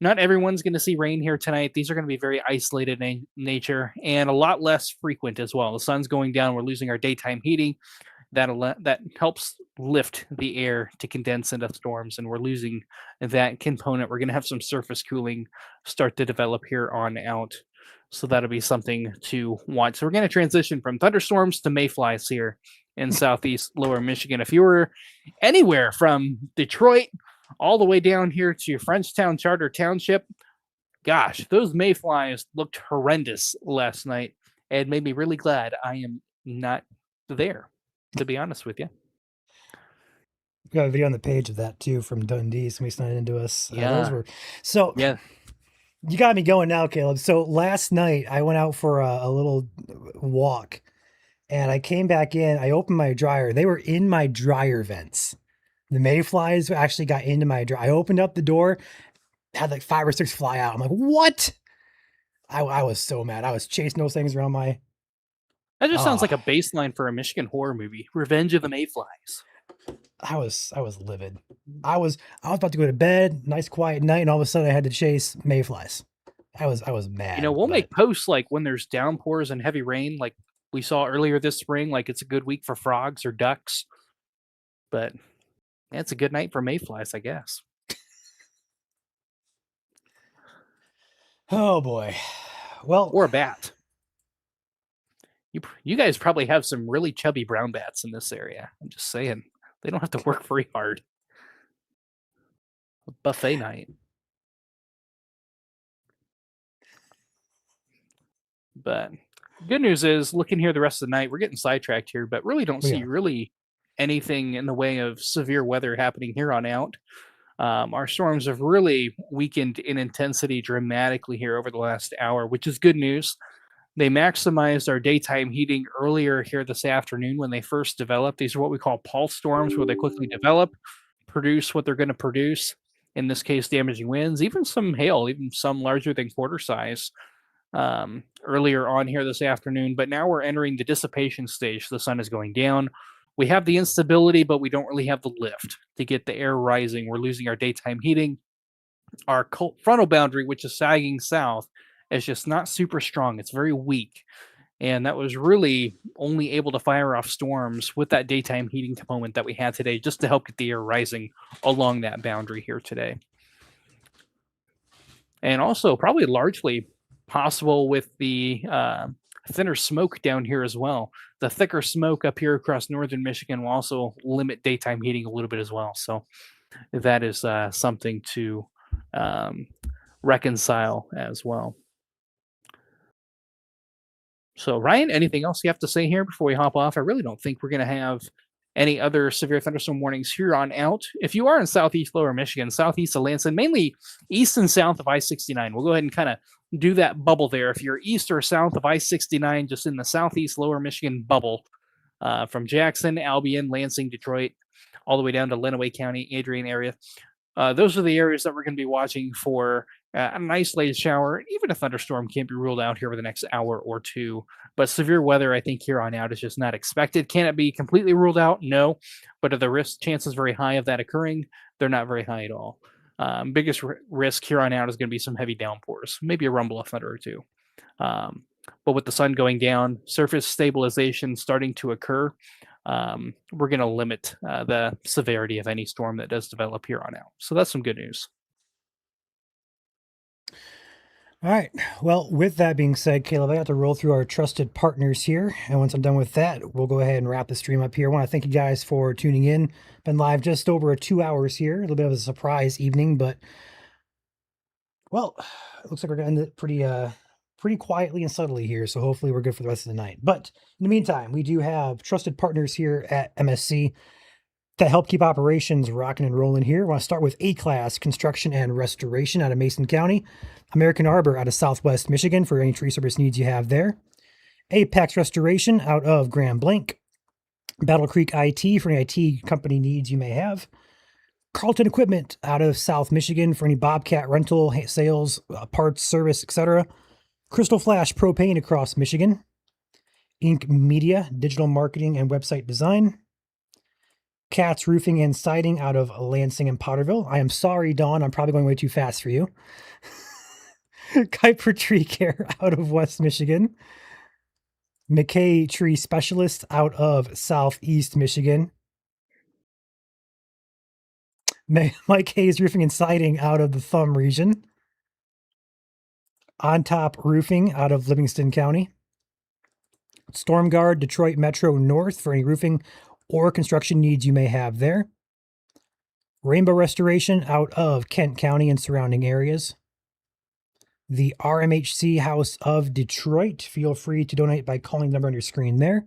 [SPEAKER 3] not everyone's going to see rain here tonight. These are going to be very isolated in nature and a lot less frequent as well. The sun's going down. We're losing our daytime heating. That helps lift the air to condense into storms, and we're losing that component. We're going to have some surface cooling start to develop here on out. So that'll be something to watch. So we're going to transition from thunderstorms to mayflies here in southeast lower Michigan. If you were anywhere from Detroit all the way down here to Frenchtown Charter Township, gosh, those mayflies looked horrendous last night and made me really glad I am not there, to be honest with you.
[SPEAKER 1] We got a video on the page of that too from Dundee. Somebody sent it into us. Those
[SPEAKER 3] Yeah.
[SPEAKER 1] were so.
[SPEAKER 3] Yeah.
[SPEAKER 1] You got me going now, Caleb. So last night I went out for a little walk, and I came back in. I opened my dryer. They were in my dryer vents. The mayflies actually got into my dryer. I opened up the door, had like 5 or 6 fly out. I'm like, what? I was so mad. I was chasing those things around my.
[SPEAKER 3] That just sounds
[SPEAKER 1] Oh.
[SPEAKER 3] like a baseline for a Michigan horror movie. Revenge of the Mayflies.
[SPEAKER 1] I was livid. I was about to go to bed, nice quiet night, and all of a sudden I had to chase mayflies. I was mad.
[SPEAKER 3] You know, we'll
[SPEAKER 1] but
[SPEAKER 3] make posts like when there's downpours and heavy rain, like we saw earlier this spring, like it's a good week for frogs or ducks. But yeah, it's a good night for mayflies, I guess.
[SPEAKER 1] oh boy. Well,
[SPEAKER 3] Or a bat. You guys probably have some really chubby brown bats in this area. I'm just saying. They don't have to work very hard. A buffet night. But good news is, looking here the rest of the night, we're getting sidetracked here, but really don't see
[SPEAKER 1] Yeah.
[SPEAKER 3] really anything in the way of severe weather happening here on out. Our storms have really weakened in intensity dramatically here over the last hour, which is good news. They maximized our daytime heating earlier here this afternoon when they first developed. These are what we call pulse storms, where they quickly develop, produce what they're going to produce. In this case, damaging winds, even some hail, even some larger than quarter size earlier on here this afternoon. But now we're entering the dissipation stage. The sun is going down. We have the instability, but we don't really have the lift to get the air rising. We're losing our daytime heating. Our frontal boundary, which is sagging south, is just not super strong. It's very weak. And that was really only able to fire off storms with that daytime heating component that we had today, just to help get the air rising along that boundary here today. And also probably largely possible with the thinner smoke down here as well. The thicker smoke up here across northern Michigan will also limit daytime heating a little bit as well. So that is something to reconcile as well. So, Ryan, anything else you have to say here before we hop off? I really don't think we're going to have any other severe thunderstorm warnings here on out. If you are in southeast lower Michigan, southeast of Lansing, mainly east and south of I-69, we'll go ahead and kind of do that bubble there. If you're east or south of I-69, just in the southeast lower Michigan bubble, from Jackson, Albion, Lansing, Detroit, all the way down to Lenawee County, Adrian area. Those are the areas that we're going to be watching for an isolated shower. Even a thunderstorm can't be ruled out here for the next hour or two. But severe weather, I think, here on out is just not expected. Can it be completely ruled out? No. But are the chances very high of that occurring? They're not very high at all. Biggest risk here on out is going to be some heavy downpours, maybe a rumble of thunder or two. But with the sun going down, surface stabilization starting to occur, we're going to limit the severity of any storm that does develop here on out. So that's some good news.
[SPEAKER 1] All right. Well, with that being said, Caleb, I got to roll through our trusted partners here. And once I'm done with that, we'll go ahead and wrap the stream up here. I want to thank you guys for tuning in. Been live just over 2 hours here. A little bit of a surprise evening, but well, it looks like we're going to end it pretty quietly and subtly here. So hopefully we're good for the rest of the night. But in the meantime, we do have trusted partners here at MSC that help keep operations rocking and rolling here. I want to start with A-Class Construction and Restoration out of Mason County, American Arbor out of Southwest Michigan for any tree service needs you have there, Apex Restoration out of Grand Blanc, Battle Creek IT for any IT company needs you may have, Carlton Equipment out of South Michigan for any Bobcat rental, sales, parts, service, etc., Crystal Flash Propane across Michigan, Inc. Media, digital marketing and website design, Katz Roofing and Siding out of Lansing and Powderville. I am sorry, Dawn. I'm probably going way too fast for you. Kuiper Tree Care out of West Michigan. McKay Tree Specialist out of Southeast Michigan. Mike Hayes Roofing and Siding out of the Thumb region. On Top Roofing out of Livingston County. StormGuard Detroit Metro North for any roofing or construction needs you may have there. Rainbow Restoration out of Kent County and surrounding areas. The RMHC House of Detroit. Feel free to donate by calling the number on your screen there.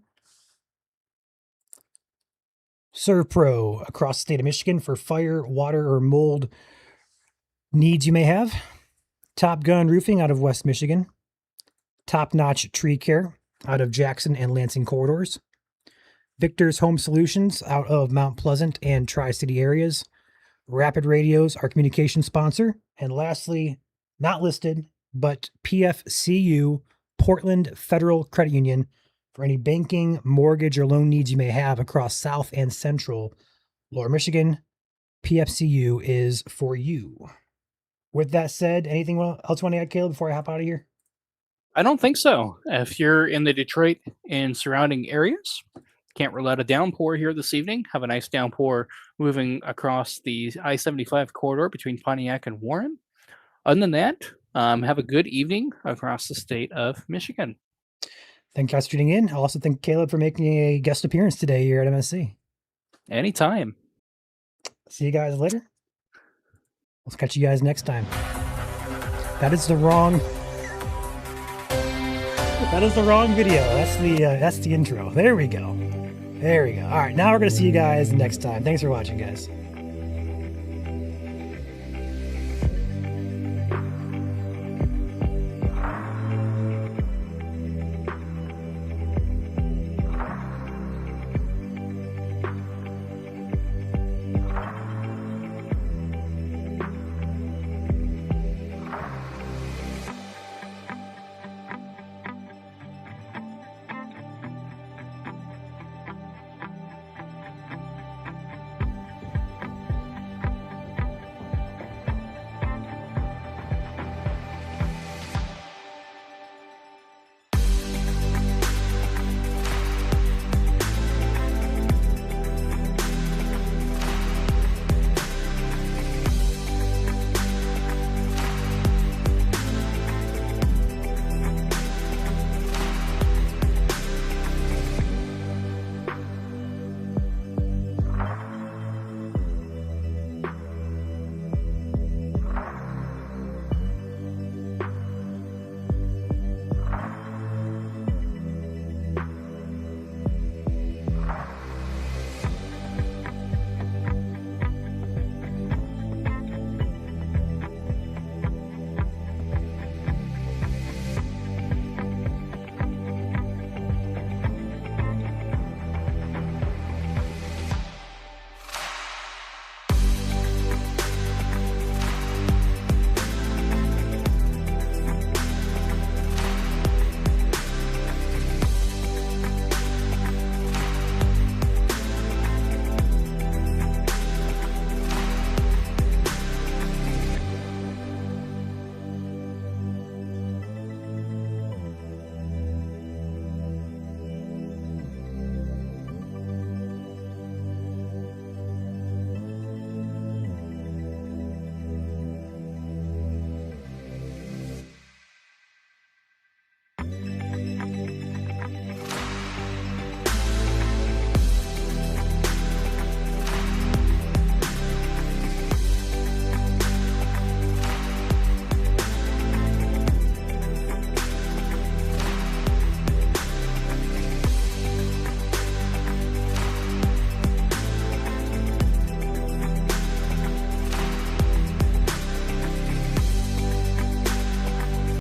[SPEAKER 1] ServPro across the state of Michigan for fire, water, or mold needs you may have. Top Gun Roofing out of West Michigan. Top Notch Tree Care out of Jackson and Lansing corridors. Victor's Home Solutions out of Mount Pleasant and Tri-City areas. Rapid Radios, our communication sponsor. And lastly, not listed, but PFCU, Portland Federal Credit Union, for any banking, mortgage, or loan needs you may have across South and Central Lower Michigan. PFCU is for you. With that said, anything else you want to add, Caleb, before I hop out of here?
[SPEAKER 3] I don't think so. If you're in the Detroit and surrounding areas, can't rule out a downpour here this evening. Have a nice downpour moving across the I-75 corridor between Pontiac and Warren. Other than that, have a good evening across the state of Michigan.
[SPEAKER 1] Thank you guys for tuning in. I also thank Caleb for making a guest appearance today here at MSC.
[SPEAKER 3] Anytime.
[SPEAKER 1] See you guys later. We'll catch you guys next time. That is the wrong video. That's the intro. There we go. There we go. All right, now we're gonna see you guys next time. Thanks for watching, guys.